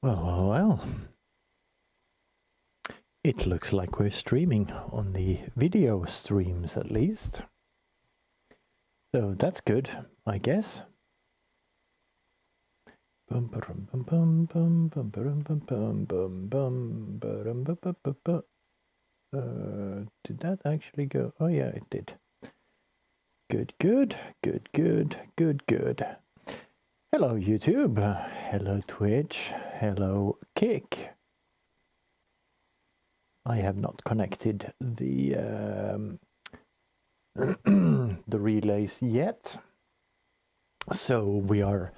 Well. It looks like we're streaming on the video streams at least. So that's good, I guess. Did that actually go? Oh yeah, it did. Good. Hello YouTube, hello Twitch, hello Kick. I have not connected the the relays yet, so we are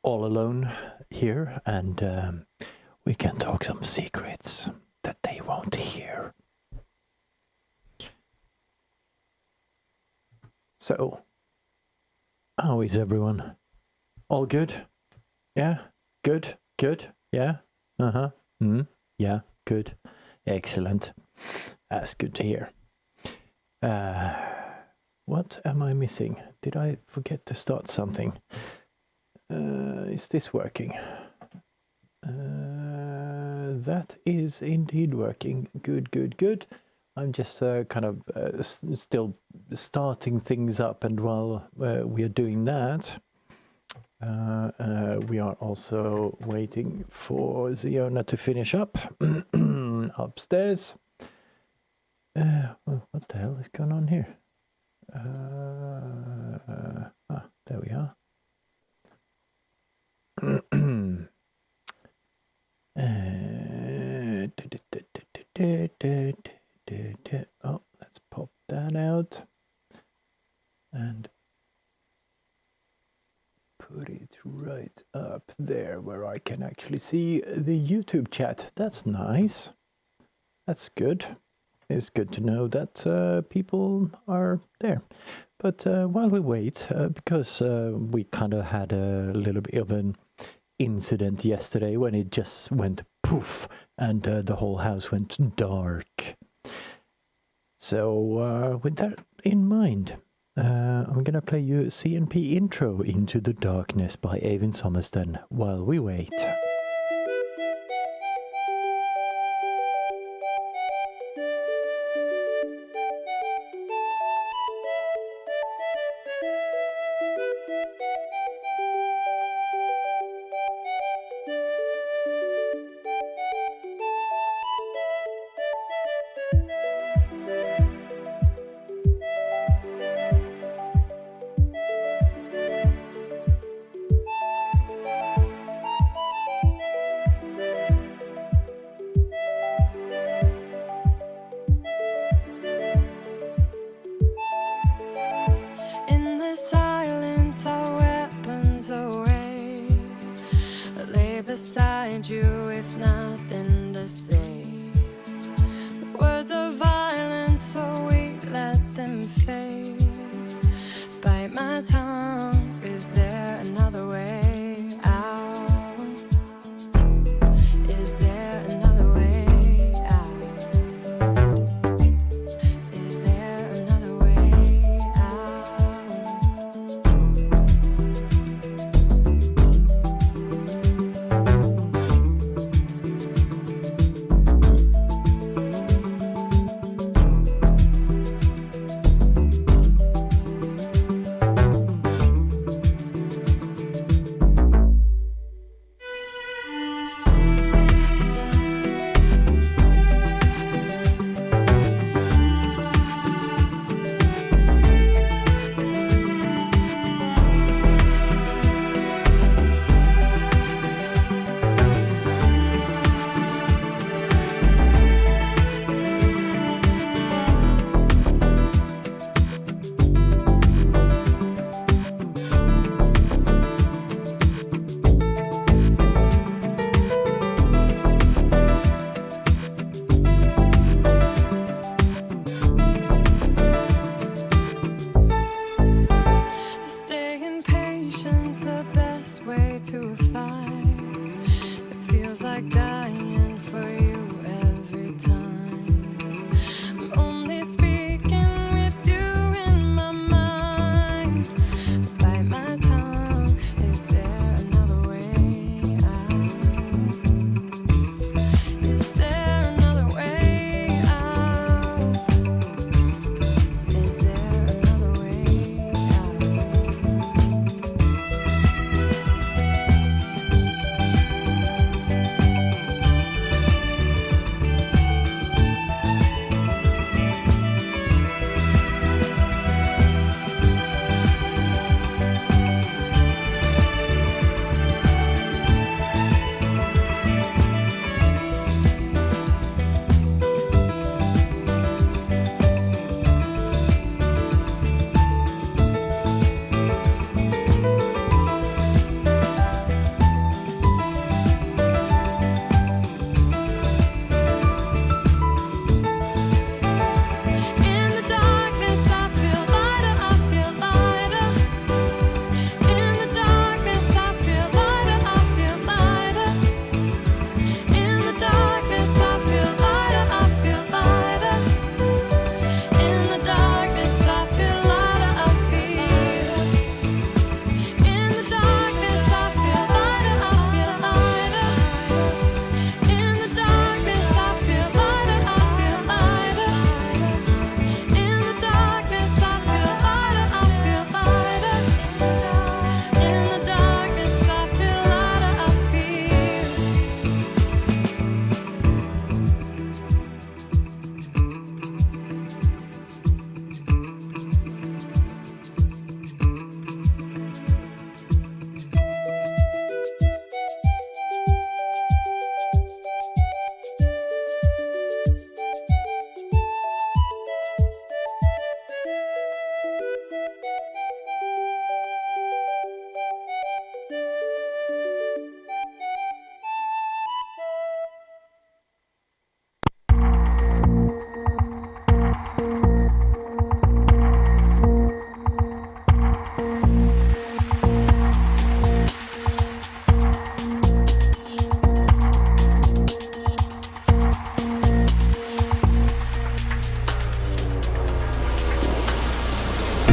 all alone here, and we can talk some secrets that they won't hear. So, how is everyone? All good? Yeah? Good? Yeah? Yeah, good. Excellent. That's good to hear. What am I missing? Did I forget to start something? Is this working? That is indeed working. Good. I'm just kind of still starting things up, and while we are doing that, we are also waiting for Ziona to finish up upstairs. Well, what the hell is going on here? There we are. Oh, let's pop that out and put it right up there where I can actually see the YouTube chat. That's nice. That's good. It's good to know that people are there. But while we wait, because we kind of had a little bit of an incident yesterday when it just went poof and the whole house went dark. So with that in mind, I'm gonna play you CNP intro Into the Darkness by Eivind Sommersten while we wait.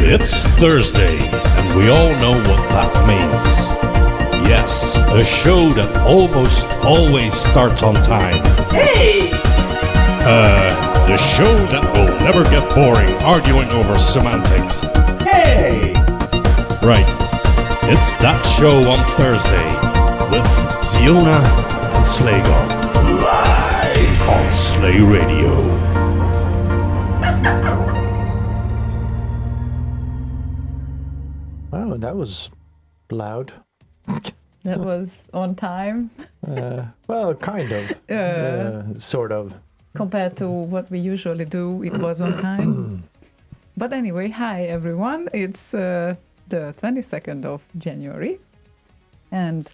It's Thursday, and we all know what that means. Yes, a show that almost always starts on time. Hey! The show that will never get boring arguing over semantics. Hey! Right, it's that show on Thursday with Ziona and Slaygon. Live on Slay Radio. Wow, that was loud. That was on time Well, kind of. Sort of. compared to what we usually do. It was on time. But anyway, hi everyone. It's the 22nd of January. And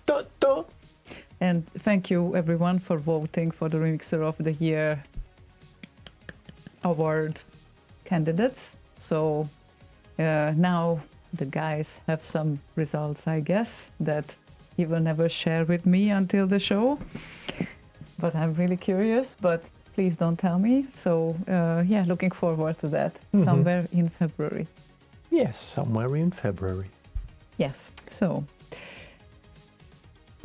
thank you everyone for voting for the Remixer of the Year award candidates. So now the guys have some results, I guess, that he will never share with me until the show. But I'm really curious, but please don't tell me. So yeah, looking forward to that somewhere in February. Yes, somewhere in February. Yes. So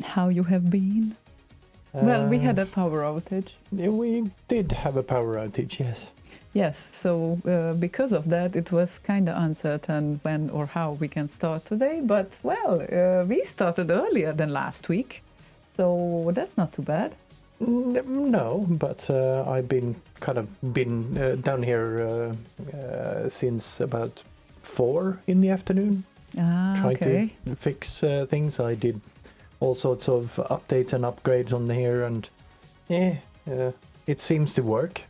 how you have been? Well, we had a power outage. Yeah, we did have a power outage, yes. Yes, so because of that, it was kind of uncertain when or how we can start today. But, well, we started earlier than last week, so that's not too bad. No, but I've been down here since about 4 in the afternoon, trying Okay. to fix things. I did all sorts of updates and upgrades on here, and it seems to work.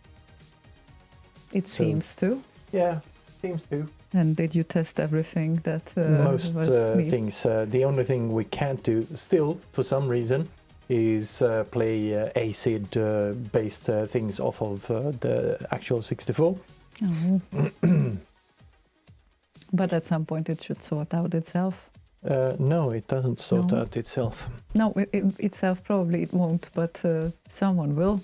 It So- seems to. Yeah, seems to. And did you test everything that Most was needed? things. The only thing we can't do still, for some reason, is play ACID-based things off of the actual 64. Oh. But at some point it should sort out itself. No, it doesn't sort No. out itself. No, itself probably it won't, but someone will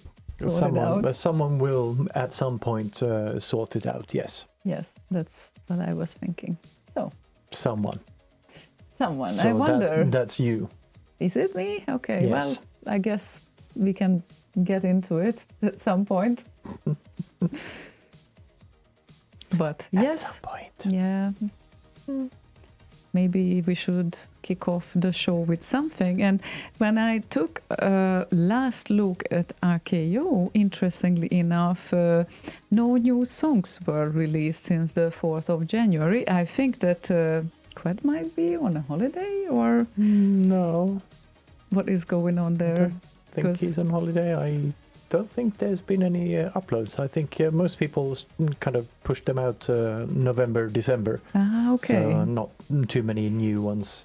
sort it out. Someone will at some point sort it out. Yes, Yes, that's what I was thinking. someone. Someone, So I wonder. that's you. Is it me? Okay, Yes. well, I guess we can get into it at some point. But At yes, some point. yeah. Maybe we should kick off the show with something. And when I took a last look at RKO, interestingly enough, no new songs were released since the 4th of January. I think that Qued might be on a holiday, or No, what is going on there? I think 'Cause- he's on holiday. I don't think there's been any uploads. I think most people kind of pushed them out November, December. Okay. So not too many new ones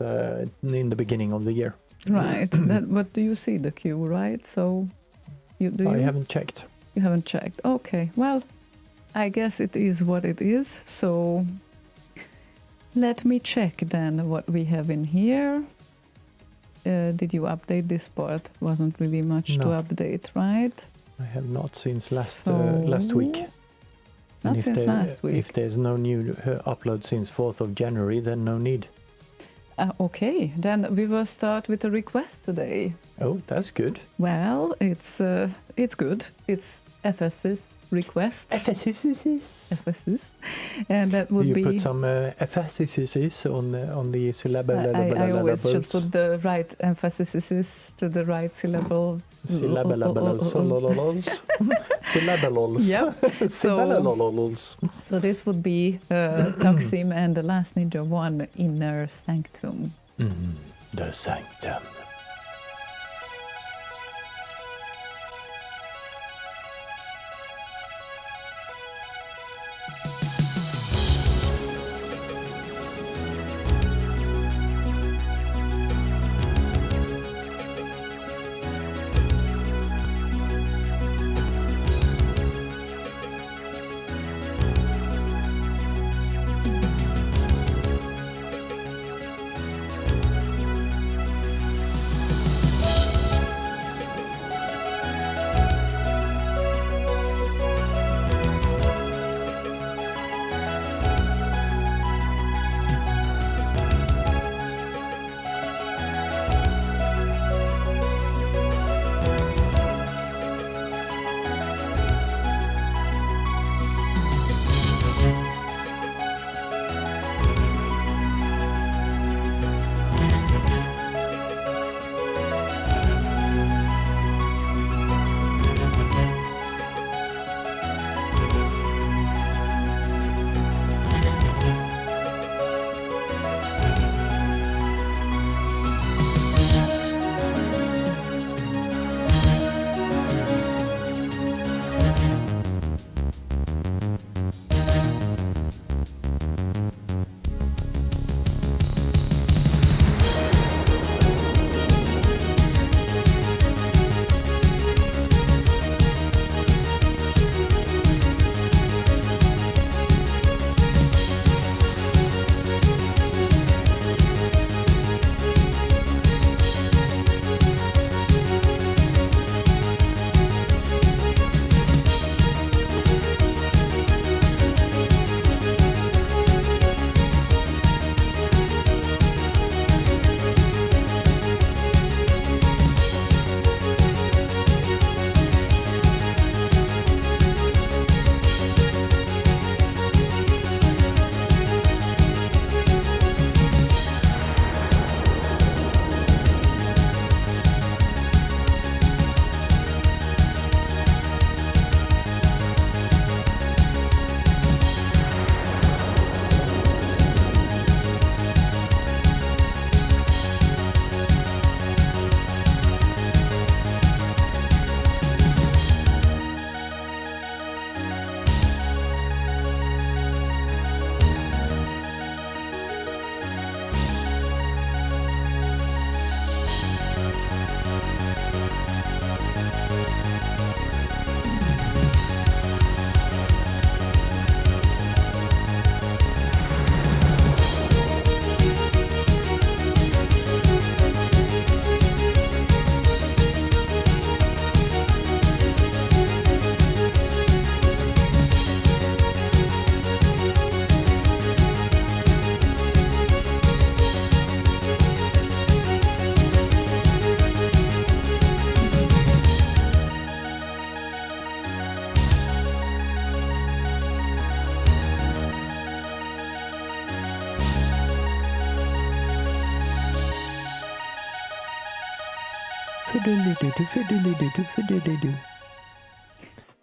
in the beginning of the year. Right. What do you see the queue, right? So you I haven't checked. You haven't checked. Okay. Well, I guess it is what it is. So let me check then what we have in here. Did you update this part? Wasn't really much to No. update, right? I have not since last So- week. Not And since last week. If there's no new upload since 4th of January, then no need. Okay, then we will start with a request today. Oh, that's good. Well, it's good. It's FS's request. FS's, and that would You be. put some emphasis on the syllable. I always should put the right emphasis to the right syllable. Syllables. Syllables. Yep. Syllables. So this would be Taksim and the Last Ninja 1 Inner Sanctum. The Sanctum.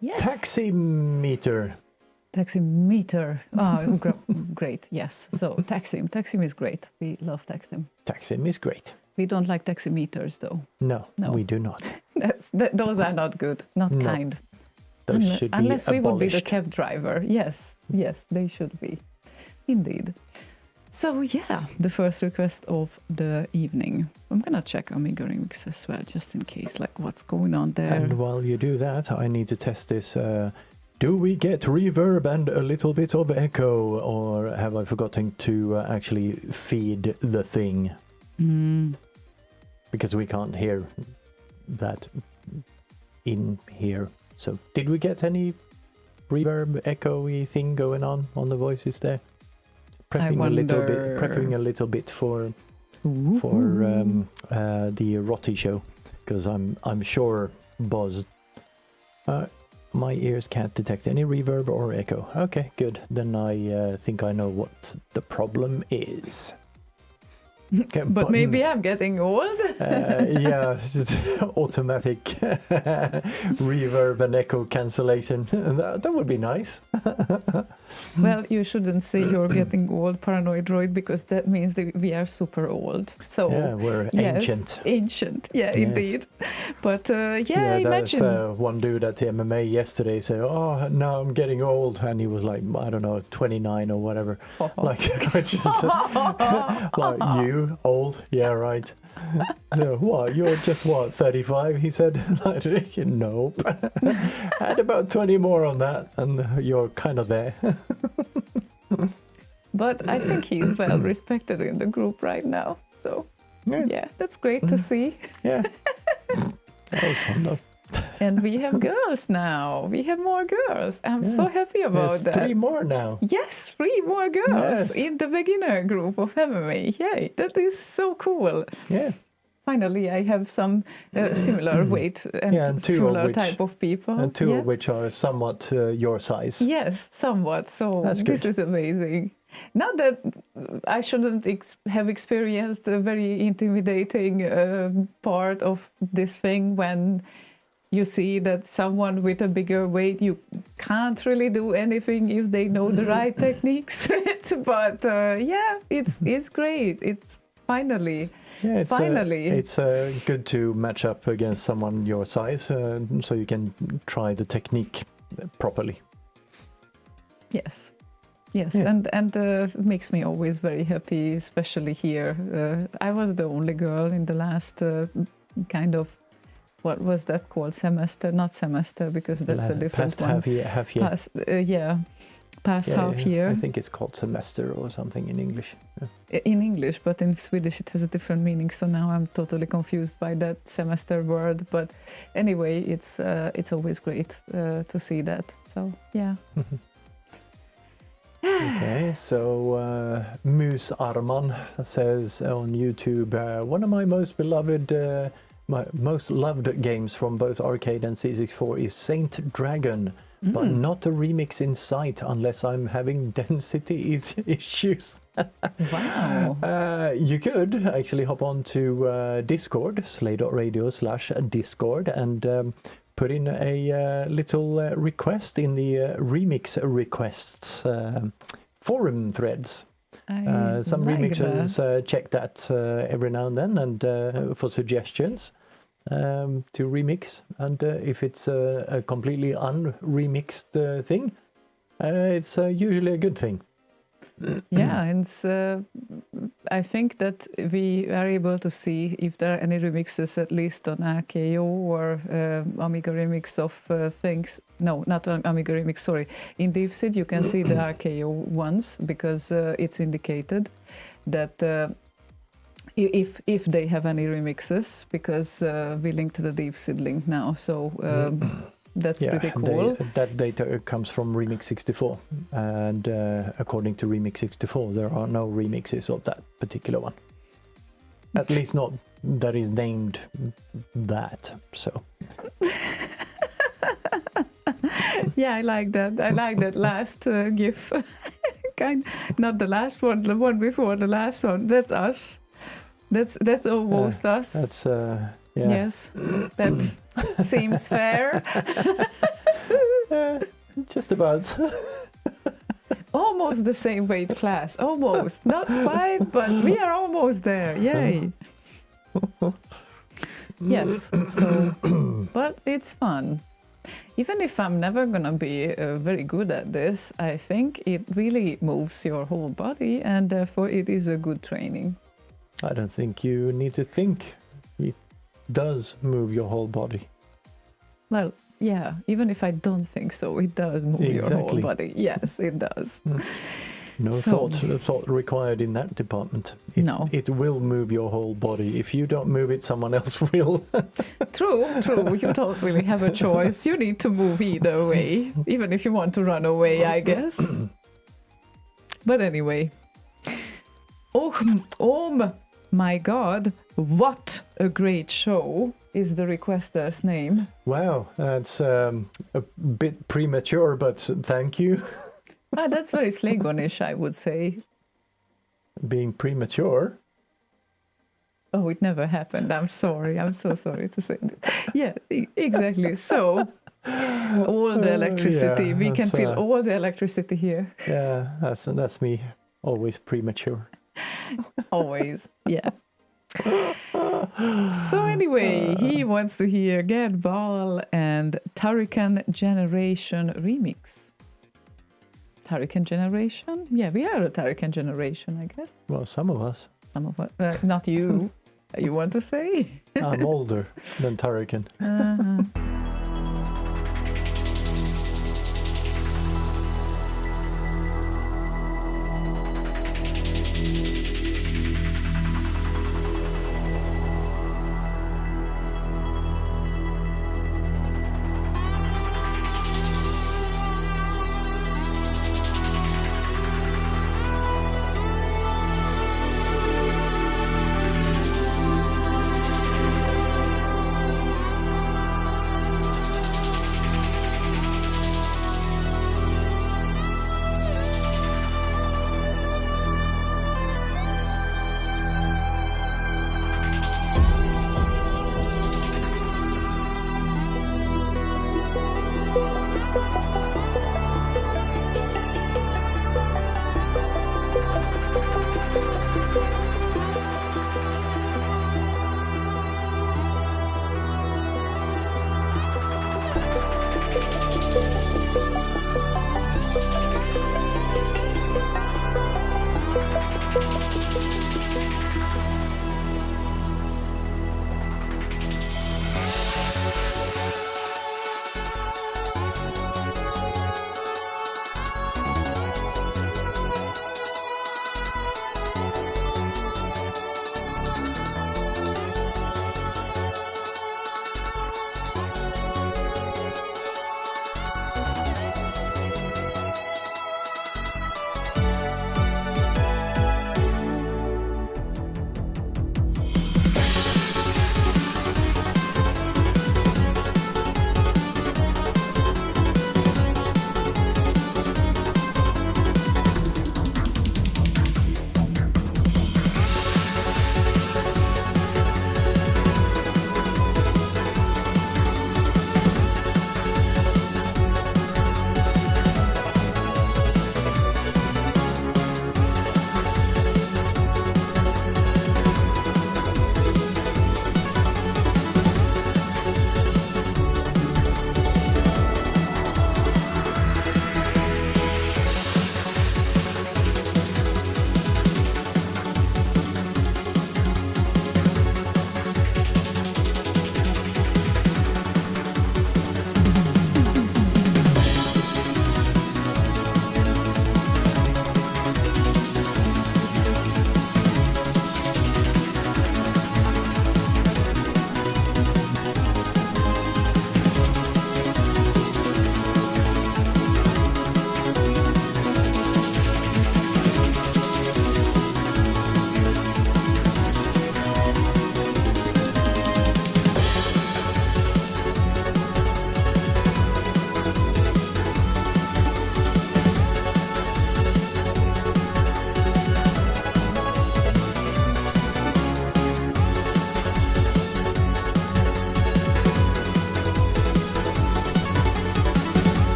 Yes. Taximeter. Taximeter. Oh, great. Yes. So Taxim is great. We love Taxim. Taxim is great. We don't like taximeters though. No, No. we do not. Those are not good. Not No. kind. Those should be Unless we would be the abolished. cab driver. Yes, they should be. Indeed. So yeah, the first request of the evening. I'm gonna check Amiga Remix as well, just in case, like what's going on there. And while you do that, I need to test this. Do we get reverb and a little bit of echo, or have I forgotten to actually feed the thing? Because we can't hear that in here. So did we get any reverb echoey thing going on the voices there? Prepping a little bit for the ROTY show, because I'm sure Buzz. My ears can't detect any reverb or echo. Okay, good. Then I think I know what the problem is. Okay, but maybe I'm getting old. Yeah, automatic reverb and echo cancellation. That would be nice. Well, you shouldn't say you're getting old, Paranoid Droid, because that means that we are super old. So Yeah, we're yes, ancient. Ancient, yeah, Yes. indeed. But I There's imagine. one dude at the MMA yesterday said, "Oh, now I'm getting old," and he was like, I don't know, 29 or whatever. Like, I just like, you old? Yeah, right. So, what? You're just what, 35? He said. Like, nope. Add about 20 more on that, and you're kind of there. But I think he's well respected in the group right now. So yeah, that's great to see. Yeah. That was fun though. And we have girls now. We have more girls. I'm so happy about There's that. 3 more now. Yes, 3 more girls Yes. in the beginner group of MMA. Yay, that is so cool. Yeah. Finally, I have some similar weight and, And 2 of similar which- type of people. And 2 Yeah. of which are somewhat your size. Yes, somewhat. So That's this good. is amazing. Not that I shouldn't have experienced a very intimidating part of this thing when you see that someone with a bigger weight, you can't really do anything if they know the right techniques. But yeah, it's great. It's finally. Yeah, Finally. It's good to match up against someone your size, so you can try the technique properly. Yes. Yes, Yeah. and makes me always very happy, especially here. I was the only girl in the last kind of, what was that called? Semester? Not semester, because that's a different Past one. half year. Past, past Yeah, half year. I think it's called semester or something in English. Yeah. In English, but in Swedish it has a different meaning. So now I'm totally confused by that semester word. But anyway, it's always great to see that. So yeah. Okay, so Mus Arman says on YouTube, one of my most most loved games from both arcade and C64 is Saint Dragon, but not a remix in sight unless I'm having density issues. Wow. You could actually hop on to Discord, slay.radio/Discord, and put in a little request in the remix requests forum threads. Some like remixers check that every now and then, and for suggestions to remix. And if it's a completely unremixed thing, it's usually a good thing. Yeah, and I think that we are able to see if there are any remixes, at least on RKO or Amiga Remix of things. No, not on Amiga Remix, sorry. In DeepSeed you can see the RKO ones, because it's indicated that if they have any remixes, because we link to the DeepSeed link now. So that's pretty cool. That data comes from Remix 64, and according to Remix 64, there are no remixes of that particular one. At least not that is named that. So. Yeah, I like that. I like that last GIF. Not the last one, the one before the last one. That's us. That's almost us. That's Yeah. Yes, that seems fair. Just about. Almost the same weight class. Almost. Not quite, but we are almost there. Yay. Yes. So, but it's fun. Even if I'm never going to be very good at this, I think it really moves your whole body and therefore it is a good training. I don't think you need to think. It does move your whole body. Well, yeah, even if I don't think so, it does move your whole Exactly. body. Yes, it does. No So- thought required in that department. No. It will move your whole body. If you don't move it, someone else will. True. You don't really have a choice. You need to move either way, even if you want to run away, I guess. But anyway. Oh my God, what a great show is the requester's name. Wow, that's a bit premature, but thank you. That's very Slaygonish, I would say. Being premature. Oh, it never happened. I'm sorry. I'm so sorry to say that. Yeah, exactly. So, all the electricity. yeah, We can that's, feel all the electricity here. Yeah, that's me. Always premature. Always. Yeah. So anyway, he wants to hear Get Ball and Turrican Generation remix. Turrican Generation? Yeah, we are a Turrican Generation, I guess. Well, some of us. Some of us. Not you. You want to say? I'm older than Turrican. Uh-huh.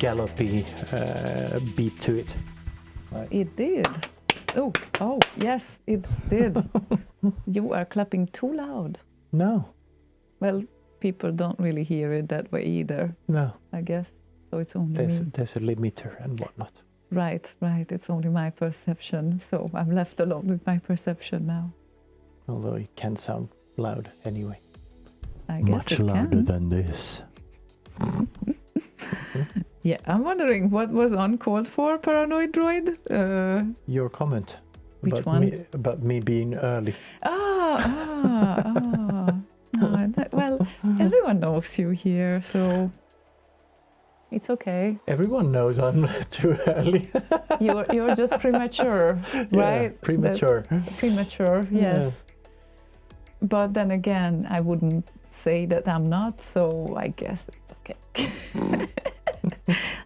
gallopy beat to it. It did. Oh, yes, it did. You are clapping too loud. No, Well, people don't really hear it that way either, no. I guess. So it's only me. There's a limiter and whatnot. Right. It's only my perception. So I'm left alone with my perception now. Although it can sound loud anyway. I guess Much it louder can. than this. Yeah, I'm wondering what was uncalled for, Paranoid Droid? Your comment. Which about one? About me being early. Well, everyone knows you here, so it's okay. Everyone knows I'm too early. You're just premature, right? Yeah, premature. That's premature, yes. But then again, I wouldn't say that I'm not, so I guess it's okay.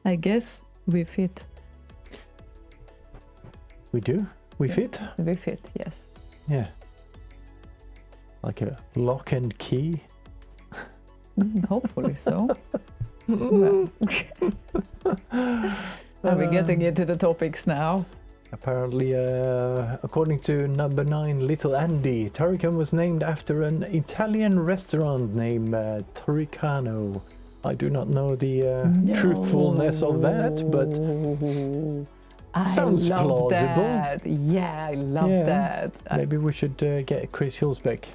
I guess we fit. We do? We fit? We fit, yes. Yeah. Like a lock and key. Hopefully so. Well, are we getting into the topics now? Apparently, according to number 9, Little Andy, Turrican was named after an Italian restaurant named Turricano. I do not know the truthfulness of that, but sounds I love plausible. That. Yeah, I love that. Maybe we should get Chris Hillsbeck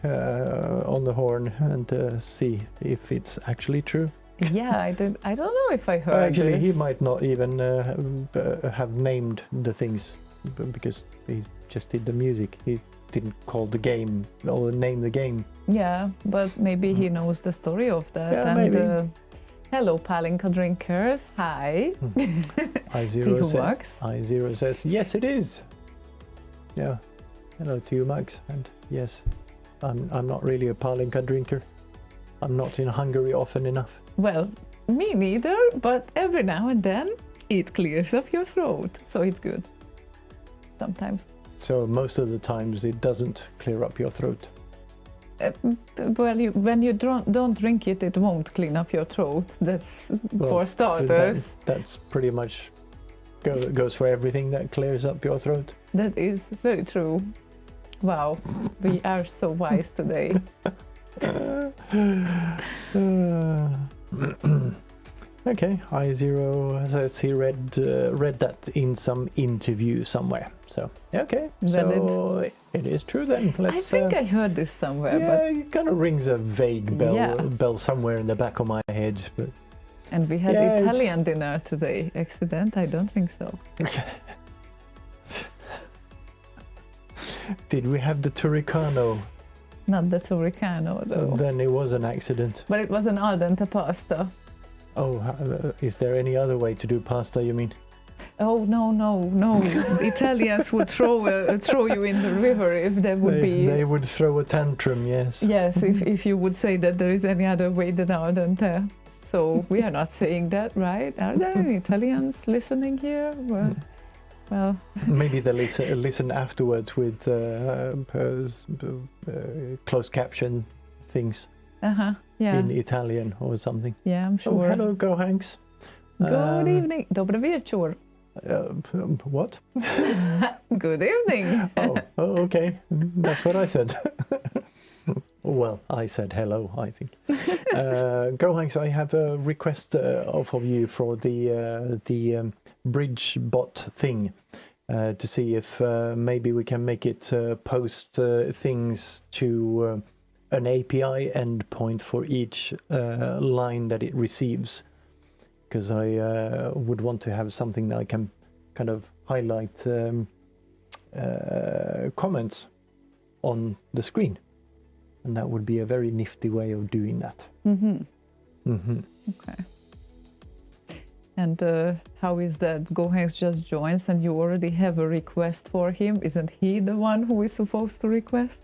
on the horn and see if it's actually true. Yeah, I don't know if I heard Actually, this. he might not even have named the things because he just did the music. He didn't call the game or name the game. Yeah, but maybe he knows the story of that. Yeah, and maybe. Hello, Palinka drinkers. Hi. I0 says, yes, it is. Yeah. Hello to you, Max. And yes, I'm not really a Palinka drinker. I'm not in Hungary often enough. Well, me neither, but every now and then it clears up your throat, so it's good. Sometimes. So most of the times it doesn't clear up your throat. Well, when you don't drink it, it won't clean up your throat. That's for starters. That's pretty much goes for everything that clears up your throat. That is very true. Wow, we are so wise today. Okay, I0 says he read that in some interview somewhere. So okay, so it is true then. I think I heard this somewhere. Yeah, but it kind of rings a vague bell somewhere in the back of my head. But and we had Italian dinner today. Accident? I don't think so. Did we have the Turricano? Not the Turricano though. Then it was an accident. But it was an al dente pasta. Oh, is there any other way to do pasta, you mean? Oh, no. Italians would throw you in the river if there would be... They would throw a tantrum, yes. Yes, if you would say that there is any other way than al dente. So we are not saying that, right? Are there any Italians listening here? Well... Maybe they listen afterwards with closed caption things. Yeah. In Italian or something. Yeah, I'm sure. Oh, hello, Go Hanks. Good evening. Dobry wieczór. What? Good evening. Oh, okay. That's what I said. Well, I said hello, I think. Go Hanks, I have a request of you for the bridge bot thing to see if maybe we can make it post things to an API endpoint for each line that it receives, because I would want to have something that I can kind of highlight comments on the screen, and that would be a very nifty way of doing that. Okay. And how is that? GoHanks just joins and you already have a request for him. Isn't he the one who is supposed to request?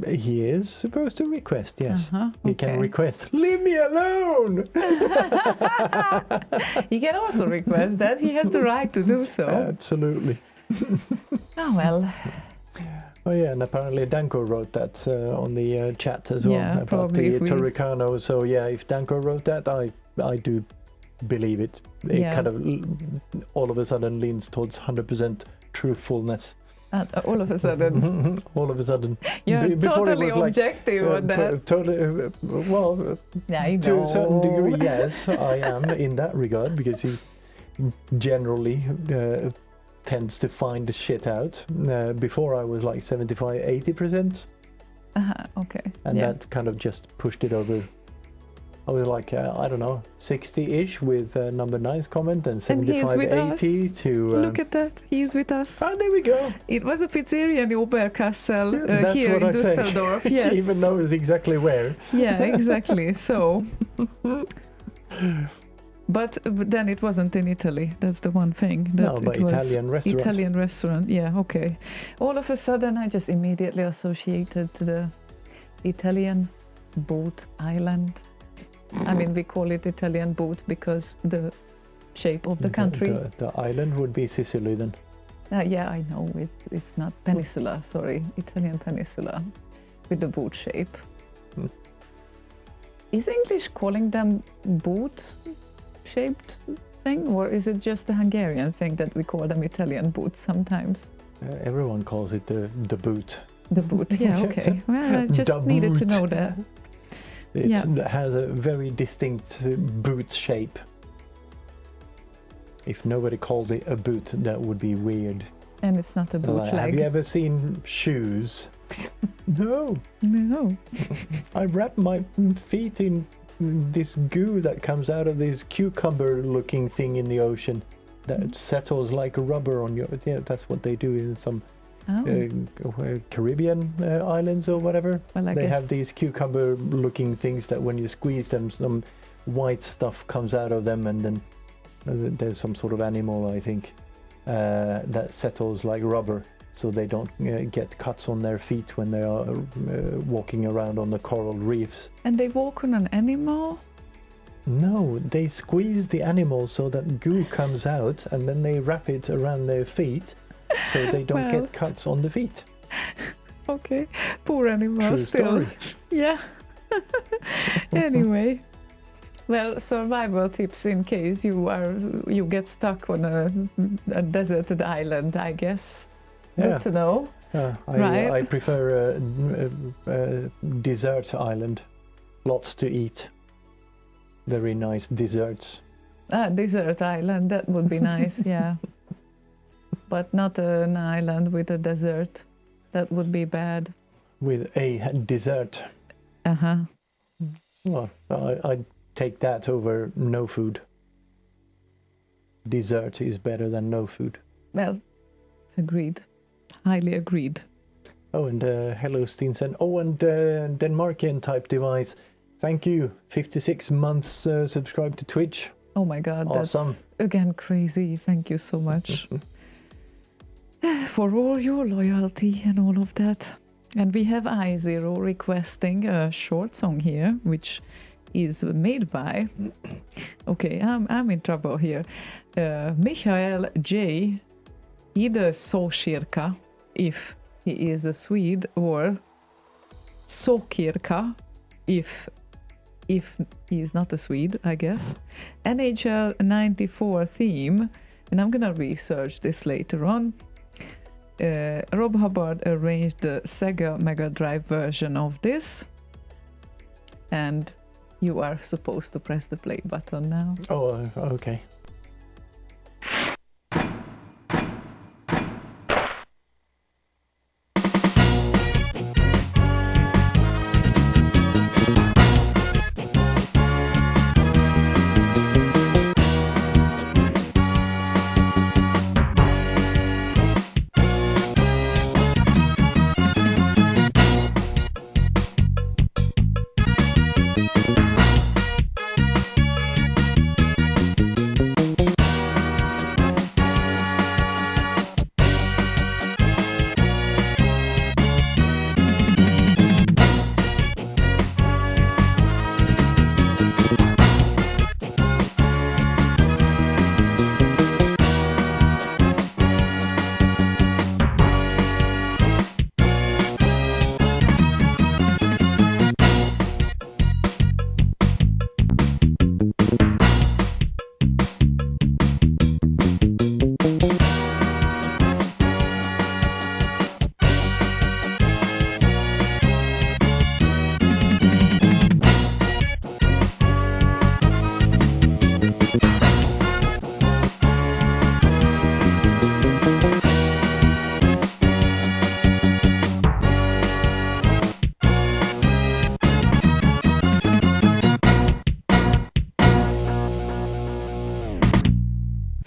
He is supposed to request, yes. He can okay. request, leave me alone! He can also request that. He has the right to do so. Absolutely. Oh, well. Oh, yeah, and apparently Danko wrote that on the chat as well, about the Turricano. So, yeah, if Danko wrote that, I do believe it. It Yeah. kind of all of a sudden leans towards 100% truthfulness. All of a sudden, All of a sudden. you're Before it totally was like, objective on that. Totally. Well, Yeah, I to know. a certain degree, yes, I am in that regard because he generally tends to find the shit out. Before I was like 75, 80%, Okay. and yeah. that kind of just pushed it over. I was like, I don't know, 60-ish with number 9's comment, and 75, with 80 us. to... Look at that. He's with us. Ah, there we go. It was a pizzeria in Oberkassel Yeah, that's here what in I say. Düsseldorf. Yes. He even knows exactly where. Yeah, exactly. So, but then it wasn't in Italy. That's the one thing. No, That but it was Italian restaurant. Italian restaurant. Yeah, okay. All of a sudden, I just immediately associated to the Italian boat island. I mean, we call it Italian boat because the shape of the country. The island would be Sicily then. Yeah, I know. It's not peninsula. Sorry, Italian peninsula with the boat shape. Hmm. Is English calling them boot-shaped thing, or is it just a Hungarian thing that we call them Italian boots sometimes? Everyone calls it the boot. The boot. Yeah. Okay. Well, I just The needed to boot. know that. It Yeah. has a very distinct boot shape. If nobody called it a boot, that would be weird. And it's not a Like, have bootleg. you ever seen shoes? No. No. I wrap my feet in this goo that comes out of this cucumber-looking thing in the ocean that settles like rubber on your... Yeah, that's what they do in some Oh. Caribbean islands or whatever. Well, I They guess. have these cucumber-looking things that when you squeeze them, some white stuff comes out of them, and then there's some sort of animal, I think, that settles like rubber, so they don't get cuts on their feet when they are walking around on the coral reefs. And they walk on an animal. No, they squeeze the animal so that goo comes out, and then they wrap it around their feet, so they don't Well. get cuts on the feet. Okay. Poor animal. True still. story. Yeah. Anyway. Well, survival tips in case you get stuck on a deserted island, I guess. Yeah. Good to know. Right. I prefer a desert island. Lots to eat. Very nice desserts. Desert island, that would be nice, yeah. But not an island with a desert. That would be bad. With a dessert. Uh-huh. Well, I'd take that over no food. Dessert is better than no food. Well, agreed. Highly agreed. Oh, and hello, Steensen. Oh, and Denmarkian type device. Thank you. 56 months subscribed to Twitch. Oh my God, Awesome. that's again crazy. Thank you so much for all your loyalty and all of that. And we have I0 requesting a short song here, which is made by... Okay, I'm in trouble here. Michael J. Either Såkirka, if he is a Swede, or Såkirka, if he is not a Swede, I guess. NHL 94 theme, and I'm gonna research this later on. Rob Hubbard arranged the Sega Mega Drive version of this, and you are supposed to press the play button now. Oh, okay.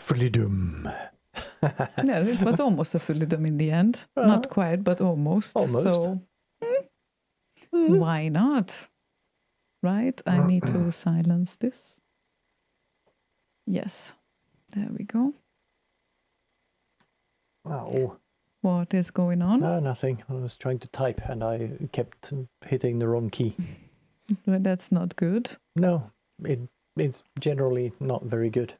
freedom. Yeah, it was almost a freedom in the end. Not quite, but almost. Almost. So why not? Right? I need to silence this. Yes. There we go. Oh, What is going on? no, nothing. I was trying to type and I kept hitting the wrong key. Well, that's not good. No, it's generally not very good.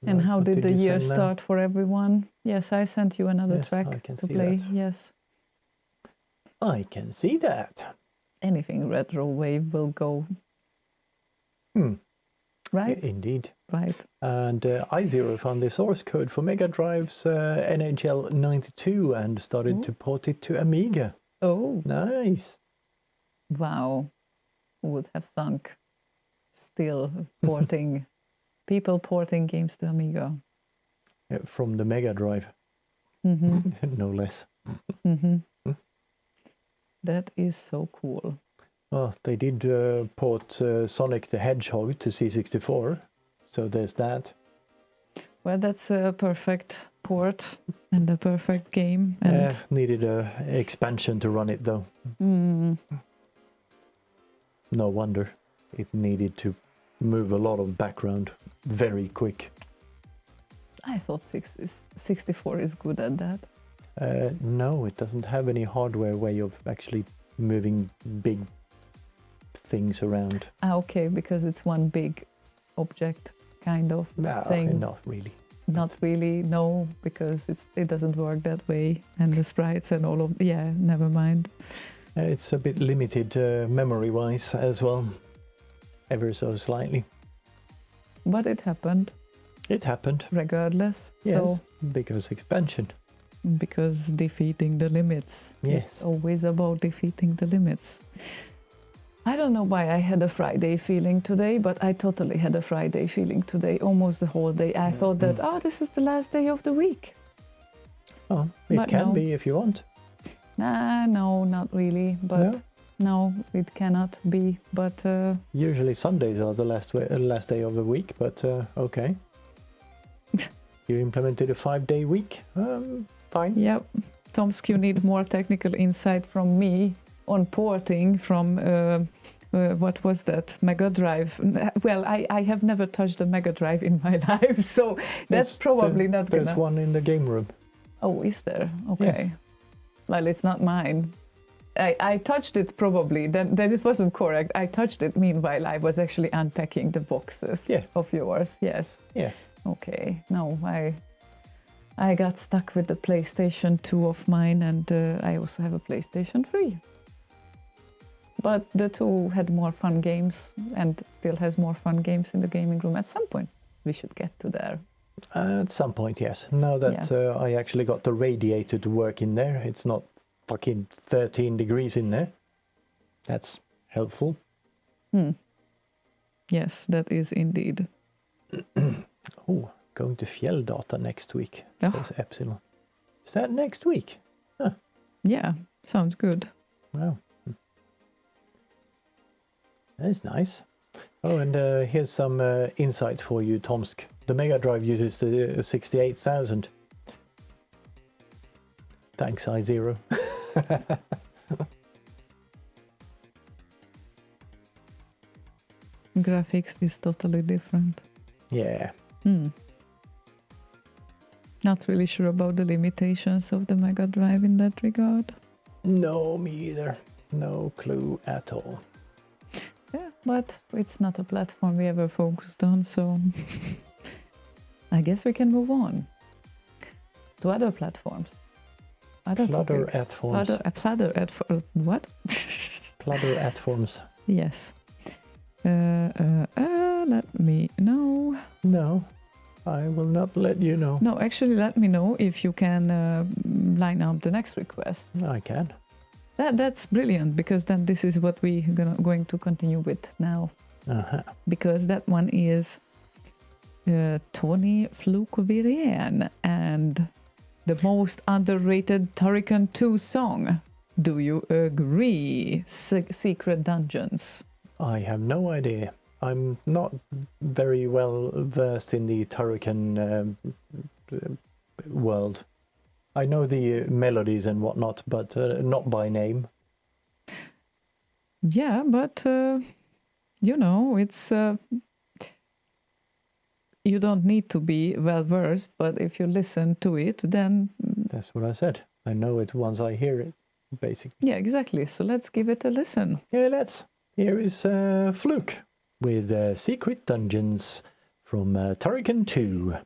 And how What did the you year send now? start for everyone? Yes, I sent you another Yes, track I can to see play. that. Yes. I can see that. Anything retro wave will go. Right? Indeed. Right. And iZero found the source code for Mega Drive's NHL 92 and started to port it to Amiga. Oh, Nice. wow. Who would have thunk? Still porting, people porting games to Amiga. From the Mega Drive, no less. That is so cool. Well, they did port Sonic the Hedgehog to C64, so there's that. Well, that's a perfect port and a perfect game. And Needed a expansion to run it though. No wonder. It needed to move a lot of background very quick. I thought 64 is good at that. No, it doesn't have any hardware way of actually moving big things around. Okay, because it's one big object kind of No, thing. not really. Not really, no, because it doesn't work that way. And the sprites and all of, yeah, never mind. It's a bit limited memory-wise as well, ever so slightly. But it happened It happened, regardless. yes, So, because expansion. because defeating the limits. Yes. It's always about defeating the limits. I don't know why I had a Friday feeling today, but I totally had a Friday feeling today, almost the whole day. I thought that, this is the last day of the week. Oh, it But can no. be if you want. Nah, no, not really. But no, it cannot be. But Usually Sundays are the last day of the week, but okay. You implemented a 5-day week? Fine. yep, Tomsk, you need more technical insight from me on porting from what was that, Mega Drive. Well, I have never touched a Mega Drive in my life, so that's probably not There's gonna... one in the game room. Oh, is there? Okay. Yes. Well, it's not mine. I touched it probably, then it wasn't correct. I touched it meanwhile I was actually unpacking the boxes of yours. Yes. Yes. Okay. No, I got stuck with the PlayStation 2 of mine, and I also have a PlayStation 3. But the two had more fun games and still has more fun games in the gaming room. At some point, we should get to there. At some point, yes. Now that I actually got the radiator to work in there, it's not fucking 13 degrees in there. That's helpful. Yes, that is indeed. Oh, going to Fjelldata next week, Oh. says Epsilon. Is that next week? Yeah, sounds good. Wow. That is nice. Oh, and here's some insight for you, Tomsk. The Mega Drive uses the 68,000. Thanks, iZero. Graphics is totally different. Yeah. Not really sure about the limitations of the Mega Drive in that regard. No, me either. No clue at all. Yeah, but it's not a platform we ever focused on, so I guess we can move on to other platforms. Other Pludder topics. at forms. What? Pludder at forms. Yes. Let me know. No, I will not let you know. No, actually, let me know if you can line up the next request. I can. That's brilliant, because then this is what we're going to continue with now. Uh-huh. Because that one is Tony Flukovirien and the most underrated Turrican 2 song. Do you agree? Secret Dungeons. I have no idea. I'm not very well versed in the Turrican world. I know the melodies and whatnot, but not by name. Yeah, but it's you don't need to be well versed, but if you listen to it, then That's what I said. I know it once I hear it, basically. yeah, exactly. So let's give it a listen. Yeah, let's. Here is Fluke with Secret Dungeons from Turrican 2.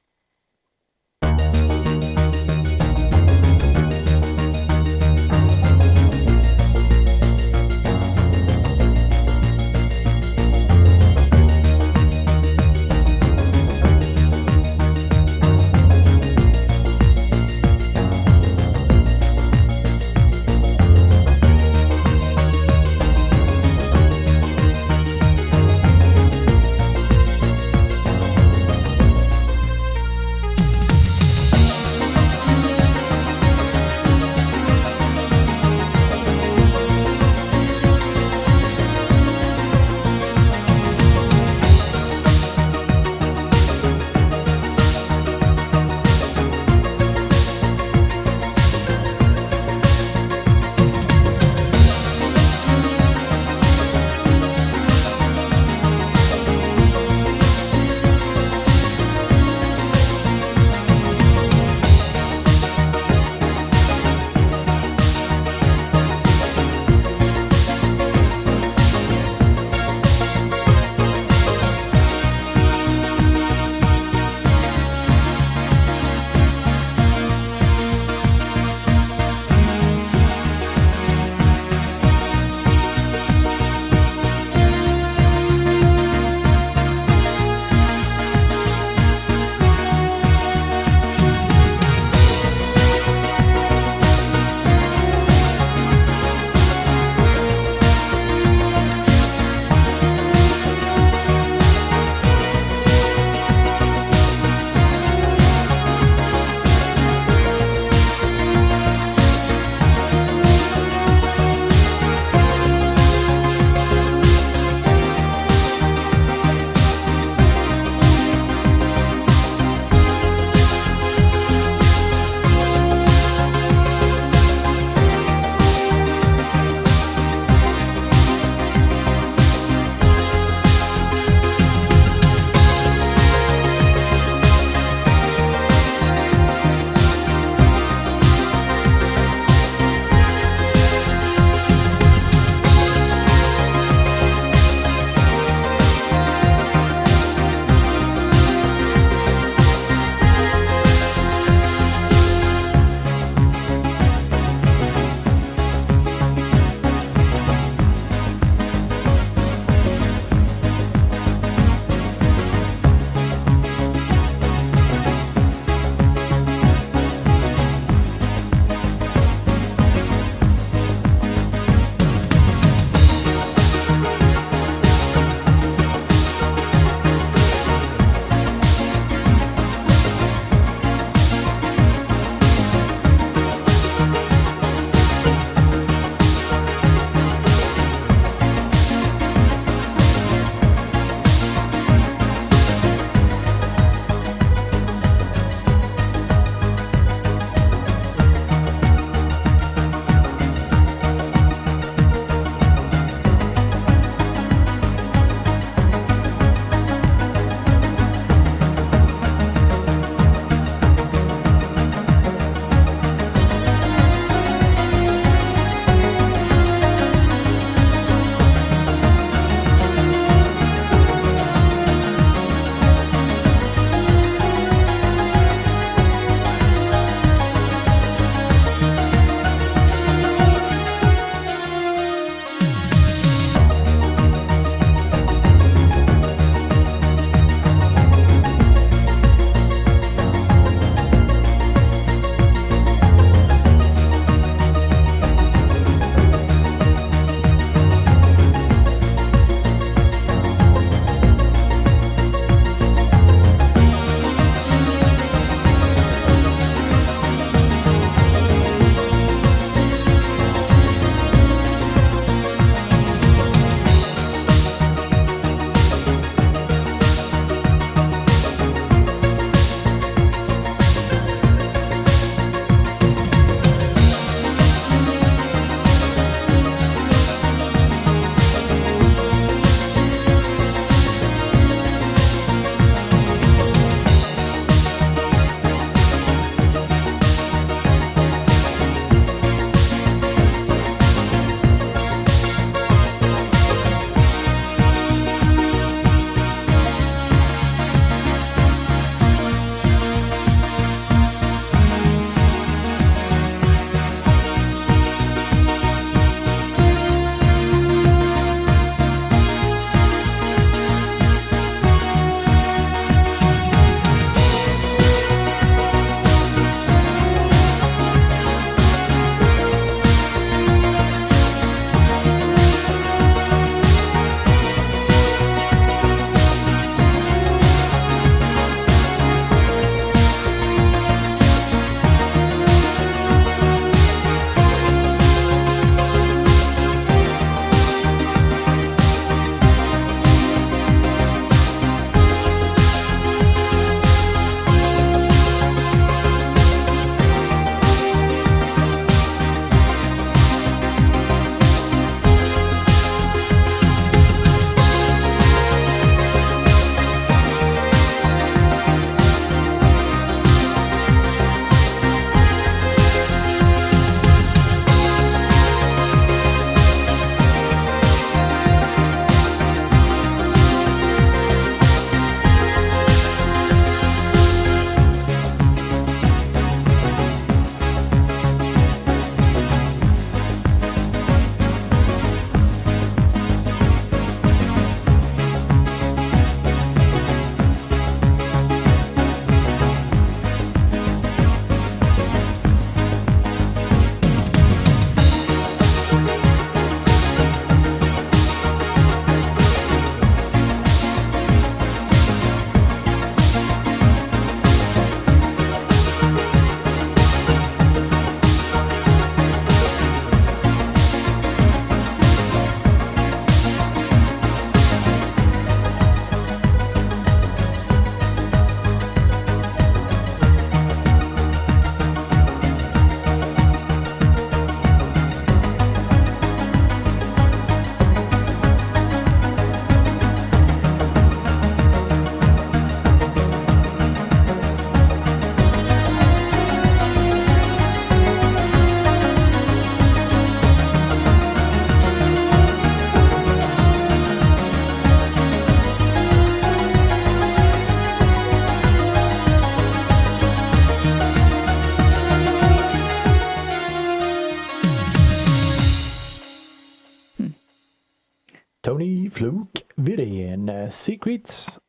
Fluk Virén. Secrets.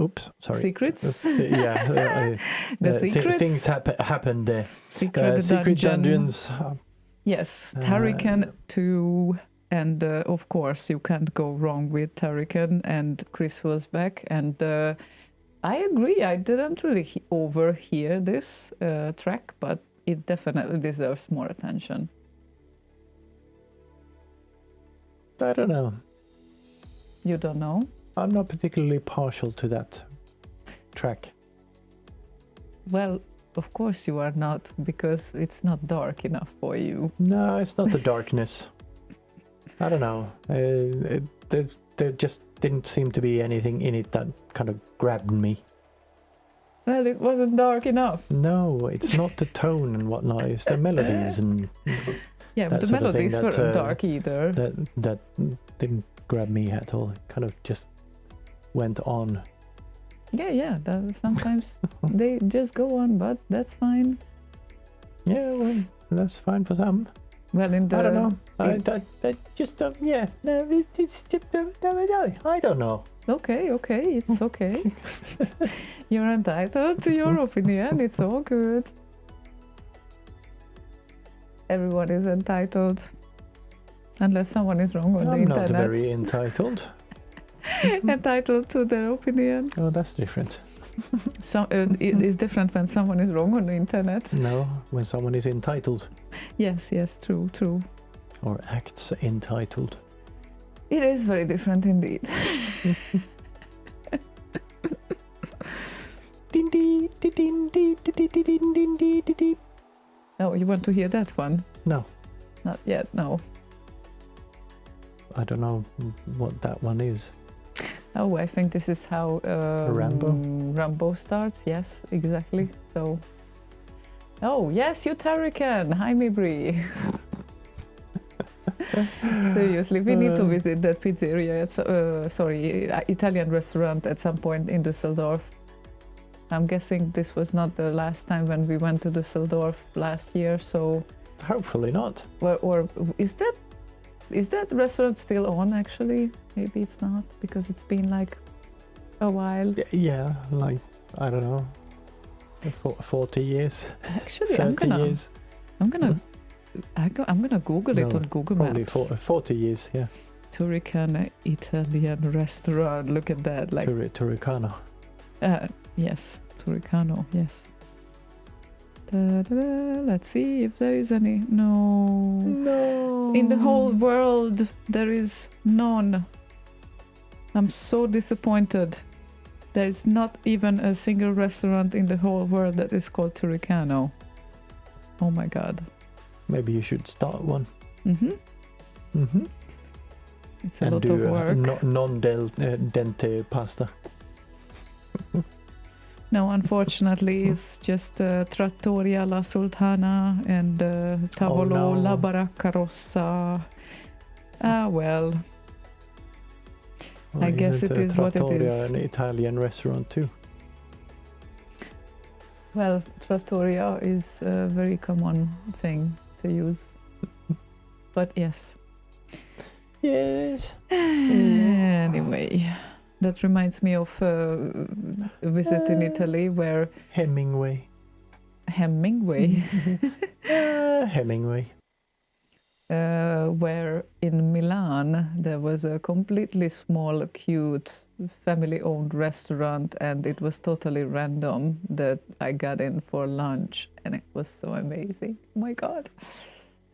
Oops, sorry. Secrets? Yeah. The secrets? Things happened there. Secret dungeons. Yes, Tarikan 2, and of course you can't go wrong with Tarikan, and Chris was back, and I agree, I didn't really overhear this track, but it definitely deserves more attention. I don't know. You don't know? I'm not particularly partial to that track. Well, of course you are not, because it's not dark enough for you. No, it's not the darkness. I don't know. There just didn't seem to be anything in it that kind of grabbed me. Well, it wasn't dark enough. No, it's not the tone and whatnot. It's the melodies and yeah, but the sort of thing melodies that, weren't dark either. That didn't grab me at all. It kind of just went on. Yeah. Sometimes they just go on, but that's fine. Yeah, well, that's fine for some. Well, in the I don't know. I just yeah. No, it's I don't know. Okay, it's okay. You're entitled to your opinion. It's all good. Everyone is entitled, unless someone is wrong on the I'm internet. not very entitled. Entitled to their opinion. Oh, that's different. It is different when someone is wrong on the internet. No, when someone is entitled. Yes, true. Or acts entitled. It is very different indeed. Oh, you want to hear that one? No. Not yet, no. I don't know what that one is. Oh, I think this is how Rambo starts. Yes, exactly. So, oh yes, you Tarikan. Hi, Mibri. Seriously, we need to visit that pizzeria. Italian restaurant at some point in Düsseldorf. I'm guessing this was not the last time when we went to Düsseldorf last year. So, hopefully not. Or is that restaurant still on? Actually, maybe it's not, because it's been like a while. Yeah, like I don't know, 40 years. Actually, 30 years. I'm gonna Google it on Google probably Maps. 40 years. Yeah. Turricana Italian restaurant. Look at that, like Turricano. Yes, Turricano. Yes. Let's see if there is any. No. In the whole world, there is none. I'm so disappointed. There is not even a single restaurant in the whole world that is called Turricano. Oh my god. Maybe you should start one. It's a lot of work. Non-dente pasta. No, unfortunately, it's just Trattoria La Sultana and Tavolo La Baracca Rossa. Well, I guess it is what it is. Trattoria an Italian restaurant too? Well, Trattoria is a very common thing to use. But yes. Yes. Anyway. That reminds me of a visit in Italy where... Hemingway. Hemingway? Hemingway. Where in Milan there was a completely small, cute, family-owned restaurant, and it was totally random that I got in for lunch, and it was so amazing. Oh my god.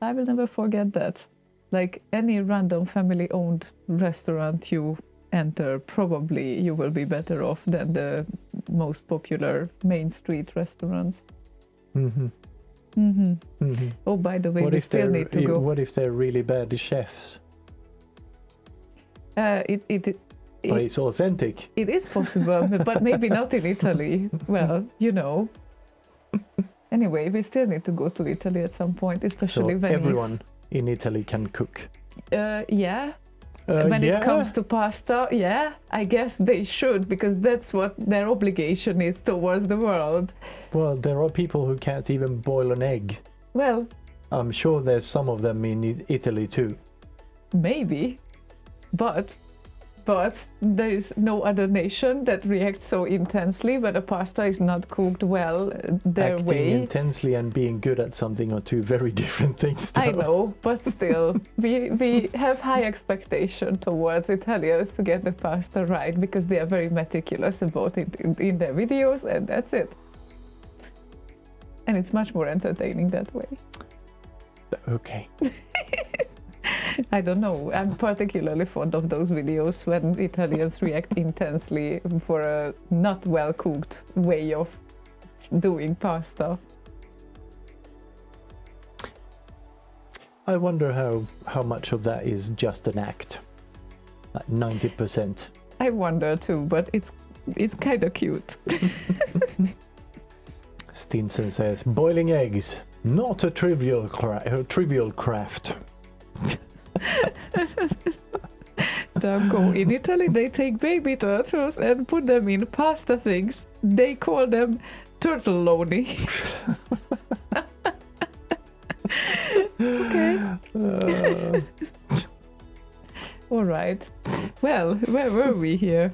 I will never forget that. Like any random family-owned restaurant you enter, probably you will be better off than the most popular main street restaurants. Oh, by the way, we still need to go. What if they're really bad chefs? But it's authentic. It is possible, but maybe not in Italy. Well, you know. Anyway, we still need to go to Italy at some point, especially so Venice. Everyone in Italy can cook. Yeah. When it comes to pasta, yeah, I guess they should, because that's what their obligation is towards the world. Well, there are people who can't even boil an egg. Well, I'm sure there's some of them in Italy too. Maybe. but there is no other nation that reacts so intensely when a pasta is not cooked well their Acting way. intensely and being good at something are two very different things. I though. know, but still, we have high expectation towards Italians to get the pasta right because they are very meticulous about it in their videos, and that's it. And it's much more entertaining that way. Okay. I don't know. I'm particularly fond of those videos when Italians react intensely for a not well cooked way of doing pasta. I wonder how much of that is just an act. Like 90%. I wonder too, but it's kind of cute. Stinson says, boiling eggs, not a trivial craft. Danko, in Italy they take baby turtles and put them in pasta things. They call them turtelloni. Okay. All right. Well, where were we here?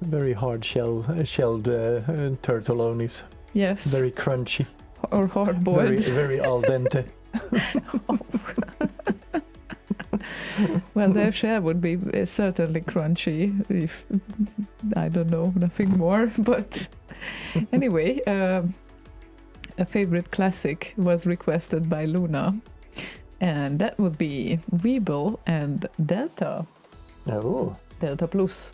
Very hard shelled turtleonis. Yes. Very crunchy. Or hard boiled. Very al dente. Well, their share would be certainly crunchy if, I don't know, nothing more. But anyway, a favorite classic was requested by Luna, and that would be Weeble and Delta. Oh. Delta plus.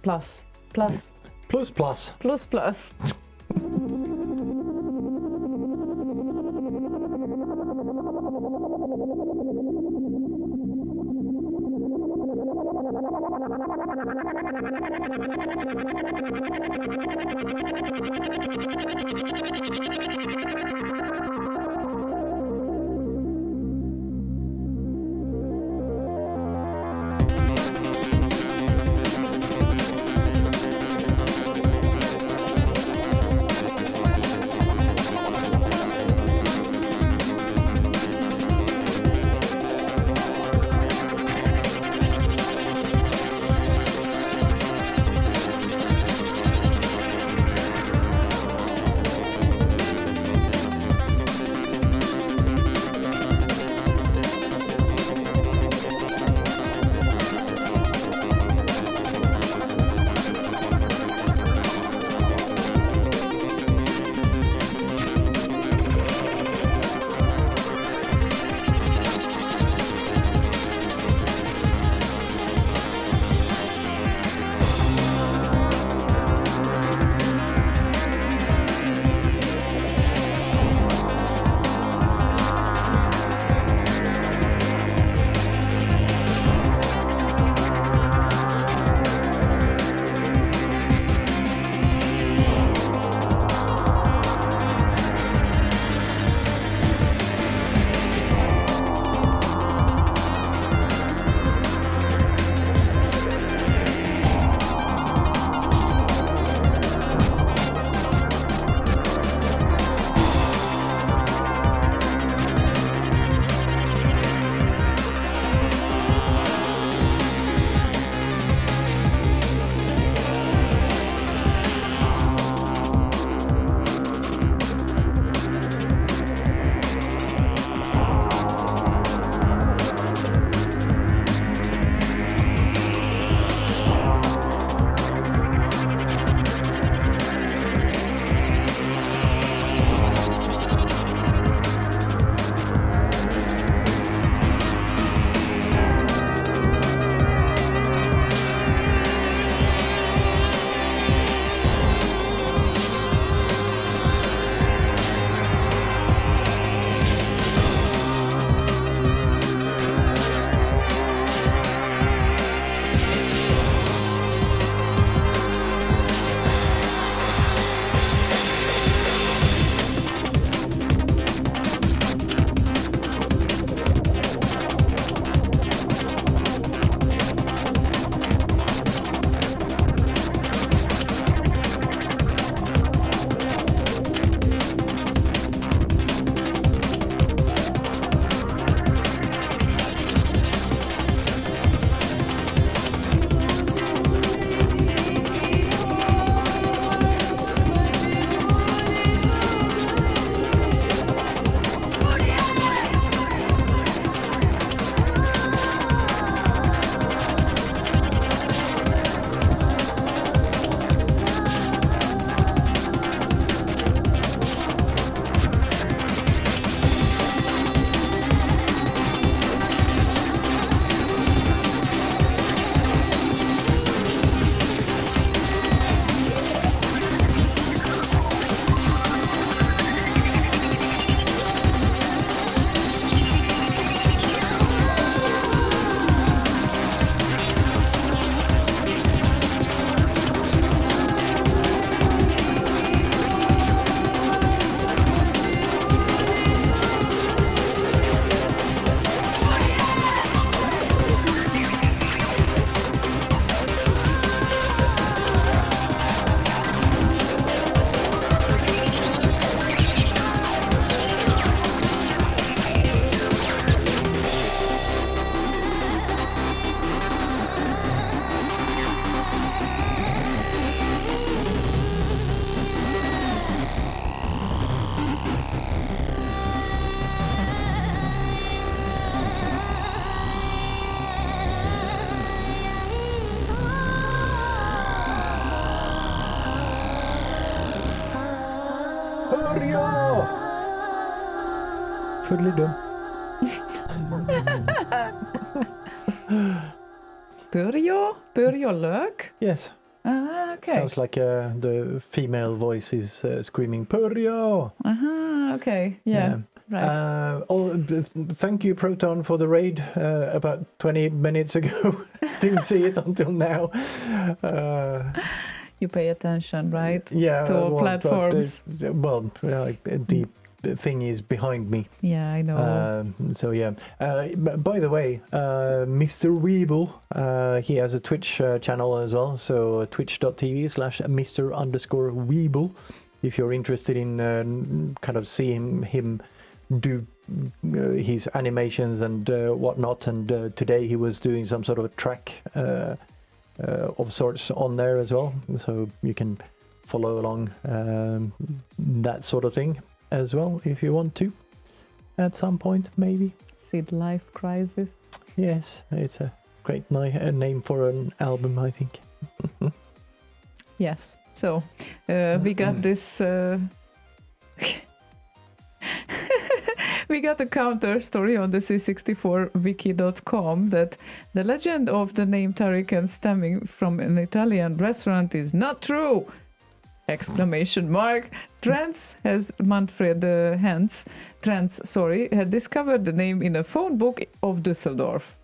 Plus. Plus. Plus plus. Plus plus. Purjo! Fiddly-dum. Purjo lök? Yes. Ah, okay. Sounds like the female voice is screaming Purjo! Okay. Yeah. Right. Thank you, Proton, for the raid about 20 minutes ago. Didn't see it until now. You pay attention, right? Yeah. To all platforms. The thing is behind me. Yeah, I know. So yeah. By the way, Mr. Weeble, he has a Twitch channel as well. So twitch.tv/Mr_Weeble. If you're interested in kind of seeing him do his animations and whatnot, and today he was doing some sort of a track of sorts on there as well. So you can follow along that sort of thing as well if you want to at some point, maybe. Sid Life Crisis. Yes, it's a great name for an album, I think. Yes. So we got this. We got a counter story on the c64wiki.com that the legend of the name Tarikan stemming from an Italian restaurant is not true! Exclamation mark. Trans has Manfred Trans had discovered the name in a phone book of Düsseldorf.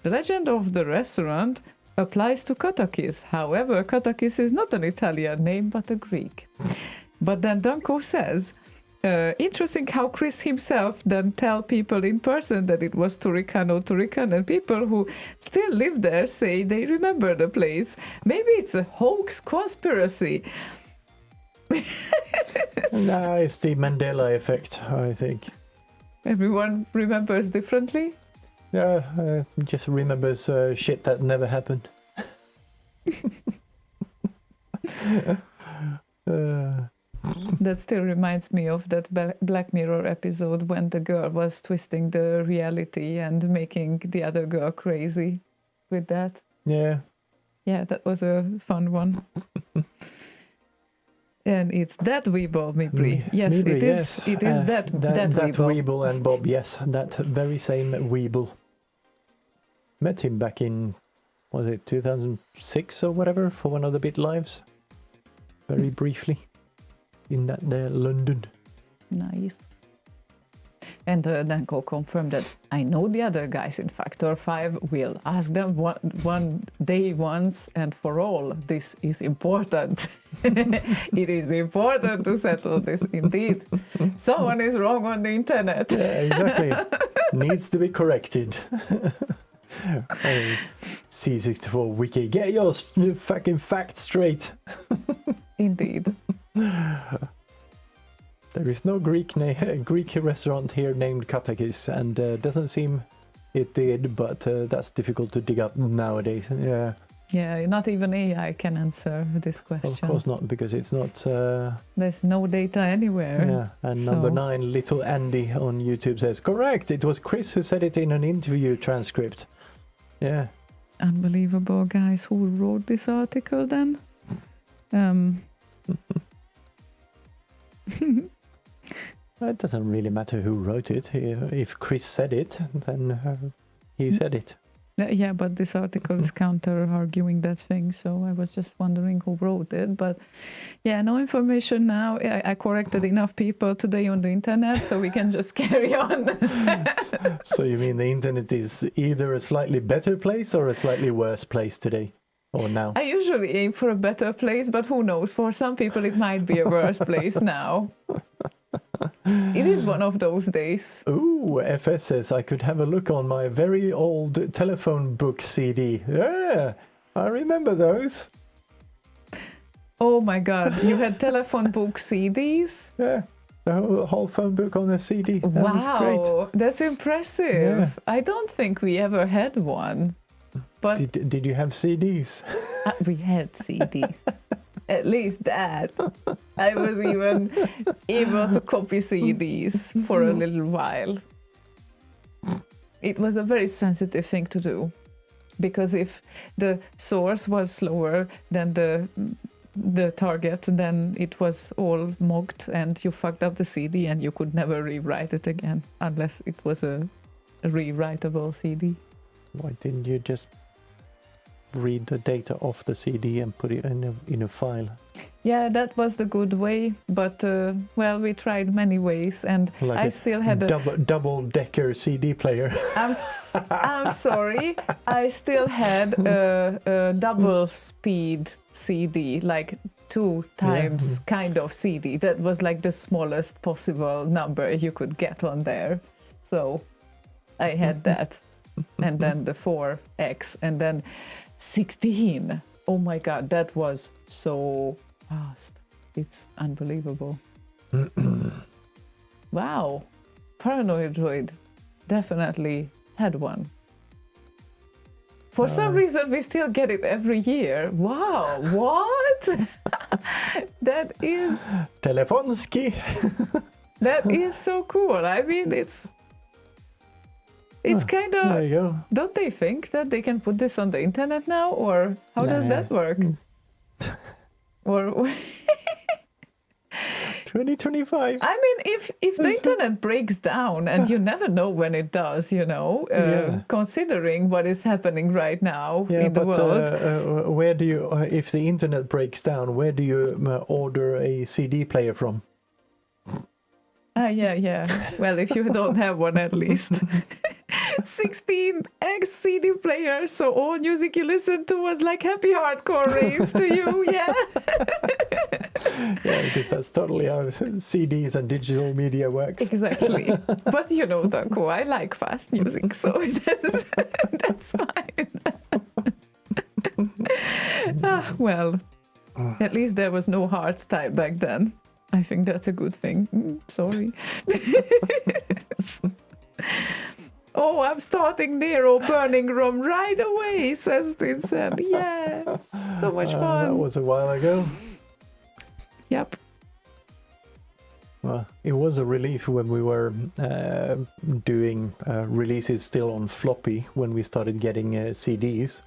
The legend of the restaurant applies to Katakis. However, Katakis is not an Italian name but a Greek. But then Danko says, interesting how Chris himself then tell people in person that it was Turrican, and people who still live there say they remember the place. Maybe it's a hoax conspiracy. No, it's the Mandela effect, I think. Everyone remembers differently? Yeah, just remembers shit that never happened. That still reminds me of that Black Mirror episode when the girl was twisting the reality and making the other girl crazy with that. Yeah. Yeah, that was a fun one. And it's that Weeble, Mibri. Yes, Mibri, it is. yes. It is that Weeble and Bob. Yes, that very same Weeble. Met him back in, was it 2006 or whatever, for one of the Bit Lives. Very briefly. In that there London. Nice. And Danko confirmed that I know the other guys in Factor 5 will ask them one day once and for all. This is important. It is important to settle this indeed. Someone is wrong on the internet. Yeah, exactly. Needs to be corrected. C64 Wiki, get your fucking facts straight. Indeed. There is no Greek restaurant here named Katakis, and doesn't seem it did, but that's difficult to dig up nowadays. Yeah. Yeah, not even AI can answer this question. Of course not, because it's not... There's no data anywhere. Yeah, and number 9, Little Andy on YouTube says, correct, it was Chris who said it in an interview transcript. Yeah. Unbelievable, guys. Who wrote this article then? It doesn't really matter who wrote it. If Chris said it, then he said it. Yeah, but this article is counter-arguing that thing, so I was just wondering who wrote it. But yeah, no information now. I corrected enough people today on the internet, so we can just carry on. So you mean the internet is either a slightly better place or a slightly worse place today? Or now? I usually aim for a better place, but who knows? For some people, it might be a worse place now. It is one of those days. Ooh, FS says I could have a look on my very old telephone book CD. Yeah, I remember those. Oh my god, you had telephone book CDs? Yeah, the whole phone book on a CD. That was great. That's impressive. Yeah. I don't think we ever had one. But did you have CDs? We had CDs. At least that. I was even able to copy CDs for a little while. It was a very sensitive thing to do, because if the source was slower than the the target, then it was all mocked and you fucked up the CD and you could never rewrite it again unless it was a rewritable CD. Why didn't you just read the data off the CD and put it in a file? Yeah, that was the good way, but well, we tried many ways, and Like I still had a double-decker CD player. I'm sorry, I still had a double speed CD, like 2 times kind of CD. That was like the smallest possible number you could get on there. So I had that, and then the 4X, and then 16. Oh my God, that was so fast. It's unbelievable. Wow. Paranoid Droid definitely had one. For some reason, we still get it every year. Wow, what? That is so cool. I mean, it's kind of... There you go. Don't they think that they can put this on the internet now, or how does that work? Or 2025. I mean, if the internet breaks down, and you never know when it does, you know, considering what is happening right now in the world. Where do you, if the internet breaks down, where do you order a CD player from? Yeah. Well, if you don't have one, at least. 16X CD player, so all music you listen to was like happy hardcore rave to you, yeah? Yeah, because that's totally how CDs and digital media works. Exactly. But you know, Danko, I like fast music, so that's fine. Well, at least there was no hard style back then. I think that's a good thing. Sorry. Oh, I'm starting Nero burning room right away, says Vincent. Yeah, so much fun. That was a while ago. Yep. Well, it was a relief when we were doing releases still on floppy when we started getting CDs.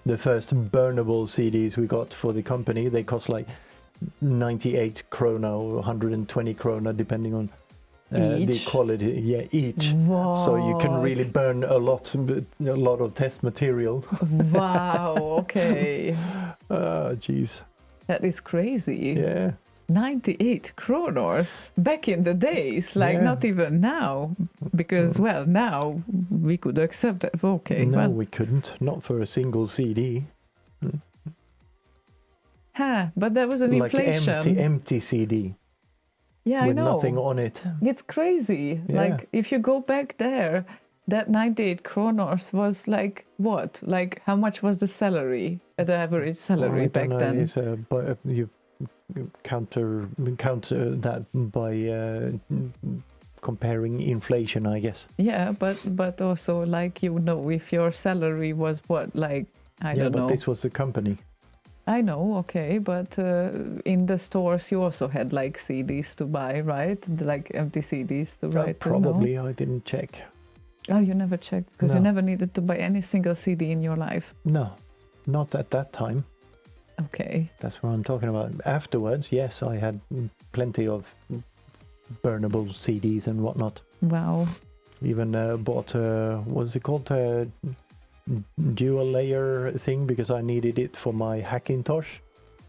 The first burnable CDs we got for the company, they cost like 98 krona or 120 krona depending on the quality. Yeah, each. What? So you can really burn a lot of test material. Wow, okay. Jeez. That is crazy. Yeah. 98 kronors back in the days, like not even now, because well, now we could accept that. Okay, no, well, we couldn't. Not for a single CD. But there was an inflation. Empty CD. Yeah, with I know. Nothing on it. It's crazy. Yeah. Like if you go back there, that 98 kronors was like what? Like how much was the salary, the average salary back then? It's, but you counter that by comparing inflation, I guess. Yeah, but also like, you know, if your salary was what, like I don't know. Yeah, but this was the company. I know, okay, but in the stores you also had like CDs to buy, right? Like empty CDs to write. Probably, I didn't check. Oh, you never checked because No. you never needed to buy any single CD in your life. No, not at that time. Okay. That's what I'm talking about. Afterwards, yes, I had plenty of burnable CDs and whatnot. Wow. Even bought what's it called? Dual layer thing because I needed it for my Hackintosh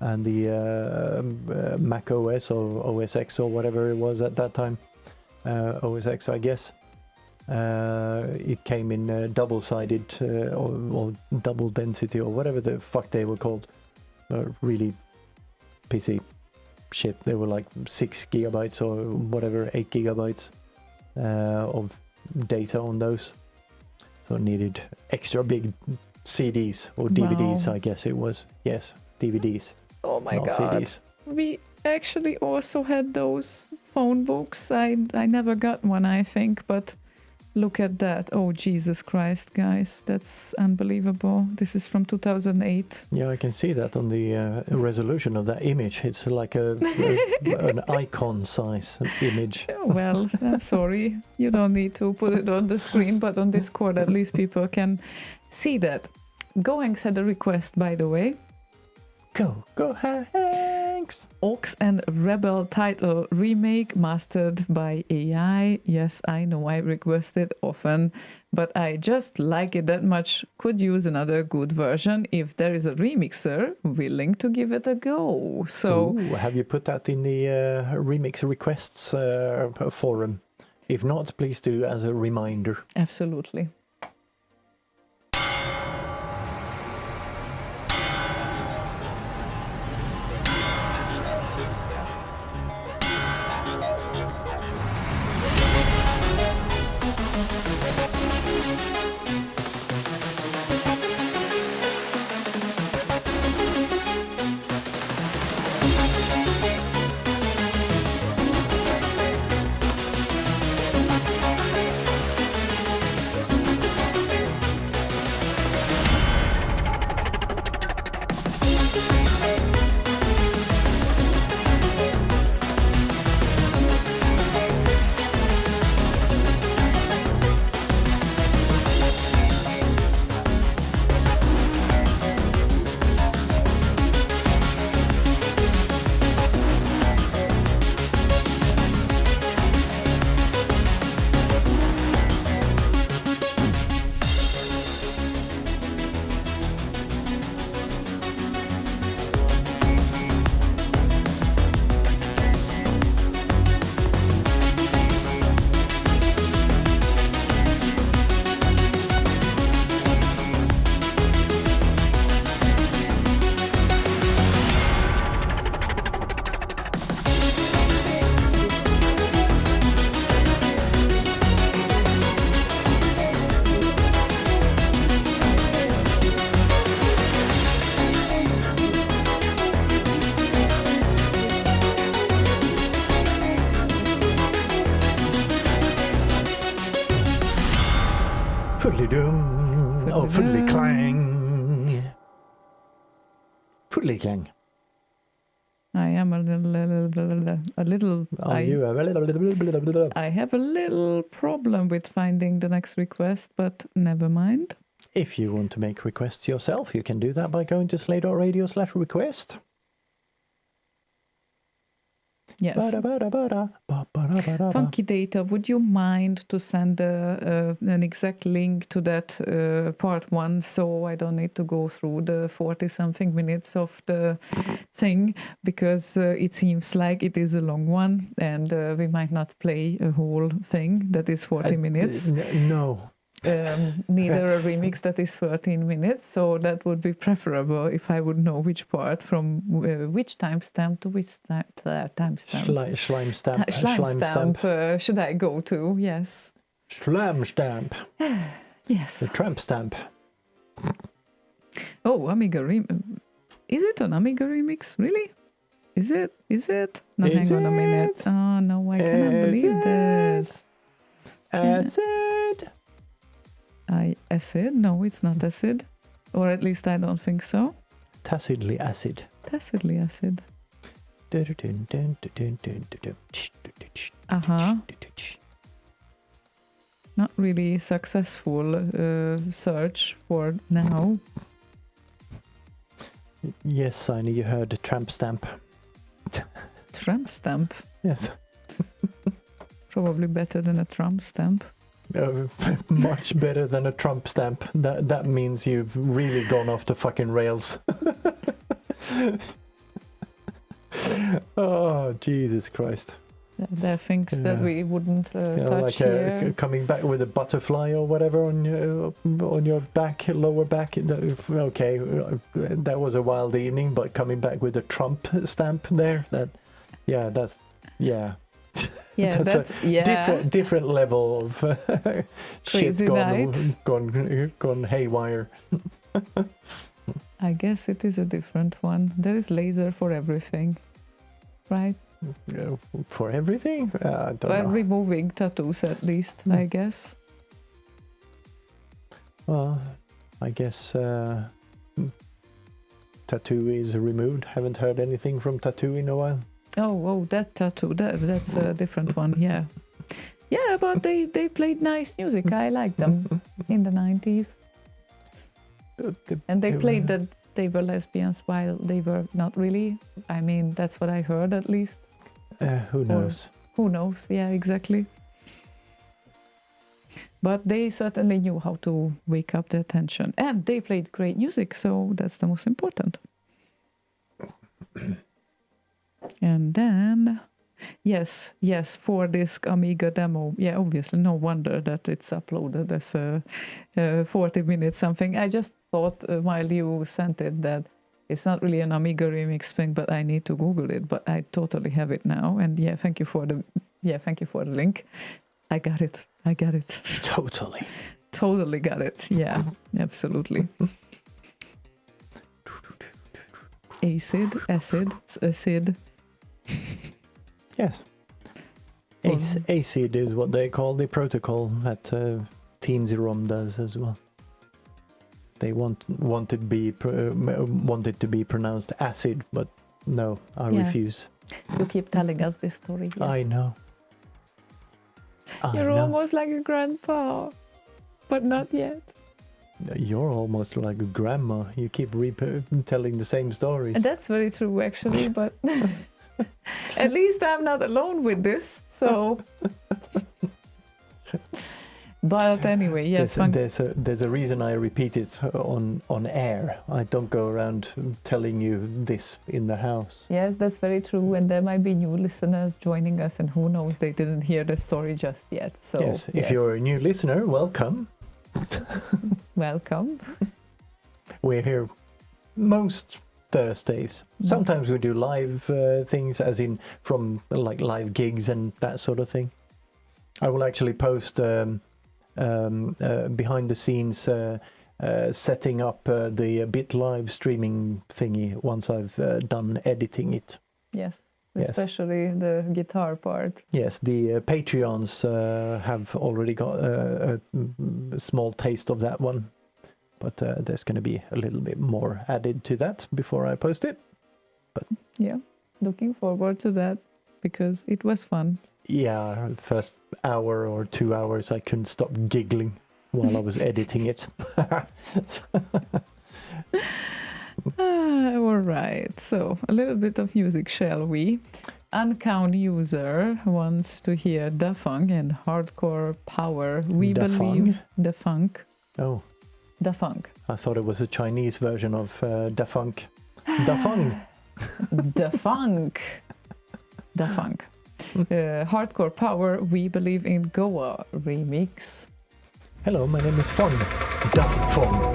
and the Mac OS or OS X or whatever it was at that time. OS X, I guess. It came in double-sided or double density or whatever the fuck they were called. Really pissy shit. They were like 6 gigabytes or whatever, 8 gigabytes of data on those. So I needed extra big CDs or DVDs, Wow. I guess it was. Yes, DVDs. Oh my not god. CDs. We actually also had those phone books. I never got one, I think, but look at that. Oh, Jesus Christ, guys. That's unbelievable. This is from 2008. Yeah, I can see that on the resolution of that image. It's like an icon size image. Well, I'm sorry. You don't need to put it on the screen, but on Discord at least people can see that. Goenks had a request, by the way. Go ahead. Thanks. Ox and Rebel title remake mastered by AI. Yes, I know I request it often, but I just like it that much. Could use another good version if there is a remixer willing to give it a go. So, Ooh, have you put that in the remix requests forum? If not, please do as a reminder. absolutely. Fully-dum. Oh, fully-clang. Fully-clang. I am a little. Oh, you have I have a little problem with finding the next request, but never mind. If you want to make requests yourself, you can do that by going to slay.radio/request. Yes. Funky Data, would you mind to send an exact link to that part 1 so I don't need to go through the 40-something minutes of the thing, because it seems like it is a long one and we might not play a whole thing that is 40 minutes. No. Neither a remix that is 13 minutes, so that would be preferable if I would know which part from which timestamp to which timestamp. Slime stamp. Slime stamp should I go to? Yes. Slam stamp. Yes. The tramp stamp. Oh, Amiga is it an Amiga remix? Really? Is it? No, Is hang on a minute. it? Oh no, I cannot believe this. Acid. Acid? No, it's not acid. Or at least I don't think so. Tacitly acid. Tacitly acid. Not really successful search for now. Yes, Siny, you heard the tramp stamp. Tramp stamp? Yes. Probably better than a Trump stamp. Much better than a Trump stamp. That means you've really gone off the fucking rails. Oh, Jesus Christ. There are things that we wouldn't touch like here. coming back with a butterfly or whatever on your back, lower back. Okay, that was a wild evening, but coming back with a Trump stamp there, Yeah, that's yeah. different level of shit gone haywire. I guess it is a different one. There is laser for everything, right? For everything? I don't know. Removing tattoos at least, I guess. Well, I guess tattoo is removed. Haven't heard anything from tattoo in a while. Oh, that tattoo, that's a different one, yeah. Yeah, but they played nice music. I liked them in the 90s. And they played that they were lesbians while they were not really. I mean, that's what I heard at least. Who knows? Who knows? Yeah, exactly. But they certainly knew how to wake up the attention. And they played great music, so that's the most important. And then, yes, 4-disc Amiga demo. Yeah, obviously, no wonder that it's uploaded as a 40 minutes something. I just thought while you sent it that it's not really an Amiga remix thing, but I need to Google it. But I totally have it now. And yeah, thank you for the link. I got it. Totally got it. Yeah, absolutely. Acid. Yes. ACID is what they call the protocol that Teen-Z-ROM does as well. They want it to be pronounced acid, but no, I refuse. You keep telling us this story. Yes. I know. You're almost like a grandpa, but not yet. You're almost like a grandma. You keep telling the same stories. And that's very true, actually, but at least I'm not alone with this, so... But anyway, yes. There's a reason I repeat it on air. I don't go around telling you this in the house. Yes, that's very true. And there might be new listeners joining us, and who knows, they didn't hear the story just yet. So yes, if you're a new listener, welcome. Welcome. We're here most Thursdays. Sometimes we do live things, as in from like live gigs and that sort of thing. I will actually post behind the scenes setting up the BitLive streaming thingy once I've done editing it. Yes, especially the guitar part. Yes, the Patreons have already got a small taste of that one, but there's going to be a little bit more added to that before I post it. But yeah, looking forward to that because it was fun. Yeah, first hour or 2 hours I couldn't stop giggling while I was editing it. All right, so a little bit of music, shall we? Uncount user wants to hear Da Funk and Hardcore Power. We believe Da Funk. Oh. Da Funk. I thought it was a Chinese version of Da Funk. Da Funk. Da Funk. Da Funk. Hardcore Power, We Believe in Goa remix. Hello, my name is Fong. Da Fong.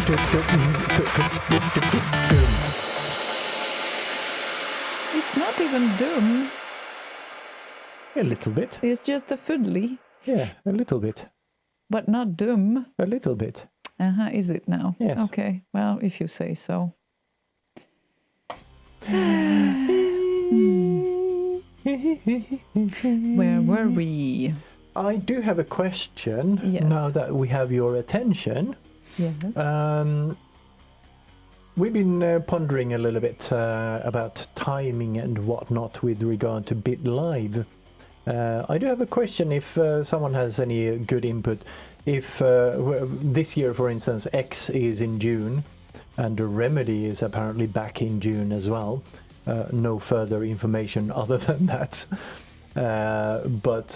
It's not even doom. A little bit. It's just a fiddly, Yeah, a little bit. but not doom. A little bit. Is it now? Yes. Okay. Well, if you say so. Where were we? I do have a question. Yes. Now that we have your attention. Yes. We've been pondering a little bit about timing and whatnot with regard to BitLive. I do have a question if someone has any good input. If this year, for instance, X is in June and the Remedy is apparently back in June as well. No further information other than that. But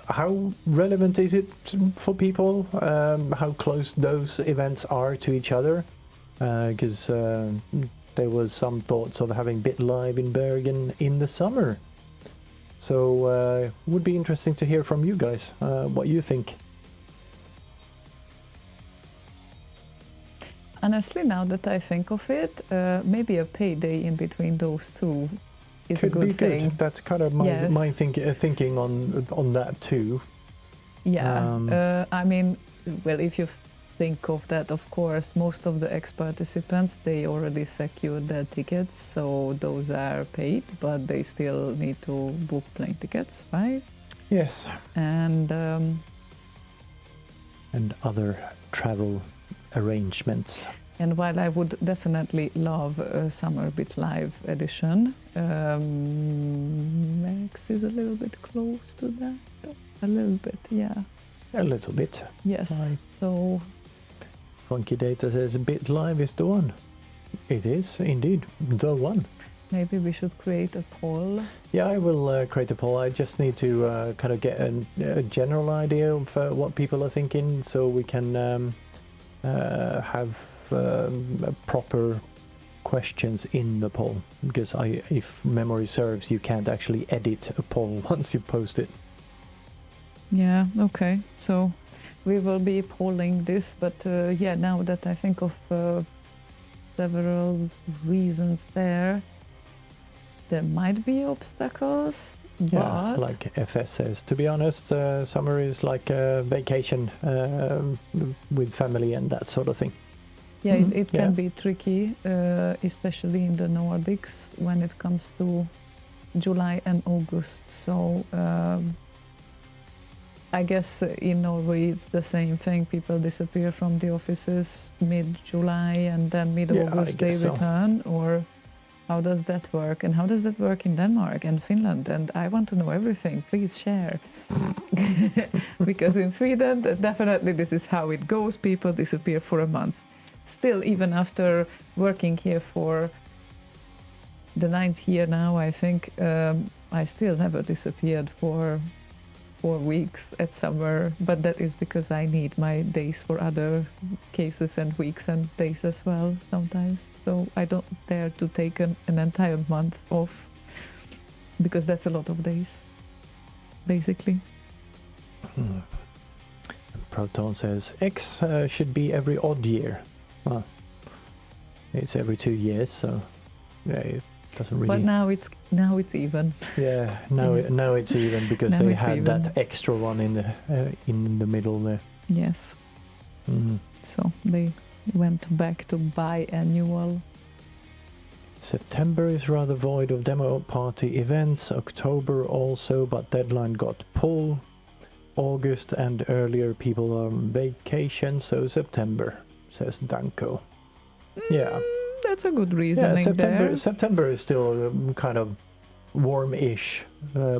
how relevant is it for people? How close those events are to each other? Because there was some thoughts of having BitLive in Bergen in the summer. So would be interesting to hear from you guys what you think. Honestly, now that I think of it, maybe a payday in between those two is Could a good be thing. good. That's kind of my Yes. thinking on that too. Yeah. I mean, well, if you think of that, of course, most of the ex-participants, they already secured their tickets, so those are paid, but they still need to book plane tickets, right? Yes. And other travel arrangements. and while I would definitely love a Summer BitLive edition, Max is a little bit close to that. A little bit, yeah. A little bit. Yes. Right. So Funky Data says BitLive is the one. It is indeed the one. maybe we should create a poll. Yeah, I will create a poll. I just need to kind of get a general idea of what people are thinking, so we can have proper questions in the poll. Because if memory serves, you can't actually edit a poll once you post it. Yeah, okay. So we will be polling this, but yeah, now that I think of several reasons there might be obstacles. Yeah, But like FS says. To be honest, summer is like a vacation with family and that sort of thing. yeah, Mhm, it yeah. can be tricky, especially in the Nordics when it comes to July and August. So I guess in Norway it's the same thing. People disappear from the offices mid-July and then mid-August I they guess so. return, or how does that work? And how does that work in Denmark and Finland? And I want to know everything. Please share. Because in Sweden, definitely this is how it goes. People disappear for a month. Still, even after working here for the 9th year now, I think I still never disappeared for 4 weeks at summer, but that is because I need my days for other cases and weeks and days as well sometimes. So I don't dare to take an entire month off because that's a lot of days, basically. Proton says X should be every odd year. Well, it's every 2 years, so yeah, it doesn't really. But now it's even. Yeah, now it's even because Now they it's had even. that extra one in the middle there. Yes. Mhm. So they went back to biannual. September is rather void of demo party events. October also, but deadline got pulled. August and earlier people are on vacation, so September, says Danko. Yeah. That's a good Yeah, reasoning there. September is still kind of warm-ish,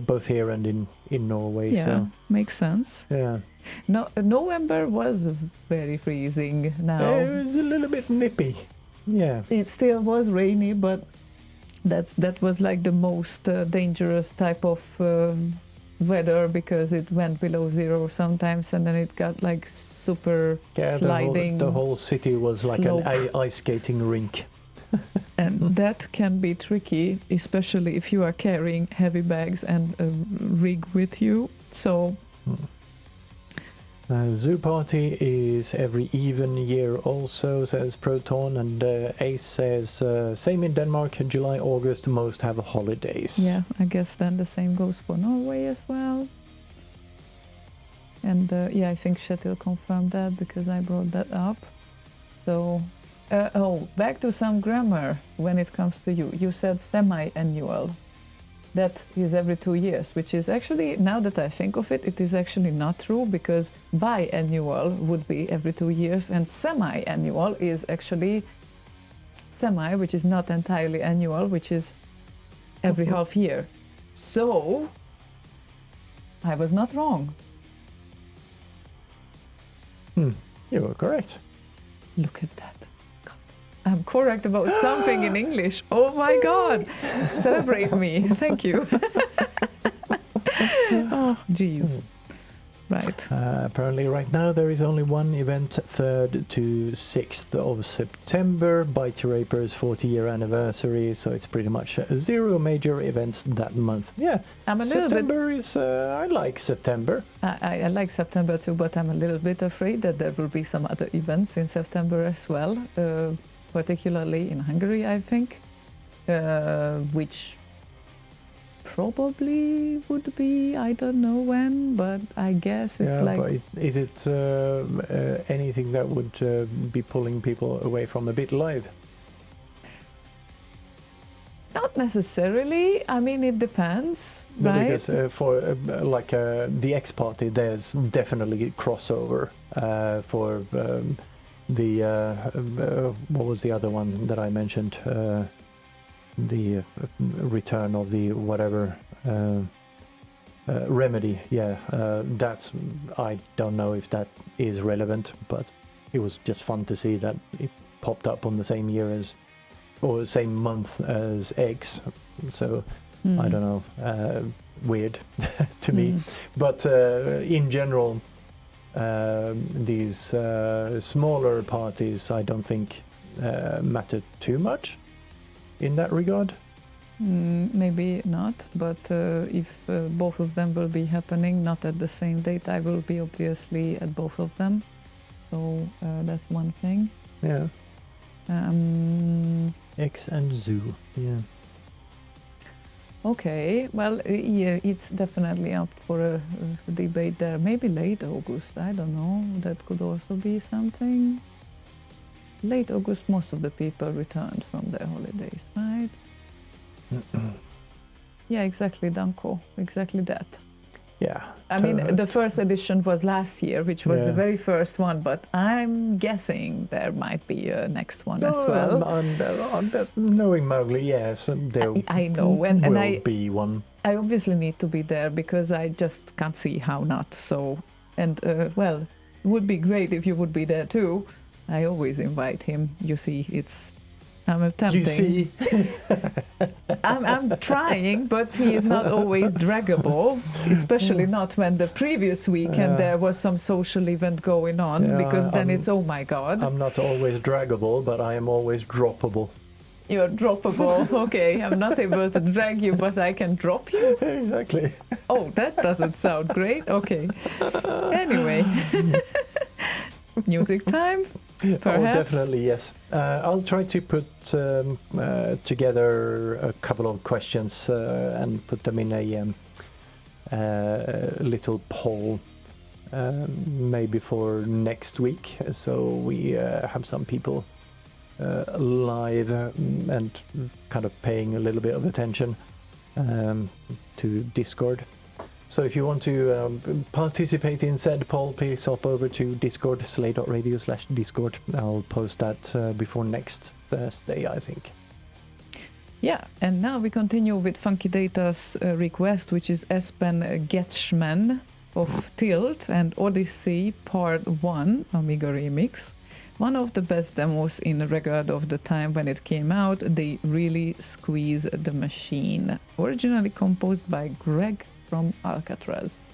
both here and in Norway. Yeah, So makes sense. yeah, No, November was very freezing now. it was a little bit nippy. Yeah, It still was rainy, but that was like the most dangerous type of weather because it went below zero sometimes, and then it got like super yeah. sliding, The whole city was like slope. an ice skating rink. and that can be tricky, especially if you are carrying heavy bags and a rig with you. So Mm. Zoo Party is every even year also, says Proton, and Ace says same in Denmark, July, August, most have holidays. Yeah, I guess then the same goes for Norway as well. And yeah, I think Kjetil confirmed that because I brought that up. So, back to some grammar when it comes to you. You said semi-annual. That is every 2 years, which is actually, now that I think of it, it is actually not true because biannual would be every 2 years and semi-annual is actually semi, which is not entirely annual, which is every half year. So, I was not wrong. You were correct. Look at that. I'm correct about something in English. Oh my God. Celebrate me. Thank you. Oh, jeez. Right. Apparently right now there is only one event, 3rd to 6th of September, Bite Your Rapers 40-year anniversary, so it's pretty much 0 major events that month. Yeah, I'm a little September is, I like September. I like September too, but I'm a little bit afraid that there will be some other events in September as well, particularly in Hungary, I think, which probably would be, I don't know when, but I guess it's like... But is it anything that would be pulling people away from a bit live? Not necessarily. I mean, it depends, No, right? because for the X Party, there's definitely crossover for what was the other one that I mentioned? The return of the whatever remedy. Yeah, that's, I don't know if that is relevant, but it was just fun to see that it popped up on the same year as, or same month as X. So I don't know, weird to me. But in general, these smaller parties, I don't think matter too much in that regard. Maybe not, but if both of them will be happening, not at the same date, I will be obviously at both of them. So that's one thing. Yeah. X and Zoo. Yeah. Okay, well, yeah, it's definitely up for a debate there. Maybe late August, I don't know. That could also be something. Late August, most of the people returned from their holidays, right? Yeah, exactly, Danko. Exactly that. Yeah. I mean, the first edition was last year, which was the very first one, but I'm guessing there might be a next one as well. Knowing Mowgli, yes, there I know, and will be one. I obviously need to be there because I just can't see how not. So, and well, it would be great if you would be there too. I always invite him. You see, I'm attempting. You see? I'm trying, but he is not always draggable, especially not when the previous weekend there was some social event going on, because then it's, oh my God. I'm not always draggable, but I am always droppable. You're droppable. Okay, I'm not able to drag you, but I can drop you? Exactly. Oh, that doesn't sound great. Okay. Anyway. Music time? Perhaps? Oh, definitely, yes. I'll try to put together a couple of questions and put them in a little poll, maybe for next week, so we have some people live and kind of paying a little bit of attention to Discord. So if you want to participate in said poll, please hop over to Discord, slay.radio/Discord. I'll post that before next Thursday, I think. Yeah, and now we continue with Funky Data's request, which is Espen Getschman of Tilt and Odyssey Part 1 Amiga Remix. One of the best demos in regard of the time when it came out. They really squeeze the machine. Originally composed by Greg from Alcatraz.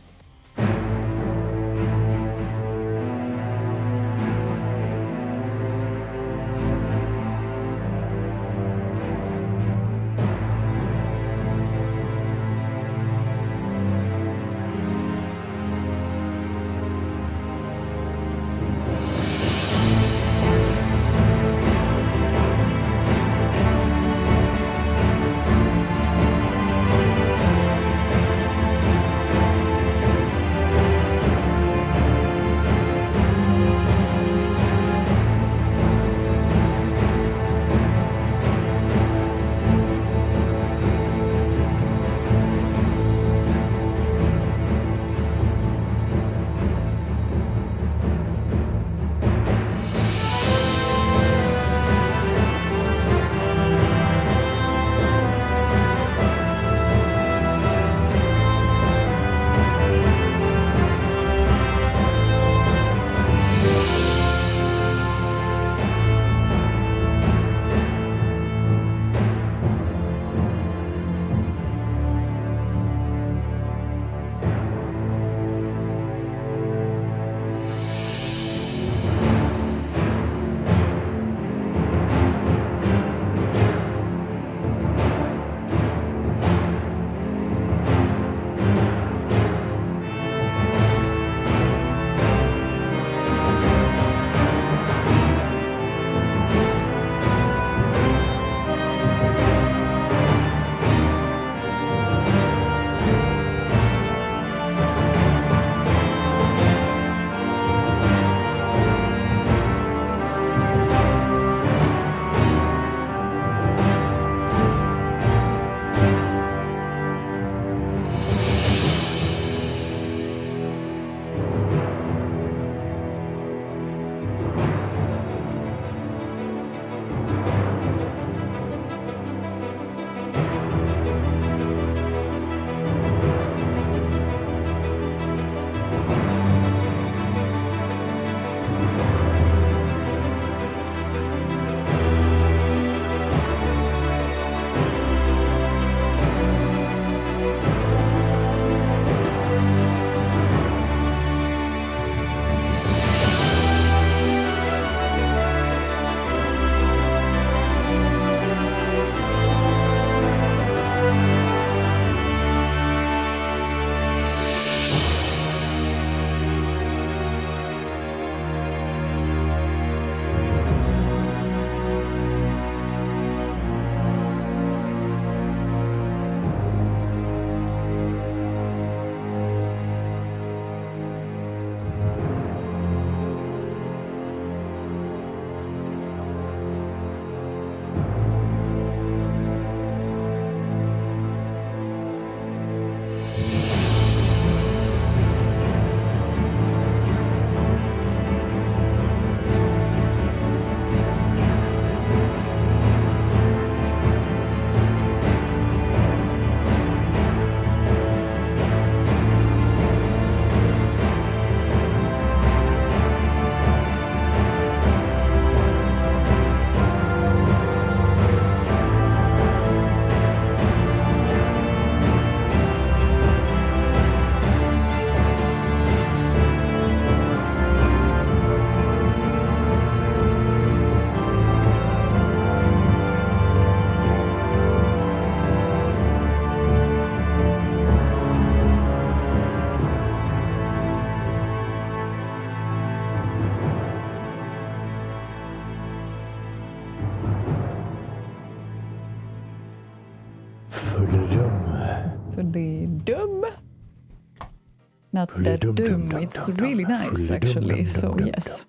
not that doom. It's really nice, actually. So yes,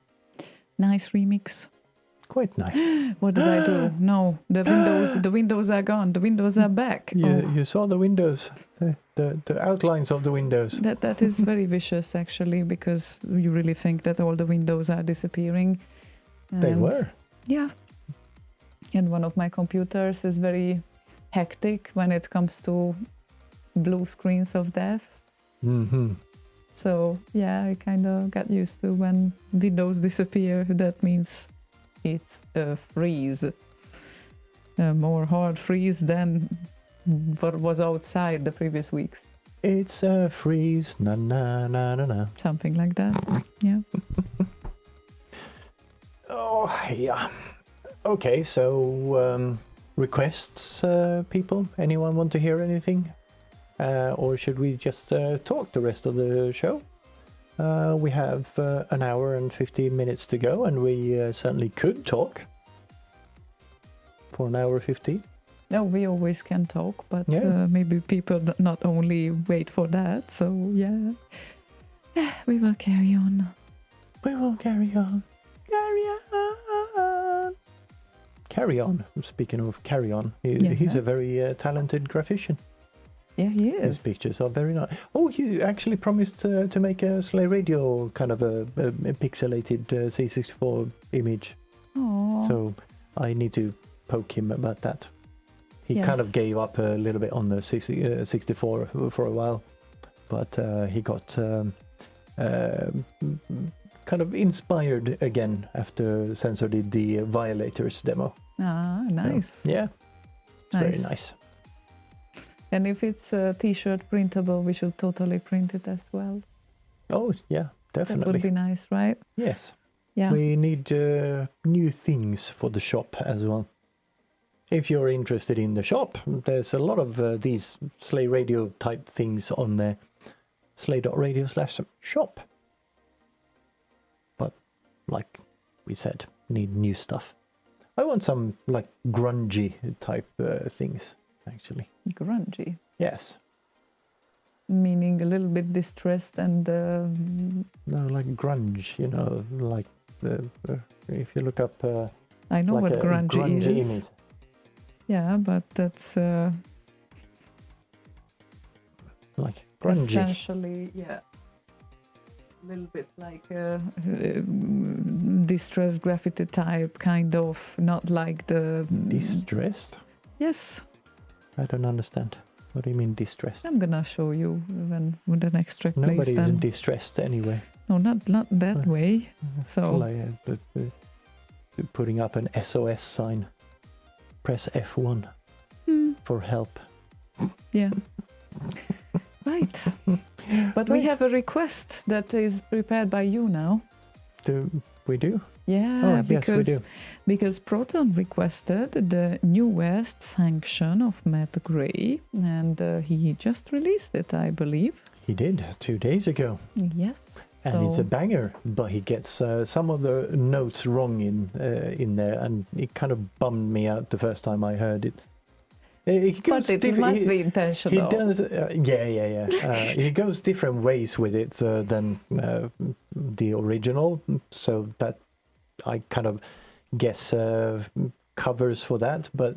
nice remix. Quite nice. What did I do? No, the windows are gone. The windows are back. You saw the windows, the outlines of the windows. That is very vicious, actually, because you really think that all the windows are disappearing. They were. Yeah. And one of my computers is very hectic when it comes to blue screens of death. Mm-hmm. So yeah, I kind of got used to when windows disappear. That means it's a freeze, a more hard freeze than what was outside the previous weeks. It's a freeze, na na na na na. Something like that. Yeah. Oh yeah. Okay, so requests, people. Anyone want to hear anything, or should we just talk the rest of the show? We have an hour and 15 minutes to go, and we certainly could talk for an hour 15. No, we always can talk, but Yeah. maybe people not only wait for that. So yeah, we will carry on. We will carry on. Carry on. Carry on. Speaking of carry on, he's a very talented graphician. Yeah, he His is. pictures are very nice. Oh, he actually promised to make a Slay Radio kind of a pixelated C64 image. Oh, So I need to poke him about that. He kind of Yes. gave up a little bit on the 64 for a while, but he got kind of inspired again after Sensor did the Violators demo. nice. So, yeah, it's very nice. And if it's a T-shirt printable, we should totally print it as well. Oh, yeah, That definitely. would be nice, right? Yes. Yeah. We need new things for the shop as well. If you're interested in the shop, there's a lot of these Slay Radio type things on there. Slay.radio/shop. But like we said, need new stuff. I want some like grungy type things, actually. Grungy, Yes. meaning a little bit distressed and No, like grunge, you know, like if you look up I know like what a grungy is. image. Yeah, but that's Like grungy. essentially, yeah, a little bit like distressed graffiti type, kind of, not like the... Distressed? Yes, I don't understand. What do you mean distressed? I'm gonna show you when the next track plays. Nobody is Then. distressed anyway. No, not that way. It's So like putting up an SOS sign. Press F1 for help. yeah. Right. But we Right. have a request that is prepared by you now. Do we do? Yeah, Oh, yes, we do. because Proton requested the newest sanction of Matt Gray, and he just released it, I believe. He did 2 days ago, Yes. and it's a banger. But he gets some of the notes wrong in there, and it kind of bummed me out the first time I heard it. It but it must be He intentional. does, yeah. He goes different ways with it than the original, so that I kind of guess covers for that. But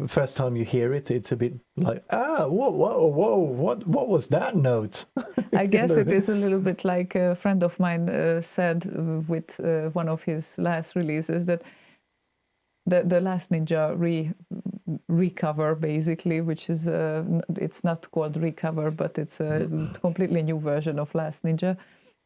first time you hear it, it's a bit like, whoa, what was that note? I guess it is a little bit like a friend of mine said with one of his last releases, that the Last Ninja recover, basically, which is it's not called recover, but it's a completely new version of Last Ninja.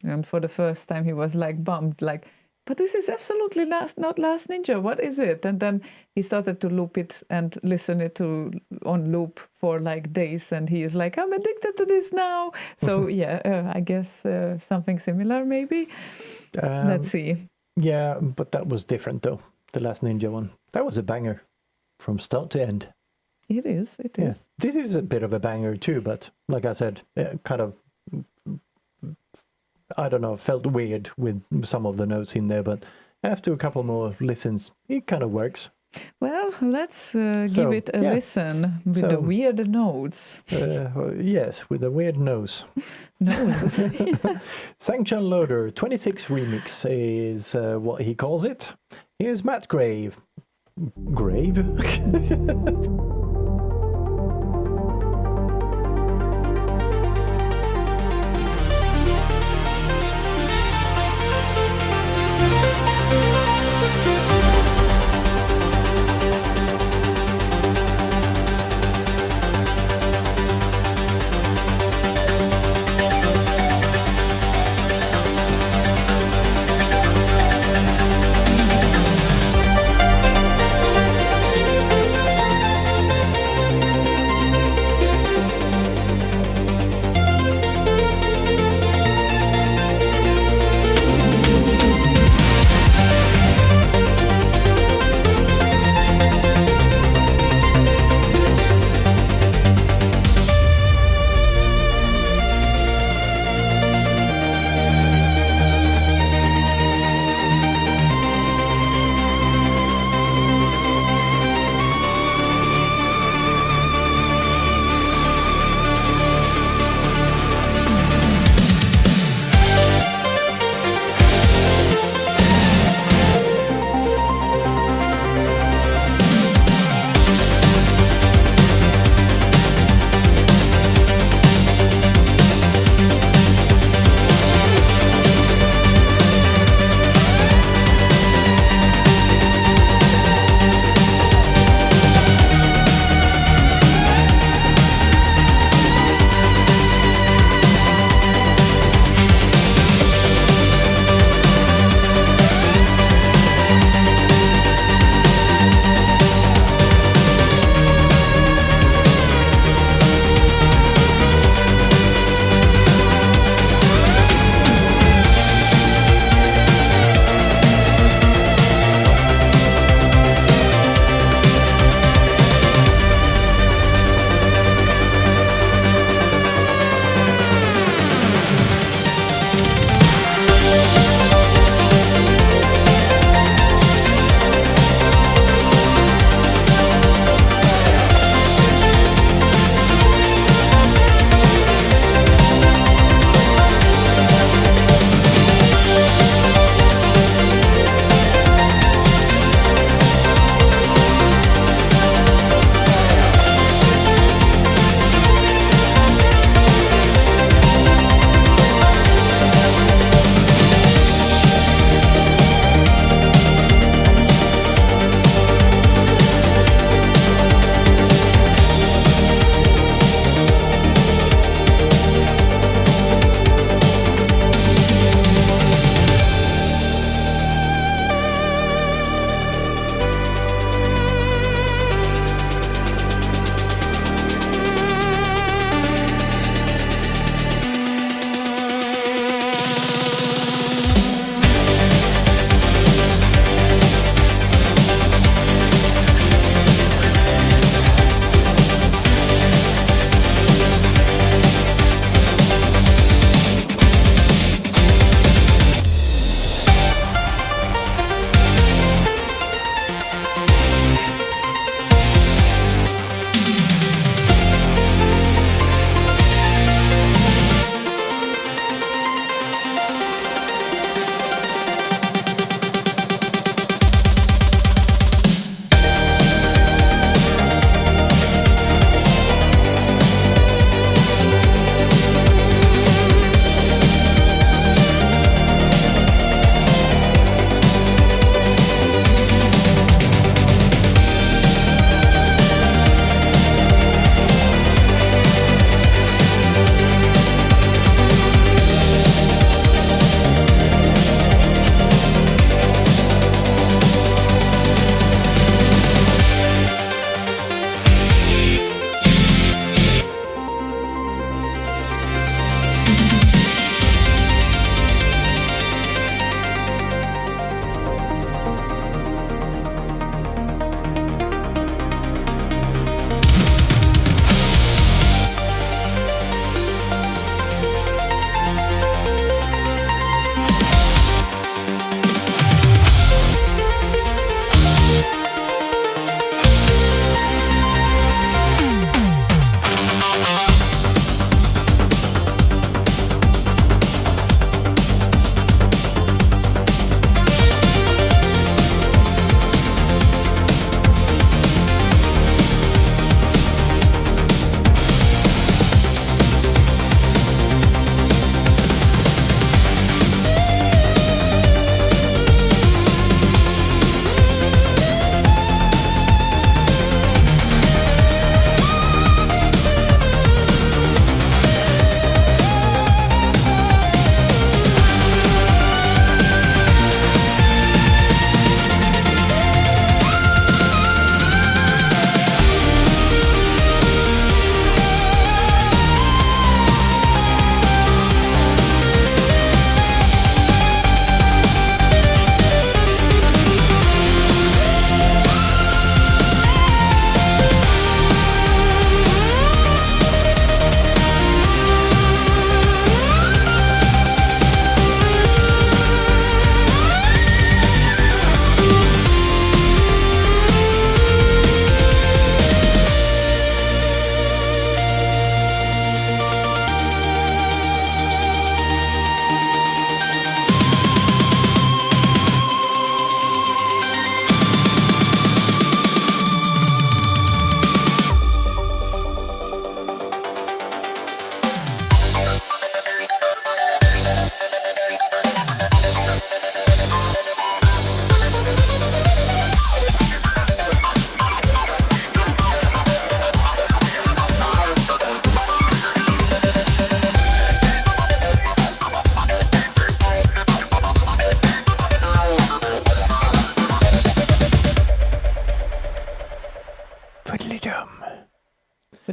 And for the first time, he was like bummed, like, but this is absolutely not Last Ninja. What is it? And then he started to loop it and listen it to on loop for like days, and he is like, I'm addicted to this now. So yeah, I guess something similar, maybe. Let's see. Yeah, but that was different though. The Last Ninja one, that was a banger from start to end. It is. It Yeah. is. This is a bit of a banger too, but like I said, kind of, I don't know, felt weird with some of the notes in there, but after a couple more listens, it kind of works. Well, let's give So, it a yeah. listen with So- the weird notes. Yes, with a weird nose. Nose. Sanction Loader 26 Remix is what he calls it. Here's Matt Grave. Grave?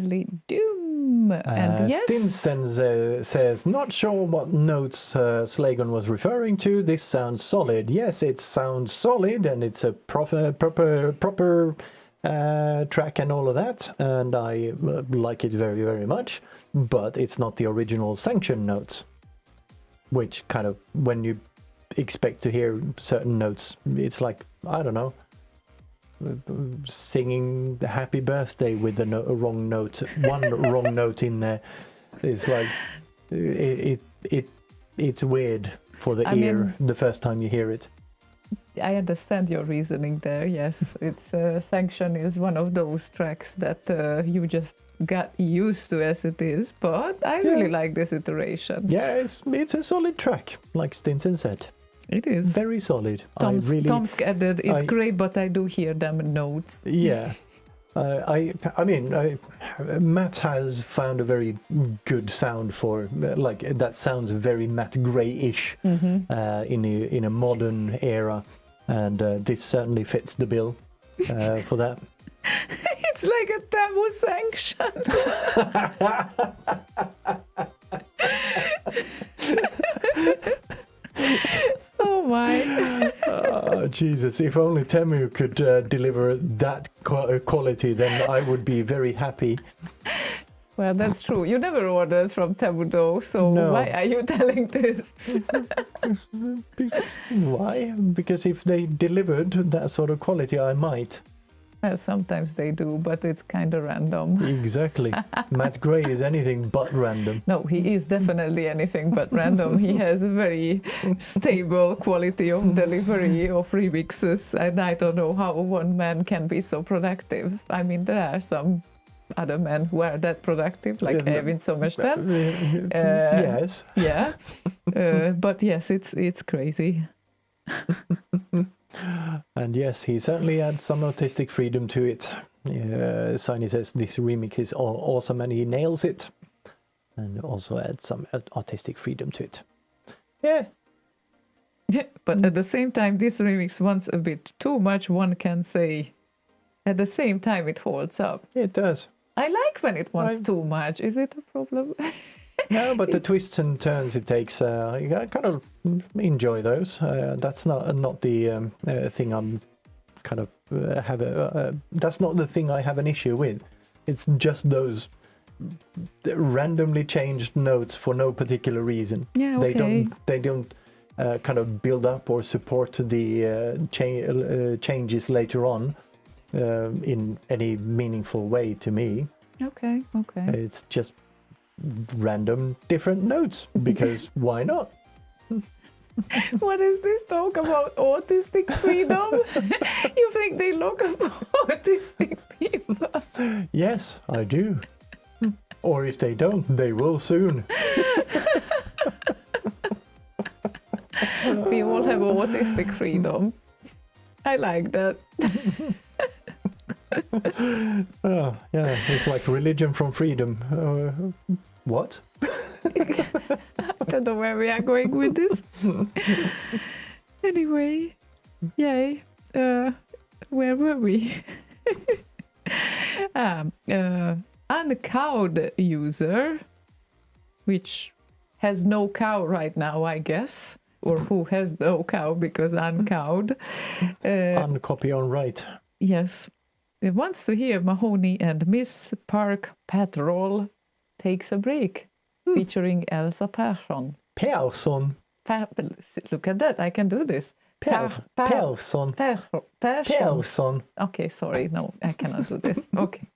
certainly do. And yes, Stinson says, not sure what notes Slaygon was referring to. This sounds solid. Yes, it sounds solid, and it's a proper track and all of that, and I like it very, very much. But it's not the original Sanction notes, which kind of, when you expect to hear certain notes, it's like, I don't know, singing the happy birthday with a wrong note, one wrong note in there. It's like it's weird for the ear the first time you hear it. I understand your reasoning there. Yes, it's Sanction is one of those tracks that you just got used to as it is, but I really like this iteration. Yeah, it's a solid track, like Stinson said. It is very solid. Tomsk added, it's great, but I do hear them notes. Yeah. I mean, Matt has found a very good sound for, like, that sounds very Matt Gray-ish in a modern era, and this certainly fits the bill for that. It's like a taboo Sanction. Oh my. Oh, Jesus. If only Temu could deliver that quality, then I would be very happy. Well, that's true. You never ordered from Temu though, so why are you telling this? Why? Because if they delivered that sort of quality, I might. Well, sometimes they do, but it's kind of random. Exactly. Matt Gray is anything but random. No, he is definitely anything but random. He has a very stable quality of delivery of remixes, and I don't know how one man can be so productive. I mean, there are some other men who are that productive, like Erwin Sommerstedt. Yes. Yeah. But yes, it's crazy. And yes, he certainly adds some artistic freedom to it. Siny says this remix is awesome, and he nails it. And also adds some artistic freedom to it. Yeah. Yeah, but at the same time, this remix wants a bit too much, one can say. At the same time, it holds up. It does. I like when it wants too much. Is it a problem? No, but the twists and turns it takes, I kind of enjoy those. That's not the thing I'm kind of that's not the thing I have an issue with. It's just those randomly changed notes for no particular reason. Yeah, okay. They don't kind of build up or support the changes later on in any meaningful way to me. Okay. It's just random different notes, because why not? What is this talk about autistic freedom? You think they look about autistic people? Yes, I do. Or if they don't, they will soon. We all have autistic freedom. I like that. Oh, yeah, it's like religion from freedom. What? I don't know where we are going with this. Anyway, yay. Where were we? Uncowed user, which has no cow right now, I guess. Or who has no cow because uncowed. Uncopy on right. Yes. It wants to hear Mahoney and Miss Park Patrol Takes a Break, featuring Elsa Persson. Persson. Look at that, I can do this. Persson. Persson. Okay, sorry, no, I cannot do this. Okay.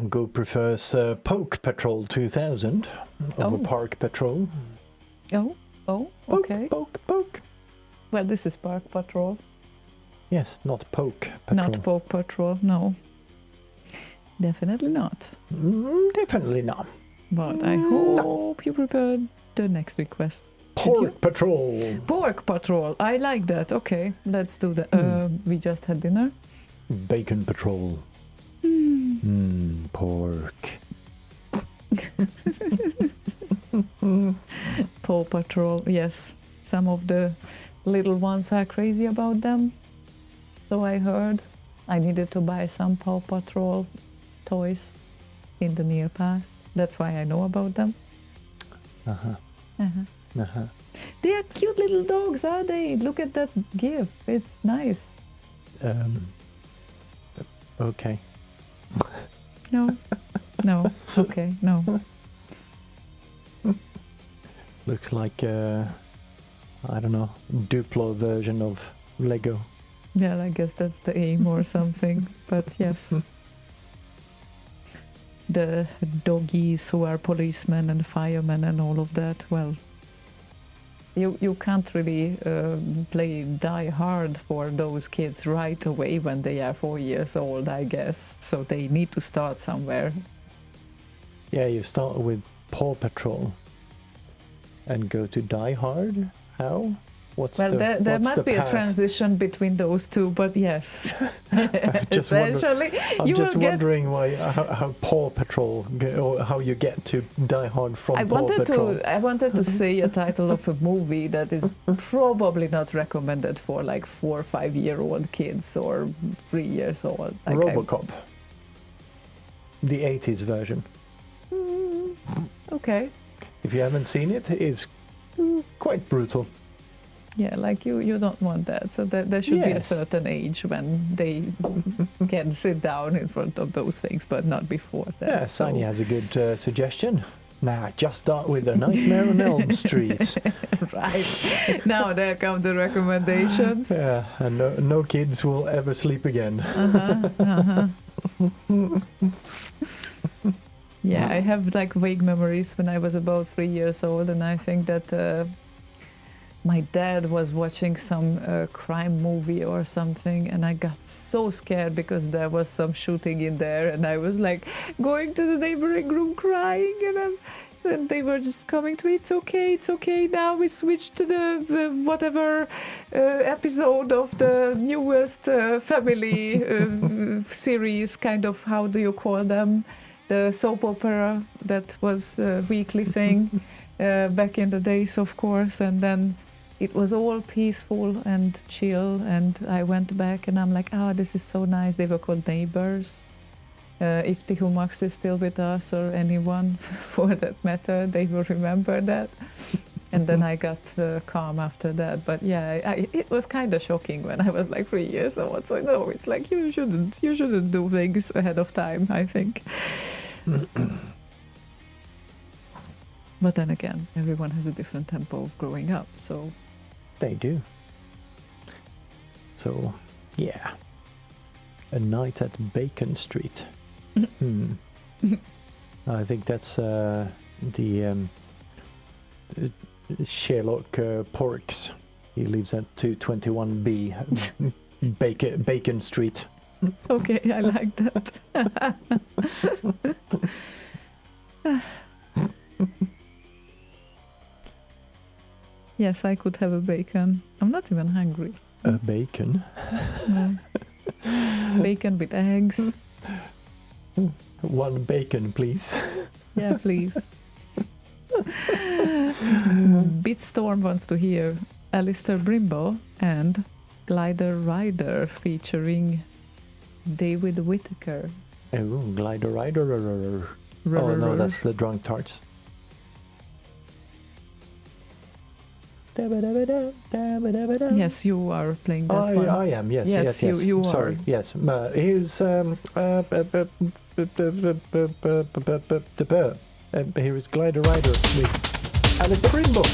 Go prefers Poke Patrol 2000 over Park Patrol. Oh, Poke, okay. Poke. Well, this is Park Patrol, Yes, not Poke Patrol. not Poke Patrol. No, definitely not. Definitely not. But I hope you prepared the next request. Pork Patrol. Pork Patrol. I like that. Okay, let's do that. We just had dinner. Bacon Patrol. Pork. Paw Patrol. Yes, some of the little ones are crazy about them. So I heard. I needed to buy some Paw Patrol toys in the near past. That's why I know about them. They are cute little dogs, are they? Look at that gif. It's nice. Okay. No. No. Okay. No. Looks like I don't know, Duplo version of Lego. Well, I guess that's the aim or something. But yes. The doggies who are policemen and firemen and all of that, well, you can't really play Die Hard for those kids right away when they are 4 years old, I guess. So they need to start somewhere. Yeah, you start with Paw Patrol and go to Die Hard. How? What's Well, there what's must the be path? a transition between those two, but yes. Just Essentially, I'm you just will get. wondering why how Paw Patrol or how you get to Die Hard from Paw Patrol. I wanted to say a title of a movie that is probably not recommended for like 4 or 5 year old kids or 3 years old. Like RoboCop. The 80s version. Okay. If you haven't seen it, it's quite brutal. Yeah, like you don't want that. So there should be a Yes. certain age when they can sit down in front of those things, but not before that. Yeah, Sani has a good suggestion. Nah, just start with A Nightmare on Elm Street. Right. Now there come the recommendations. Yeah, and no kids will ever sleep again. Yeah, I have like vague memories when I was about 3 years old, and I think that my dad was watching some crime movie or something, and I got so scared because there was some shooting in there, and I was like going to the neighboring room crying, and they were just coming to me. It's okay. Now we switch to the whatever episode of the newest family series, kind of, how do you call them? The soap opera that was a weekly thing back in the days, of course, and then it was all peaceful and chill, and I went back and I'm like, this is so nice. They were called Neighbors. If the Humax is still with us, or anyone for that matter, they will remember that. And then I got calm after that. But yeah, it was kind of shocking when I was like 3 years old. So no, it's like you shouldn't do things ahead of time, I think. But then again, everyone has a different tempo of growing up, so They do. So, yeah. A Night at Bacon Street. I think that's the Sherlock Porks. He lives at 221B Bacon Street. okay, I like that. Yes, I could have a bacon. I'm not even hungry. A bacon? No. Bacon with eggs. One bacon, please. Yeah, please. Bitstorm wants to hear Alistair Brimble and Glider Rider featuring David Whittaker. Oh, Glider Rider. Oh no, that's the Drunk Tarts. Yes, you are playing that one. I am, yes, Yes, yes. you are. Sorry, yes. Here's here is Glider Rider with Alistair Brimble.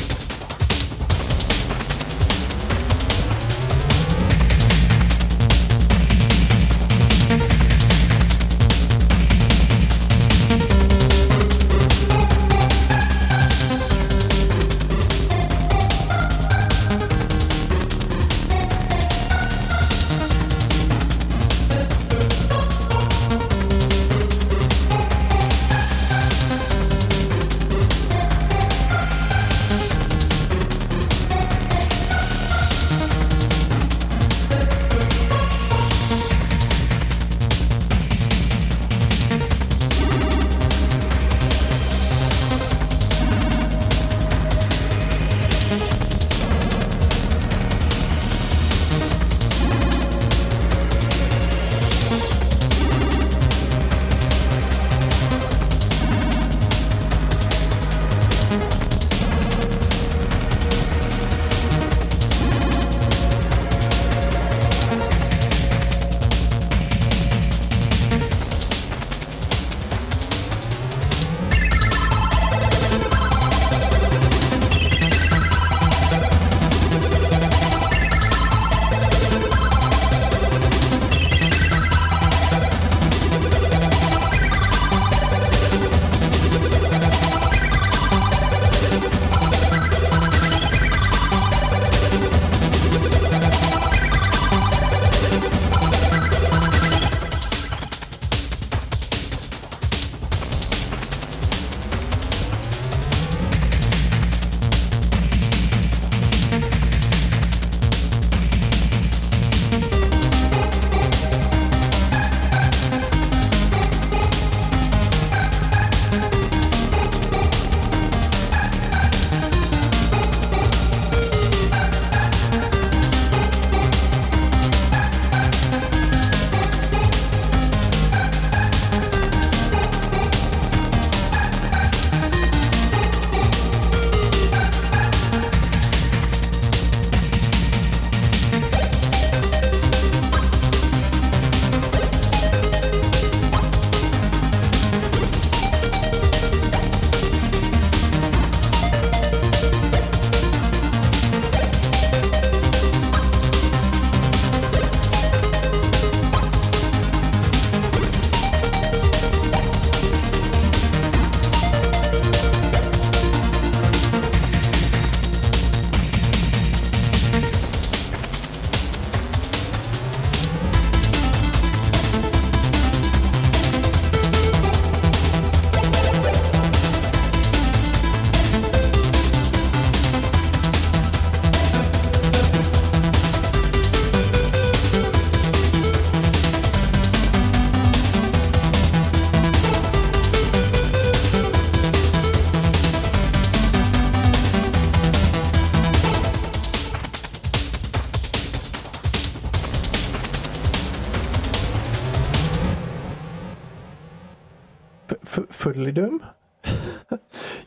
Fiddly-dum.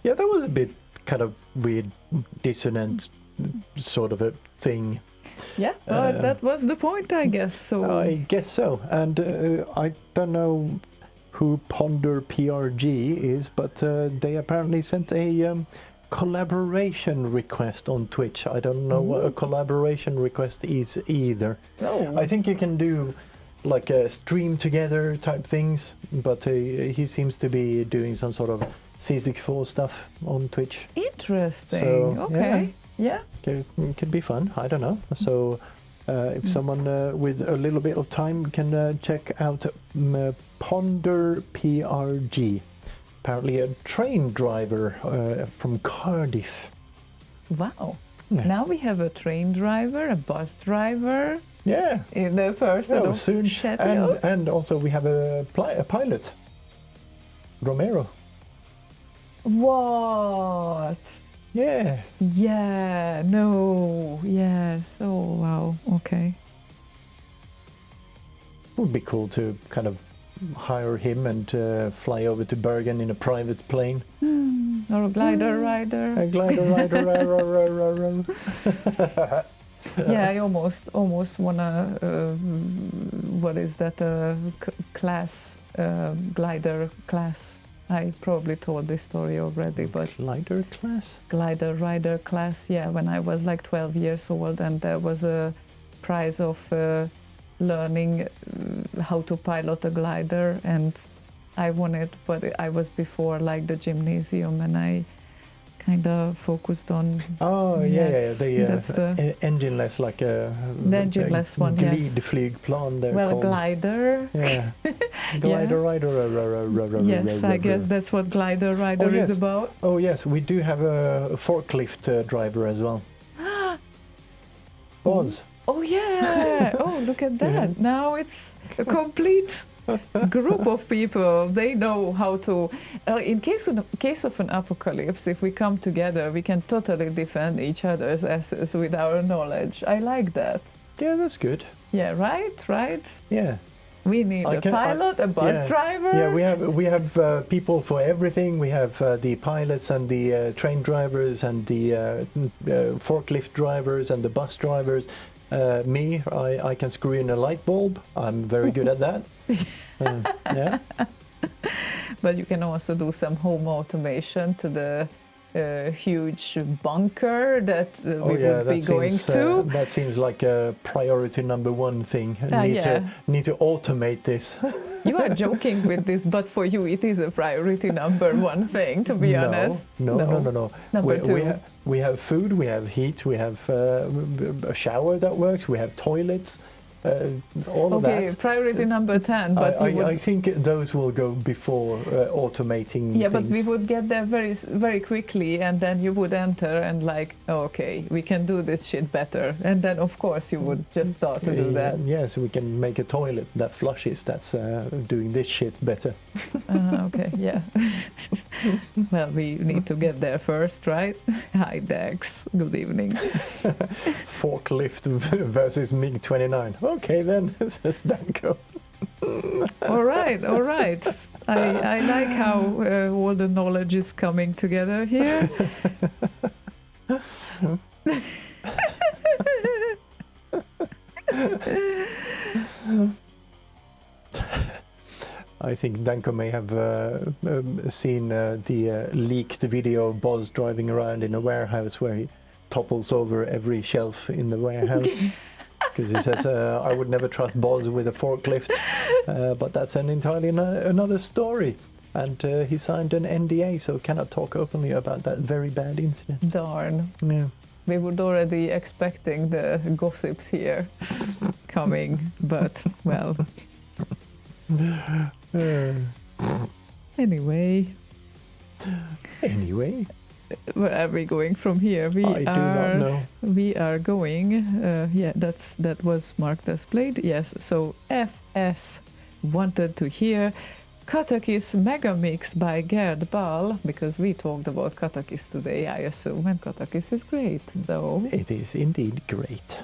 Yeah, that was a bit kind of weird, dissonant sort of a thing. Yeah, that was the point, I guess. So I guess so. And I don't know who Ponder PRG is, but they apparently sent a collaboration request on Twitch. I don't know what a collaboration request is either. Oh. I think you can do like a stream together type things, but he seems to be doing some sort of C64 stuff on Twitch. Interesting. So, okay. Yeah. Could be fun. I don't know. So if someone with a little bit of time can check out Ponder PRG. Apparently a train driver from Cardiff. Wow. Yeah. Now we have a train driver, a bus driver Yeah. in the person Oh, of soon. Sheffield. And also we have a pilot. Romero. What? Yes. Yeah, no, yes. Oh, wow. Okay. Would be cool to kind of hire him and fly over to Bergen in a private plane. Or a glider rider. A glider rider. Yeah, I almost wanna. What is that? Class, glider class. I probably told this story already, but Glider class? glider rider class. Yeah, when I was like 12 years old, and there was a prize of learning how to pilot a glider, and I won it. But I was before like the gymnasium, and I kind of focused on. Oh Yes, yeah, that's the engineless, like a the engineless one. Yes. glidflygplan. They're Well, a called. glider. Yeah, glider rider. Yes, I guess that's what glider rider yes. is about. Oh yes, we do have a forklift driver as well. Boz. Oh yeah! Oh, look at that! Yeah. Now it's a complete group of people. They know how to. In case of an apocalypse, if we come together, we can totally defend each other's assets with our knowledge. I like that. Yeah, that's good. Yeah, right. Yeah. We need a pilot, a bus driver. Yeah, we have people for everything. We have the pilots and the train drivers and the forklift drivers and the bus drivers. Me, I can screw in a light bulb. I'm very good at that. Yeah. But you can also do some home automation to the huge bunker that we would be going to. That seems like a priority number one thing. Need to automate this. You are joking with this, but for you it is a priority number one thing, to be honest. No. Number two. We have food, we have heat, we have a shower that works, we have toilets, all of that. Okay, priority number 10. But I think those will go before automating. Yeah, things. but we would get there very, very quickly, and then you would enter and like, okay, we can do this shit better, and then of course you would just start to do that. Yeah, so we can make a toilet that flushes. That's doing this shit better. Okay, yeah. Well, we need to get there first, right? Hi, Dex. Good evening. Forklift versus MiG-29. Okay, then, says Danko. All right. I like how all the knowledge is coming together here. I think Danko may have seen the leaked video of Boz driving around in a warehouse where he topples over every shelf in the warehouse. Because he says, I would never trust Boz with a forklift. But that's an entirely another story. And he signed an NDA, so cannot talk openly about that very bad incident. Darn. Yeah. We were already expecting the gossips here coming, but well. Anyway, where are we going from here? I do not know. We are going. That was marked as played. Yes. So FS wanted to hear Katakis Mega Mix by Gerd Ball, because we talked about Katakis today, I assume, and Katakis is great. So it is indeed great.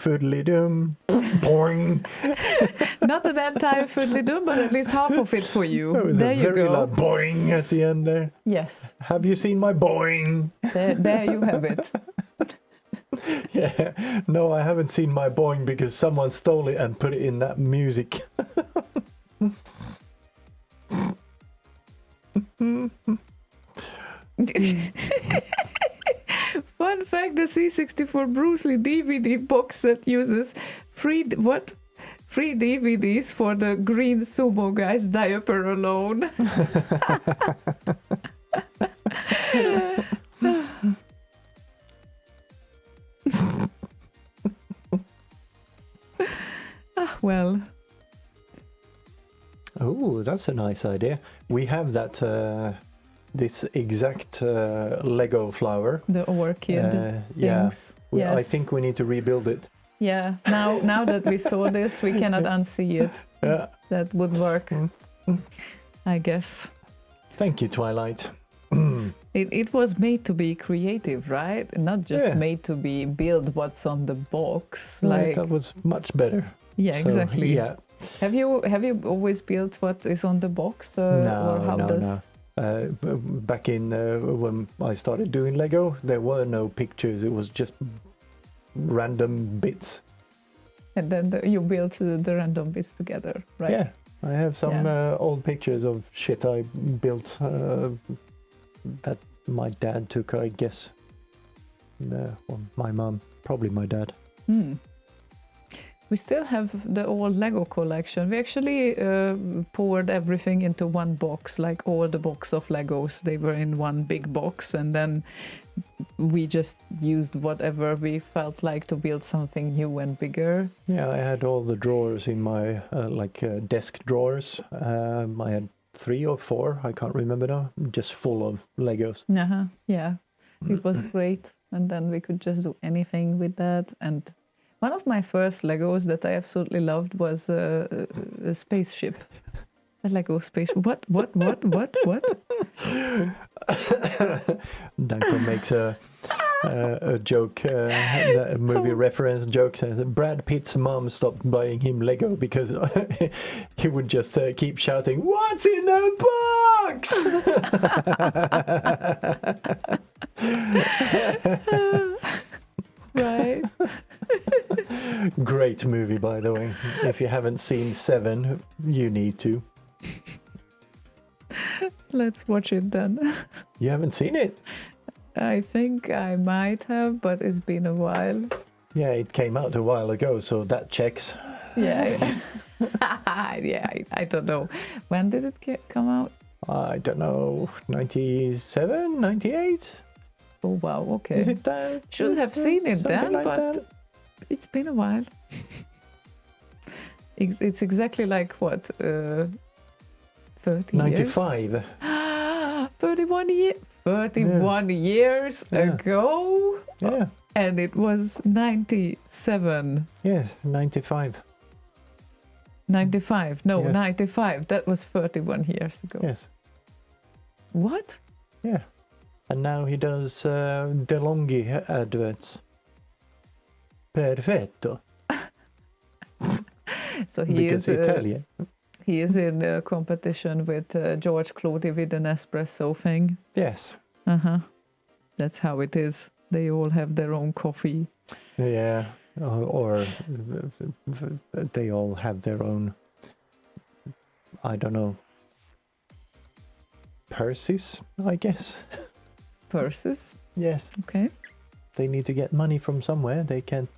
Foodly-dum. Boing. Not an entire fiddly-do, but at least half of it for you. That was There a you very go. loud boing at the end there. Yes, Have you seen my boing? there you have it. Yeah. No, I haven't seen my boing because someone stole it and put it in that music. Fun fact, the C64 Bruce Lee DVD box set uses free DVDs for the green sumo guy's diaper alone. Well, Oh, that's a nice idea. We have that this exact Lego flower. the orchid Yeah. things. I Yes. think we need to rebuild it. Yeah, now that we saw this, we cannot unsee it. Yeah. That would work, I guess. Thank you, Twilight. It was made to be creative, right? Not just Yeah. made to be build what's on the box. Like, Like, that was much better. yeah, So, exactly. Yeah. Have you always built what is on the box, No, or how no, does? no. Back in when I started doing Lego, there were no pictures. It was just random bits. And then you built the random bits together, right? Yeah, I have some old pictures of shit I built that my dad took, I guess. Or my mum, probably my dad. We still have the old Lego collection. We actually poured everything into one box, like all the box of Legos. They were in one big box, and then we just used whatever we felt like to build something new and bigger. Yeah, I had all the drawers in my desk drawers. I had 3 or 4, I can't remember now, just full of Legos. Yeah, it was great. And then we could just do anything with that. And one of my first Legos that I absolutely loved was a spaceship. A Lego spaceship. What? Danko makes a joke, a movie reference joke. Says Brad Pitt's mom stopped buying him Lego because he would just keep shouting, "What's in the box?" Right. Great movie, by the way. If you haven't seen 7, you need to. Let's watch it then. You haven't seen it? I think I might have, but it's been a while. Yeah, it came out a while ago, so that checks. Yeah. Yeah, I don't know. When did it come out? I don't know, 97, 98? Oh, wow, okay. Is it that? Should have seen it Something then, like but that? it's been a while. It's exactly like what, 30 95. years? 31 years Yeah. ago? Yeah. And it was 97. Yeah, 95. 95. No, Yes. 95. That was 31 years ago. Yes. What? Yeah. And now he does DeLonghi adverts. Perfetto. So he Because is Italian. he is in a competition with George Clooney with an espresso thing. Yes. That's how it is. They all have their own coffee. Yeah. Or they all have their own, I don't know, purses, I guess. Purses. Yes. Okay. They need to get money from somewhere. They can't.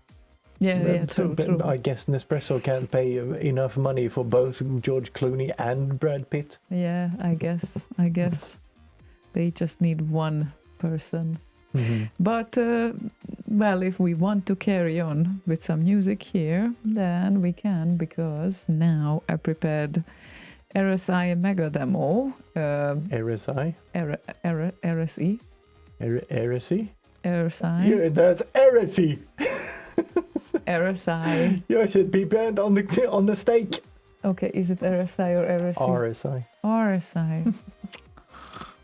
Yeah, true. I guess Nespresso can't pay enough money for both George Clooney and Brad Pitt. Yeah, I guess. They just need one person. But, well, if we want to carry on with some music here, then we can, because now I prepared RSI Mega Demo. RSI? RSI? Heresy? RSI? Yeah, that's heresy! RSI. You should be burned on the stake. Okay, is it RSI or RSI? RSI. RSI.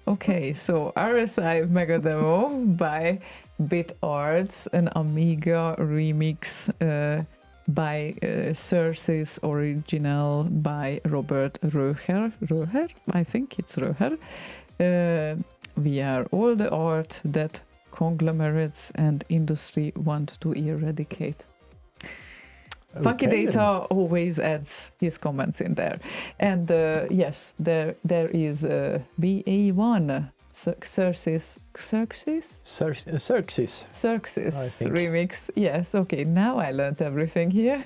Okay, so RSI Mega Demo by Bit Arts, an Amiga remix by Cersei's original by Robert Röher. I think it's Röher. We are all the art that conglomerates and industry want to eradicate. Funky Okay, Data then. always adds his comments in there. And yes, there is BA1 Xerxes Xerxes. I think. remix. Yes, okay, now I learned everything here.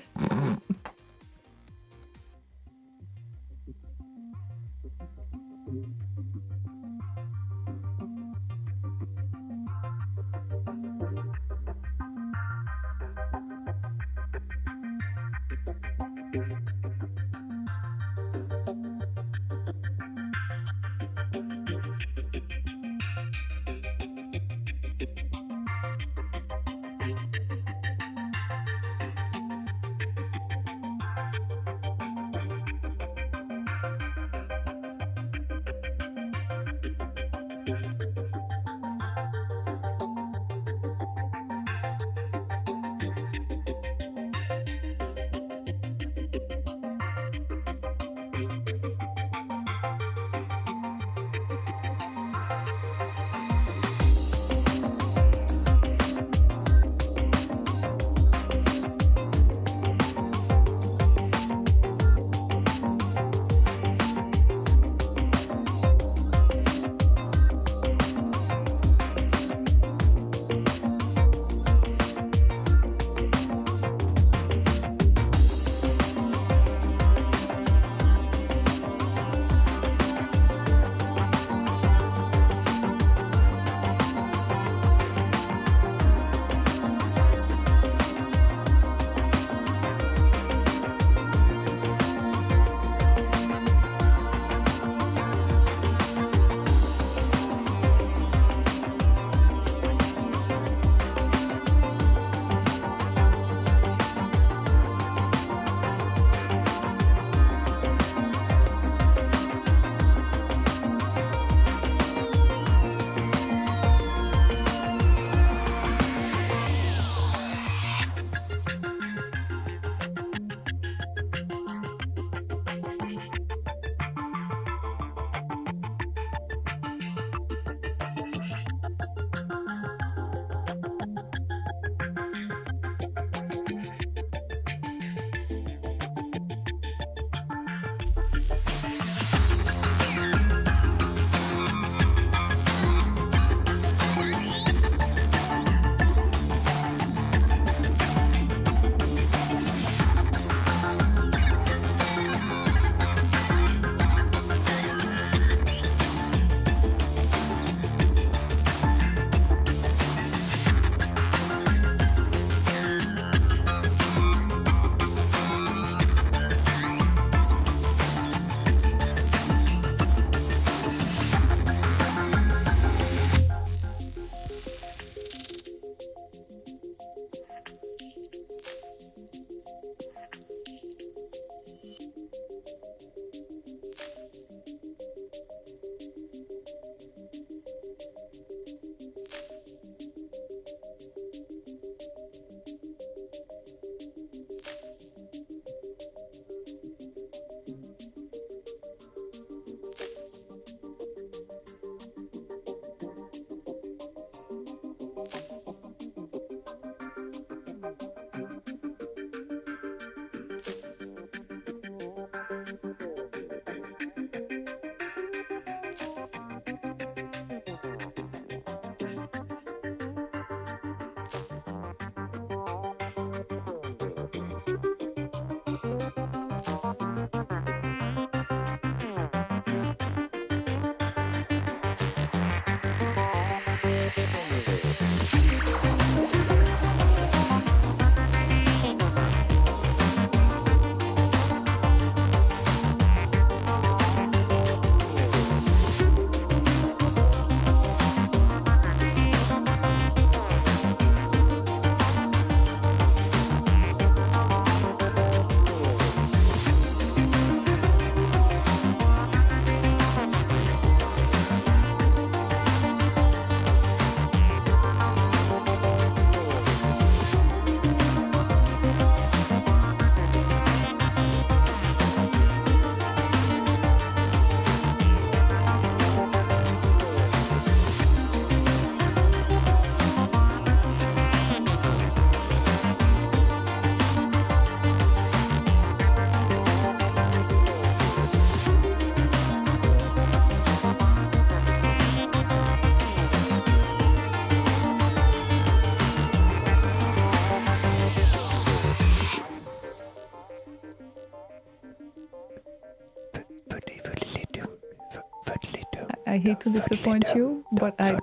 I hate to disappoint you, but I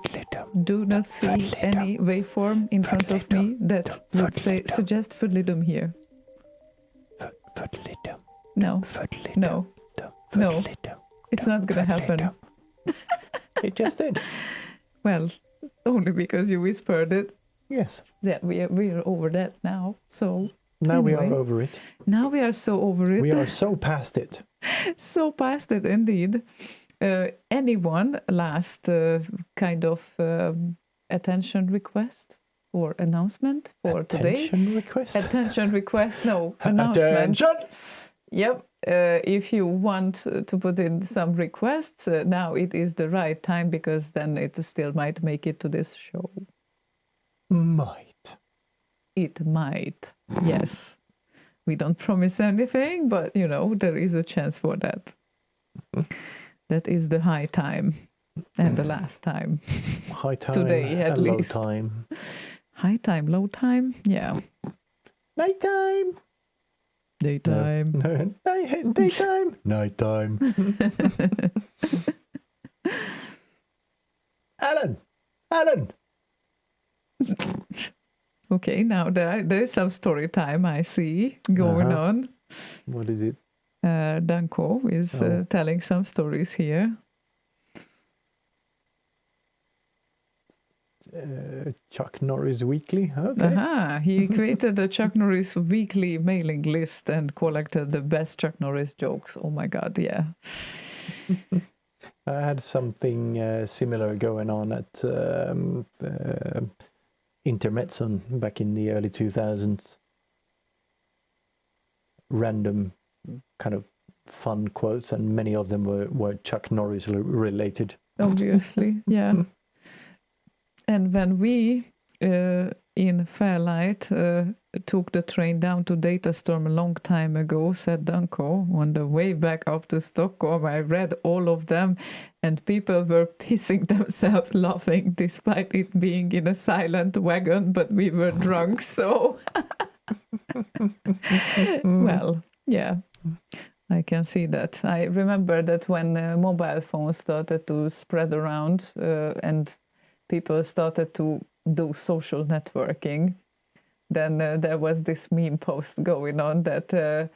do not see any waveform in front of me that would say suggest Fudlidum here. No, no, no. It's not gonna happen. It just did. Well, only because you whispered it. Yes. Yeah, we are over that now. So Now we anyway. are over it. Now we are so over it. We are so past it. So past it indeed. Anyone last kind of attention request or announcement for today? Attention request? Attention request, no, announcement. Attention! Yep. If you want to put in some requests, now it is the right time because then it still might make it to this show. Might. It might, yes. We don't promise anything, but you know, there is a chance for that. That is the high time and the last time. High time Today, at and low least. time. High time, low time, yeah. Night time. Daytime. No. Daytime. Nighttime. Alan. Okay, now there is some story time I see going on. What is it? Danko is telling some stories here. Chuck Norris Weekly. Okay. Aha, he created a Chuck Norris weekly mailing list and collected the best Chuck Norris jokes. Oh my god, yeah. I had something similar going on at Intermezzo back in the early 2000s. Random kind of fun quotes, and many of them were Chuck Norris related. Obviously, yeah. And when we in Fairlight took the train down to Datastorm a long time ago, said Danko, on the way back up to Stockholm, I read all of them and people were pissing themselves laughing despite it being in a silent wagon, but we were drunk, so... Well, yeah, I can see that. I remember that when mobile phones started to spread around and people started to do social networking, then there was this meme post going on that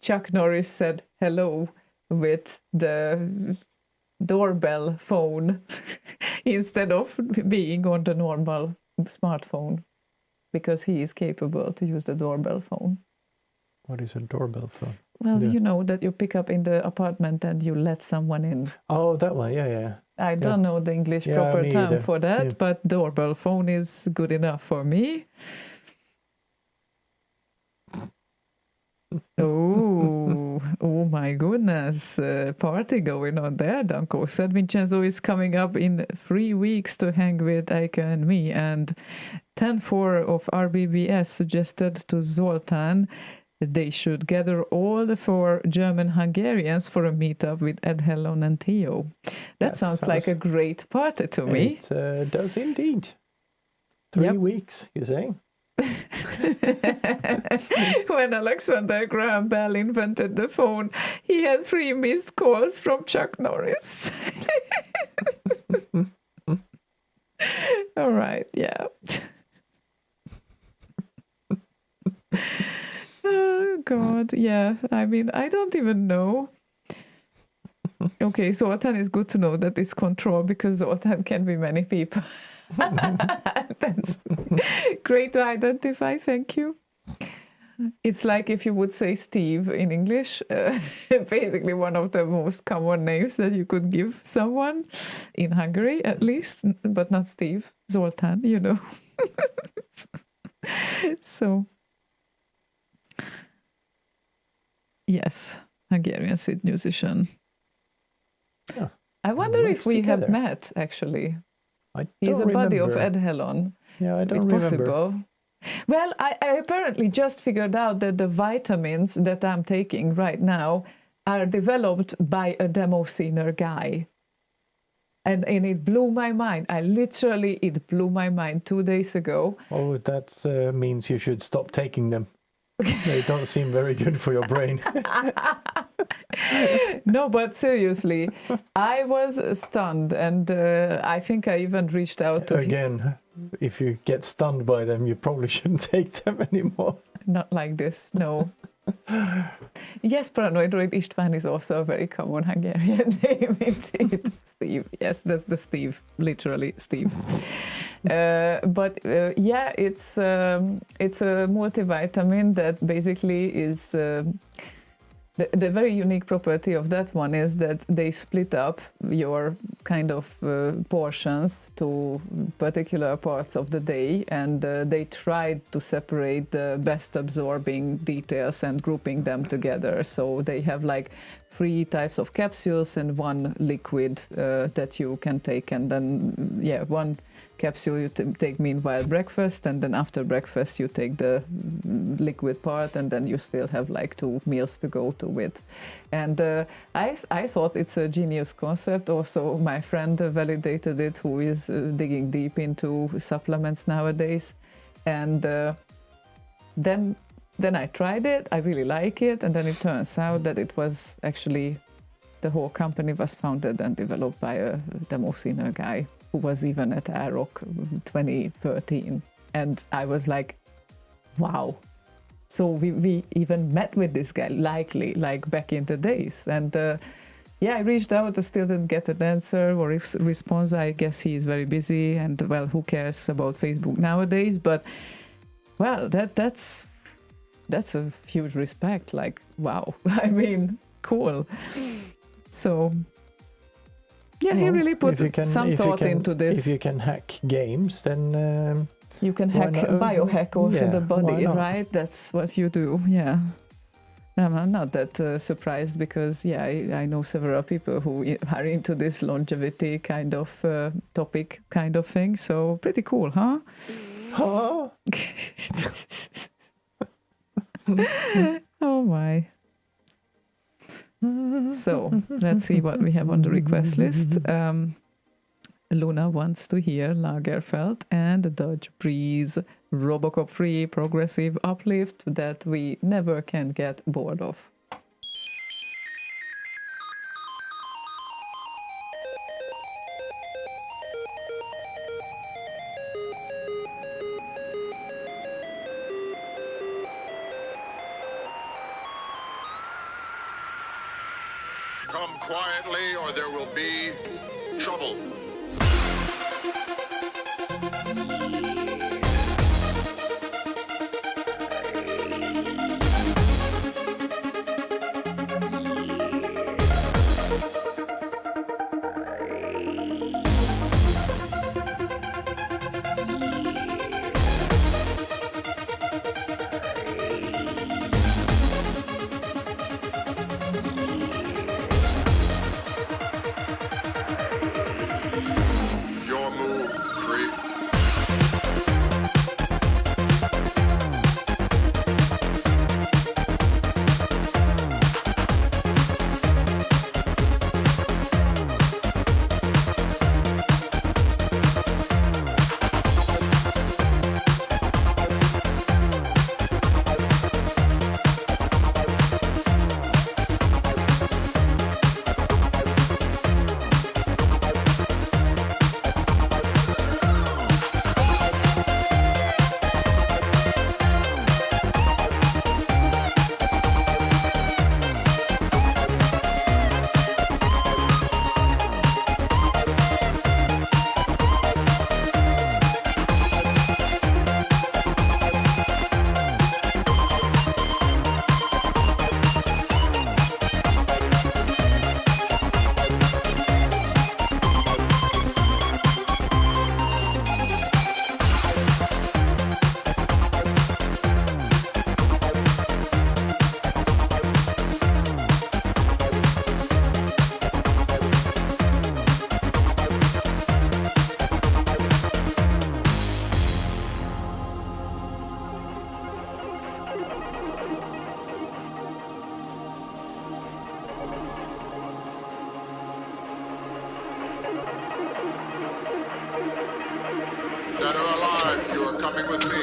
Chuck Norris said hello with the doorbell phone instead of being on the normal smartphone, because he is capable to use the doorbell phone. What is a doorbell phone? Well, you know, that you pick up in the apartment and you let someone in. Oh, that one. Yeah. I don't know the English proper me term either. for that, Yeah. but doorbell phone is good enough for me. Oh my goodness, party going on there. Danko said Vincenzo is coming up in 3 weeks to hang with Eike and me, and 10-4 of RBBS suggested to Zoltan they should gather all the 4 German Hungarians for a meetup with Ed Hellon and Theo. That sounds like a great party to me. It does indeed. 3 weeks, you say? When Alexander Graham Bell invented the phone, he had 3 missed calls from Chuck Norris. All right, yeah. Oh, God, yeah. I mean, I don't even know. Okay, Zoltan is good to know that it's control, because Zoltan can be many people. That's great to identify, thank you. It's like if you would say Steve in English, basically one of the most common names that you could give someone, in Hungary at least, but not Steve, Zoltan, you know. So, yes, Hungarian Sid musician. Yeah. I wonder if we together. have met, actually. He's He's a buddy of Ed Hellon. Yeah, I don't It's remember. possible. Well, I apparently just figured out that the vitamins that I'm taking right now are developed by a demo scener guy. And it blew my mind. It blew my mind 2 days ago. Oh, that means you should stop taking them. They don't seem very good for your brain. No, but seriously, I was stunned, and I think I even reached out to Again, if you get stunned by them, you probably shouldn't take them anymore. Not like this, no. Yes, Paranoid Droid István is also a very common Hungarian name indeed. Steve, yes, that's the Steve, literally Steve. But yeah, it's a multivitamin that basically is the very unique property of that one is that they split up your kind of portions to particular parts of the day, and they tried to separate the best absorbing details and grouping them together. So they have like 3 types of capsules and 1 liquid that you can take, and then yeah, 1 capsule you take meanwhile breakfast, and then after breakfast you take the liquid part, and then you still have like 2 meals to go to with. And I thought it's a genius concept. Also, my friend validated it, who is digging deep into supplements nowadays. And then I tried it. I really like it, and then it turns out that it was actually the whole company was founded and developed by a Demoscene guy who was even at AROC 2013. And I was like, wow. So we even met with this guy, likely, like back in the days. And yeah, I reached out, I still didn't get an answer or response. I guess he is very busy, and well, who cares about Facebook nowadays? But well, that's a huge respect. Like, wow. I mean, cool. So yeah, he really put some thought into this. If you can hack games, then you can hack, biohack also the body, right? That's what you do, yeah. I'm not that surprised, because yeah, I know several people who are into this longevity kind of topic kind of thing. So pretty cool, huh? Huh? Oh my. So let's see what we have on the request list. Luna wants to hear Lagerfeld and Dutch Breeze, Robocop free progressive uplift that we never can get bored of. Come quietly, or there will be trouble. Your move, creep. Dead or alive, you are coming with me.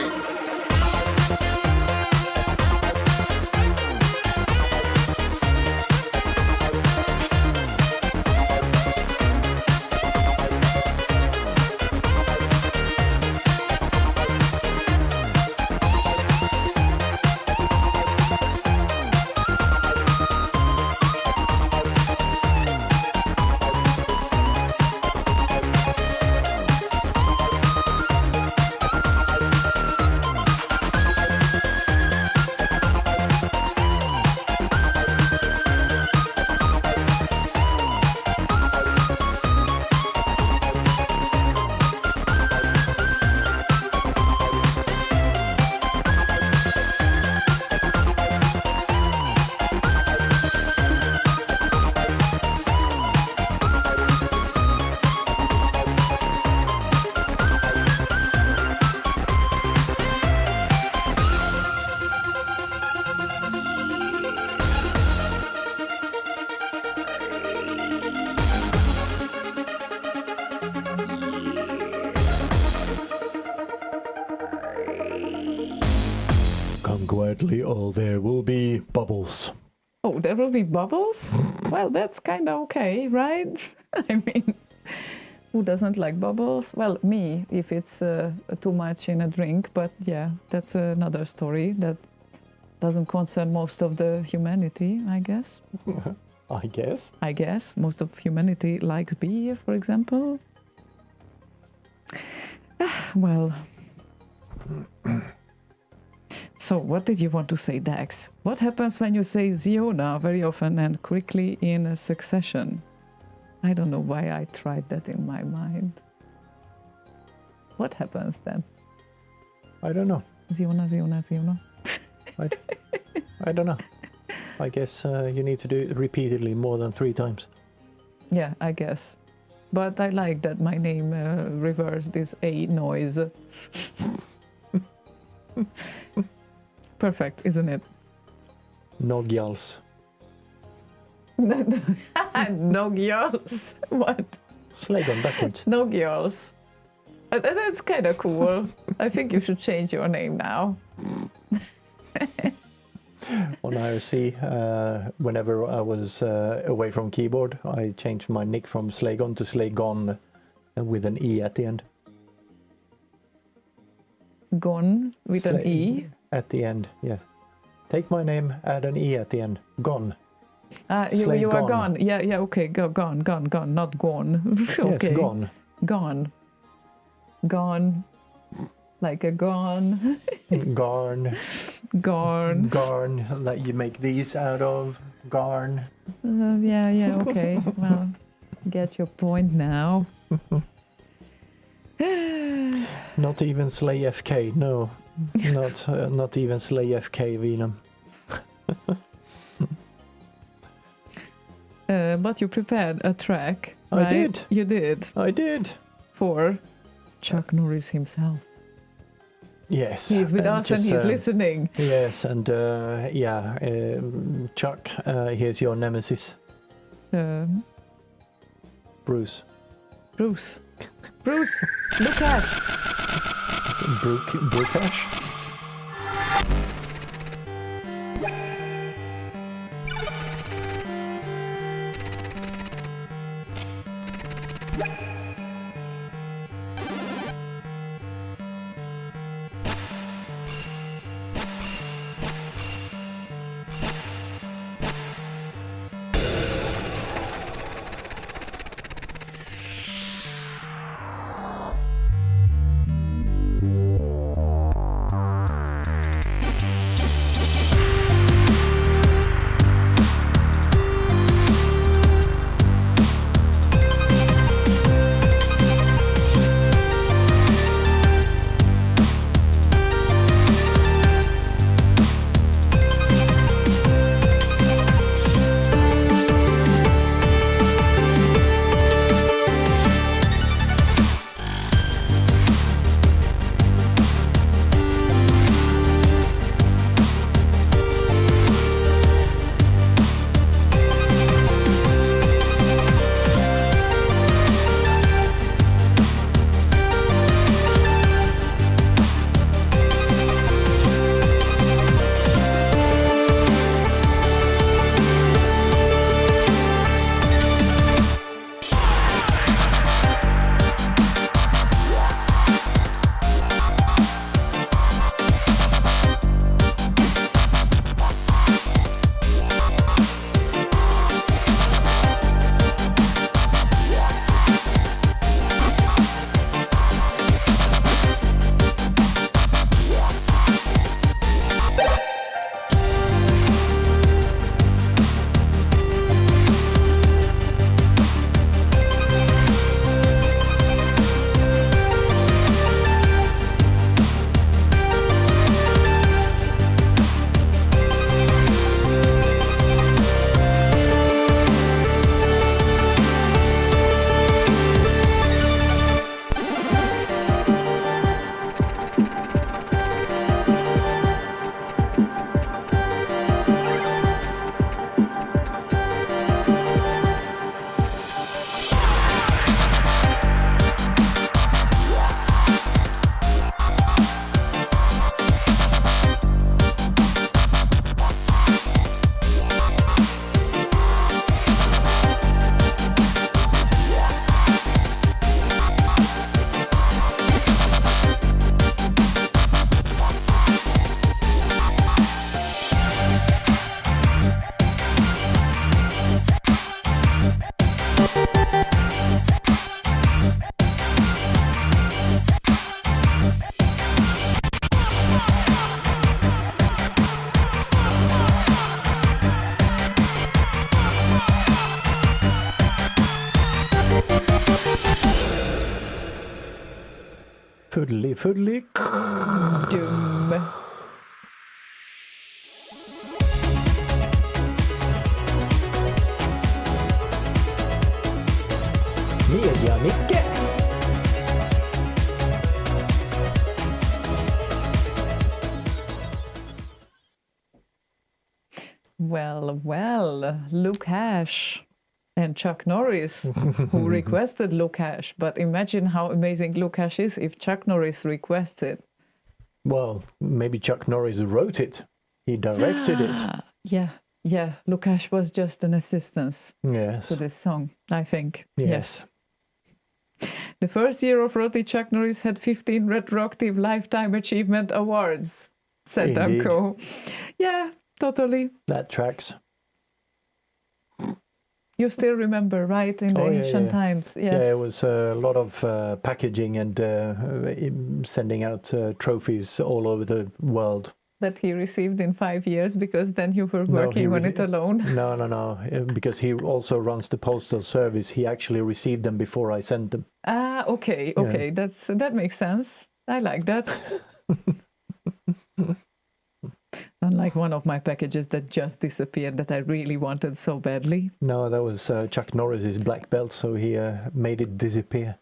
repeatedly, or there will be bubbles. Oh, there will be bubbles? Well, that's kind of okay, right? I mean, who doesn't like bubbles? Well, me, if it's too much in a drink, but yeah, that's another story that doesn't concern most of the humanity, I guess. I guess. I guess most of humanity likes beer, for example. Well. So, what did you want to say, Dax? What happens when you say ziona very often and quickly in a succession? I don't know why I tried that in my mind. What happens then? I don't know. Ziona, ziona, ziona. I don't know. I guess you need to do it repeatedly more than 3 times. Yeah, I guess. But I like that my name reversed this A noise. Perfect, isn't it? Nogjals. No girls. What? Slaygon backwards. No girls. That's kind of cool. I think you should change your name now. On IRC, whenever I was away from keyboard, I changed my nick from Slaygon to Slaygon with an E at the end. Gone with an E. At the end, yes. Take my name, add an E at the end. Gone. You are gone. Yeah, okay. Gone, not gone. Okay. Yes, gone. Gone. Like a gone. Garn. Garn. Garn, like you make these out of. Garn. Yeah, okay. Well, get your point now. Not even Slay FK, no. Not even Slay FK, Venom. But you prepared a track, right? I did. You did. I did. For Chuck Norris himself. Yes. He's with us and just, he's listening. Yes, and Chuck, here's your nemesis. Bruce. Bruce, look at. Brucash? Fuddly. Doom. Media Micke. Well, Luke Hash and Chuck Norris, who requested Luke Hash. But imagine how amazing Luke Hash is if Chuck Norris requests it. Well, maybe Chuck Norris wrote it. He directed it. Yeah. Luke Hash was just an assistance Yes. to this song, I think. Yes. The first year of ROTY, Chuck Norris had 15 retroactive Lifetime Achievement Awards, said Indeed. Danko. Yeah, totally. That tracks. You still remember, right? In the ancient times. Yes. Yeah, it was a lot of packaging and sending out trophies all over the world. That he received in 5 years because then you were working on it alone. No. Because he also runs the postal service. He actually received them before I sent them. Ah, okay. That makes sense. I like that. Unlike one of my packages that just disappeared that I really wanted so badly. No, that was Chuck Norris's black belt, so he made it disappear.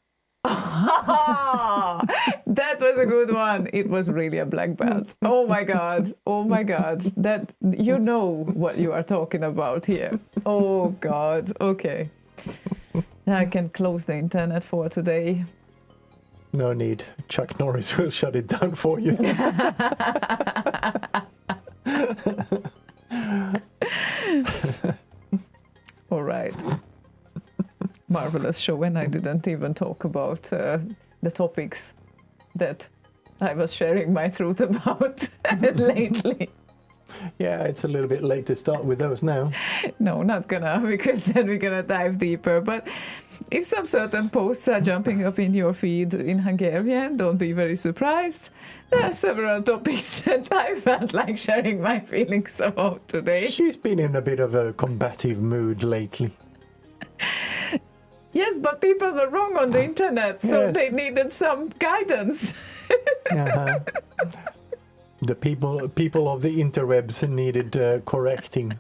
That was a good one. It was really a black belt. Oh my god. That you know what you are talking about here. Oh god. Okay. I can close the internet for today. No need. Chuck Norris will shut it down for you. All right. Marvelous show, and I didn't even talk about the topics that I was sharing my truth about lately. Yeah, it's a little bit late to start with those now. No, not gonna, because then we're gonna dive deeper. But if some certain posts are jumping up in your feed in Hungarian, don't be very surprised. There are several topics that I felt like sharing my feelings about today. She's been in a bit of a combative mood lately. Yes, but people were wrong on the internet, so Yes. they needed some guidance. Uh-huh. The people of the interwebs needed correcting.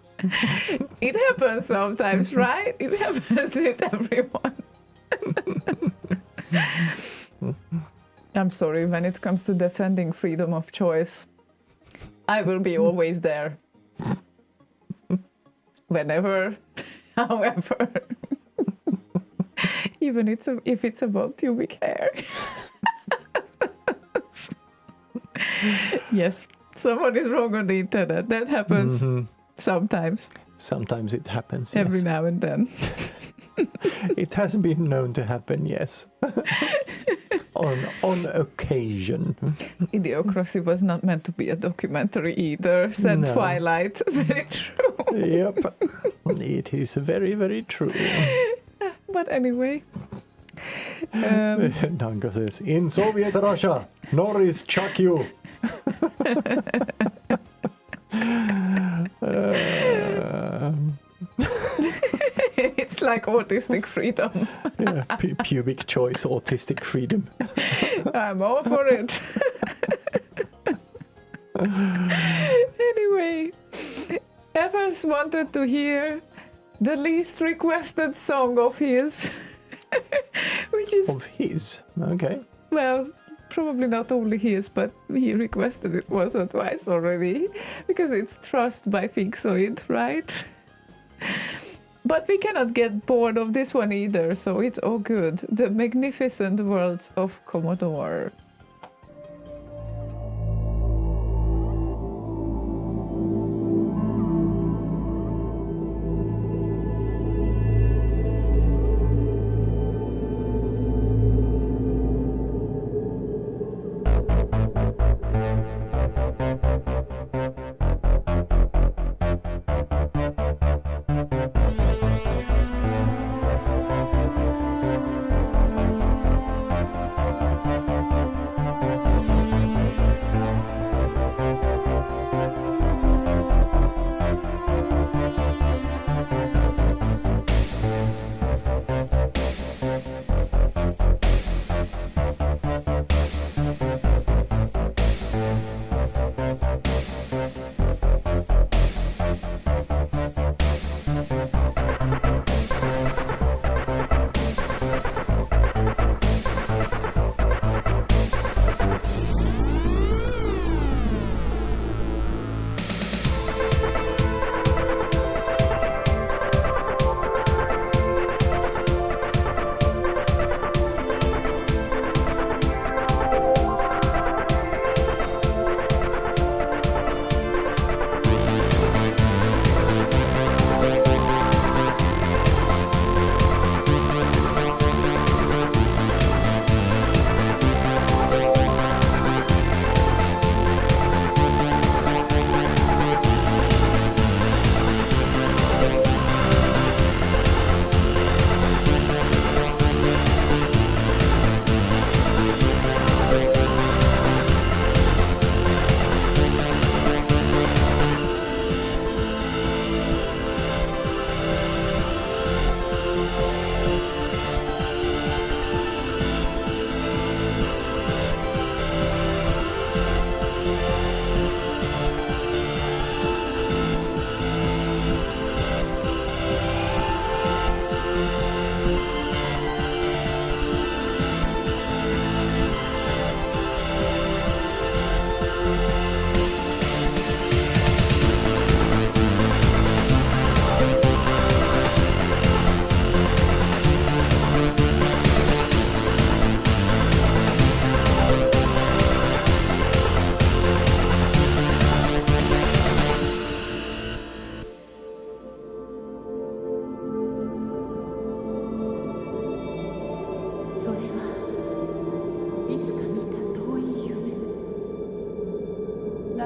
It happens sometimes, right? It happens with everyone. I'm sorry, when it comes to defending freedom of choice, I will be always there. Whenever, however. Even if it's about pubic hair. Yes, someone is wrong on the internet. That happens sometimes. Sometimes it happens. Every Yes. now and then. It has been known to happen, yes. on occasion. Idiocracy was not meant to be a documentary either, said No. Twilight. Very true. Yep. It is very, very true. But anyway. Danko says, in Soviet Russia, Norris chuck you. It's like autistic freedom. Yeah, pubic choice, autistic freedom. I'm all for it. Anyway, Evans wanted to hear the least requested song of his, which is, Of his, okay. well, probably not only his, but he requested it once or twice already, because it's Trust by Fixoid, right? But we cannot get bored of this one either, so it's all good. The Magnificent Worlds of Commodore.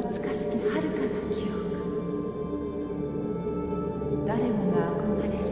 懐かしき遥かな記憶誰もが憧れる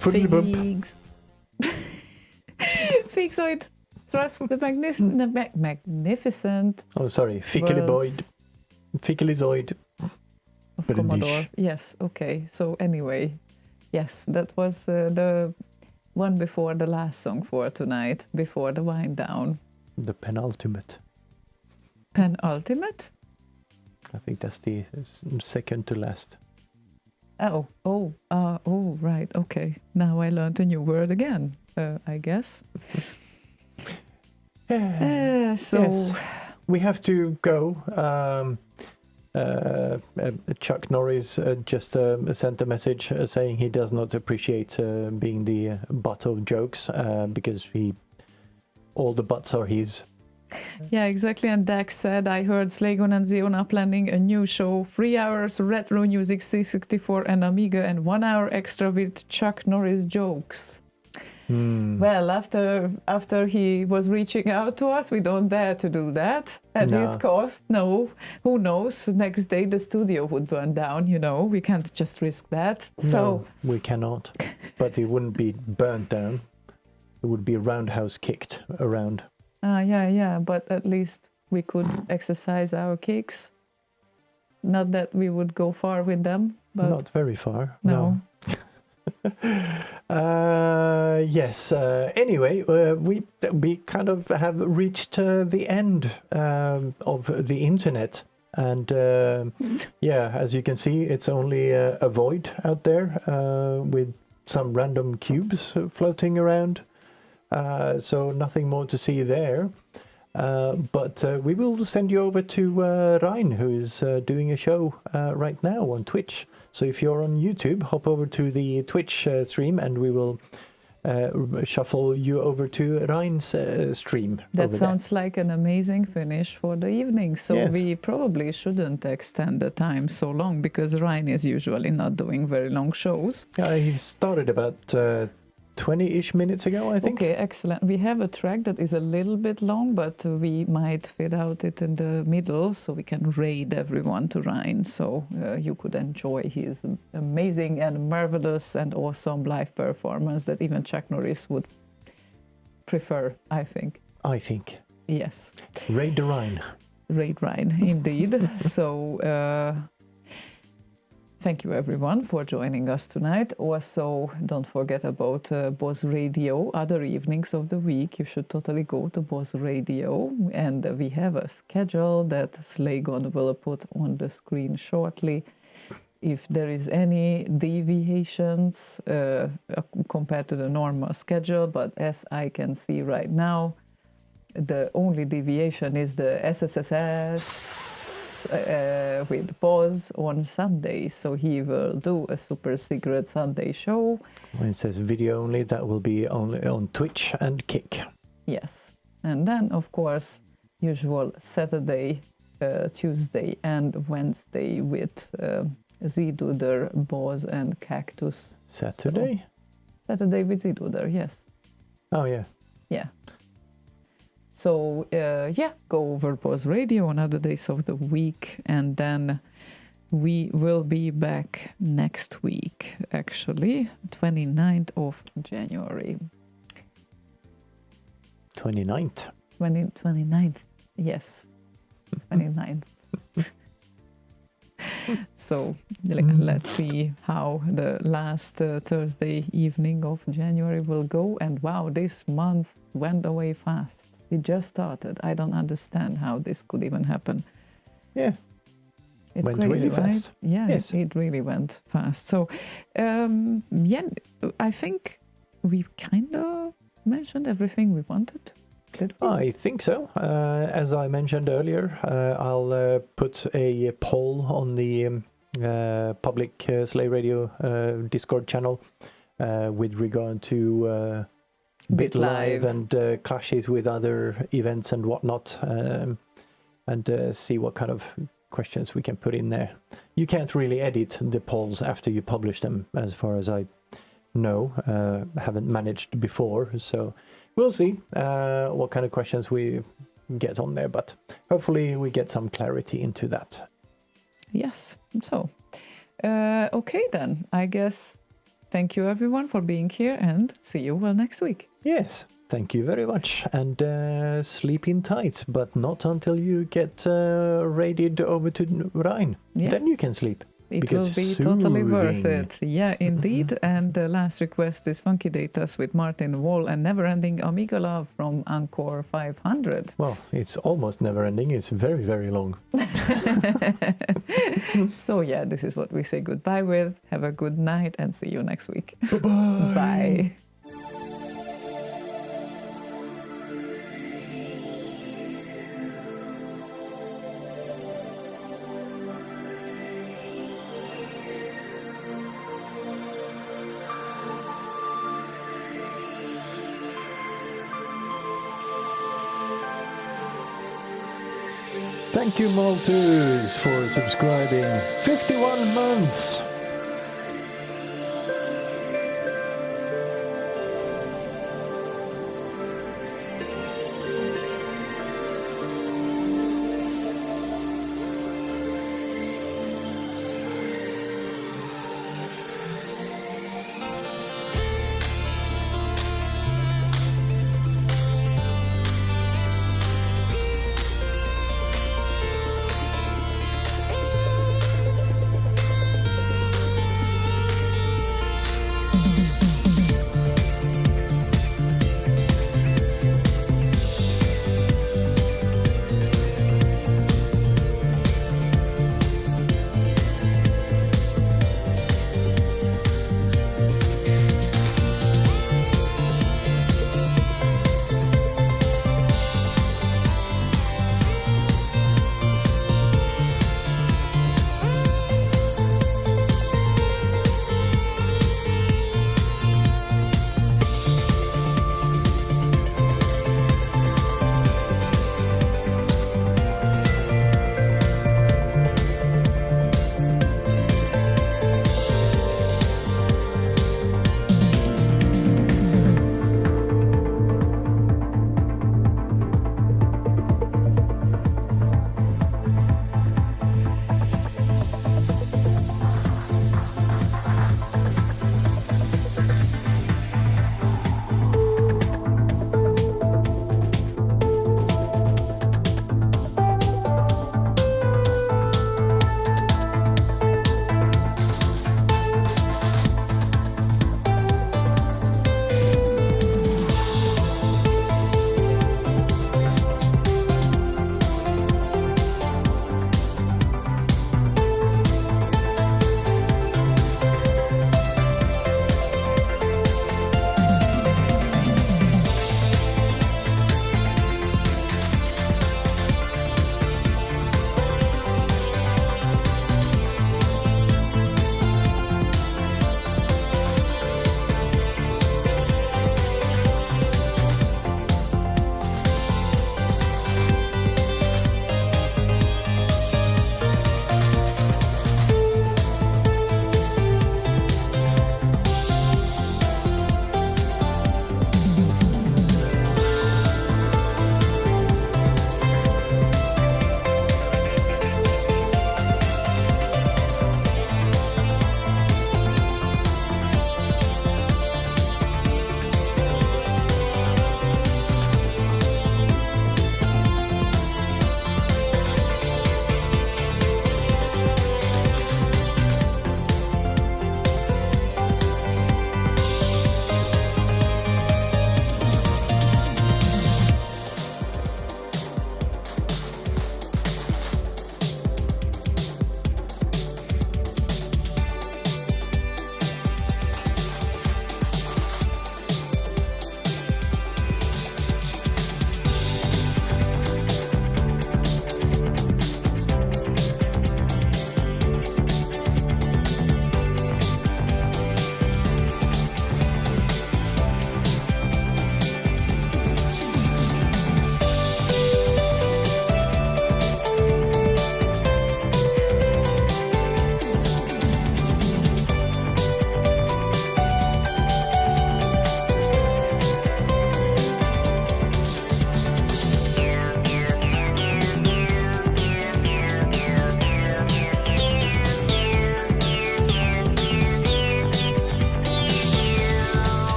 Figs. Fixoid. Trust the magnificent Oh, sorry. Ficaliboid. worlds Ficalizoid. of British. Commodore. Yes, okay. So anyway, yes, that was the one before the last song for tonight, before the wind down. The penultimate. Penultimate? I think that's the second to last. Oh, right, okay. Now I learned a new word again, I guess. So Yes. We have to go. Chuck Norris just sent a message saying he does not appreciate being the butt of jokes because all the butts are his. yeah, exactly. And Dax said, I heard Slaygon and Ziona planning a new show, 3 hours retro music, C64 and Amiga, and 1 hour extra with Chuck Norris jokes. Well, after he was reaching out to us, we don't dare to do that at No. his cost. No, who knows? Next day the studio would burn down. We can't just risk that. So No, we cannot. But it wouldn't be burnt down. It would be roundhouse kicked around. yeah, but at least we could exercise our kicks. Not that we would go far with them, but Not very far. no. Yes. Anyway, we kind of have reached the end of the internet, and yeah, as you can see, it's only a void out there with some random cubes floating around. So nothing more to see there. But we will send you over to Ryan, who is doing a show right now on Twitch. So if you're on YouTube, hop over to the Twitch stream and we will shuffle you over to Rein's stream. That over sounds like an amazing finish for the evening. So Yes. we probably shouldn't extend the time so long because Ryan is usually not doing very long shows. there. He started about 20-ish minutes ago, I think. Okay, excellent. We have a track that is a little bit long, but we might fit out it in the middle so we can raid everyone to Ryan. So you could enjoy his amazing and marvelous and awesome live performance that even Chuck Norris would prefer, I think. I think. Yes. Raid the Rhine. Raid Ryan, indeed. So thank you everyone for joining us tonight. Also, don't forget about Boz Radio. Other evenings of the week, you should totally go to Boz Radio. And we have a schedule that Slaygon will put on the screen shortly. If there is any deviations compared to the normal schedule, but as I can see right now, the only deviation is the SSSS with Boz on Sunday. So he will do a super secret Sunday show. When it says video only, that will be only on Twitch and Kick. Yes. And then, of course, usual Saturday, Tuesday, and Wednesday with Ziduder, Boz, and Cactus. Saturday? Saturday with Ziduder, yes. Oh, yeah. Yeah. So, go over Boz Radio on other days of the week, and then we will be back next week, actually, 29th of January. 29th. 29th, yes, 29th. So, let's see how the last Thursday evening of January will go. And wow, this month went away fast. It just started. I don't understand how this could even happen. Yeah. It's Went crazy, really right? fast. Yeah, Yes. it really went fast. So, I think we kind of mentioned everything we wanted. Did we? I think so. As I mentioned earlier, I'll put a poll on the public Slay Radio Discord channel with regard to BitLive BitLive. and clashes with other events and whatnot, and see what kind of questions we can put in there. You can't really edit the polls after you publish them, as far as I know. Haven't managed before, so we'll see what kind of questions we get on there, but hopefully we get some clarity into that. Yes. So, okay then. I guess thank you everyone for being here, and see you all next week. Yes, thank you very much, and sleep in tight, but not until you get raided over to Rhine. Yeah. Then you can sleep. It Because will be totally worth soothing. it. Yeah, indeed. And the last request is Funky Datas with Martin Wall and Never Ending Amiga Love from Encore 500. Well, it's almost never ending. It's very, very long. So yeah, this is what we say goodbye with. Have a good night and see you next week. Bye-bye. Bye. Thank you, Maltese, for subscribing. 51 months.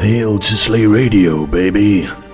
Hail to Slay Radio, baby.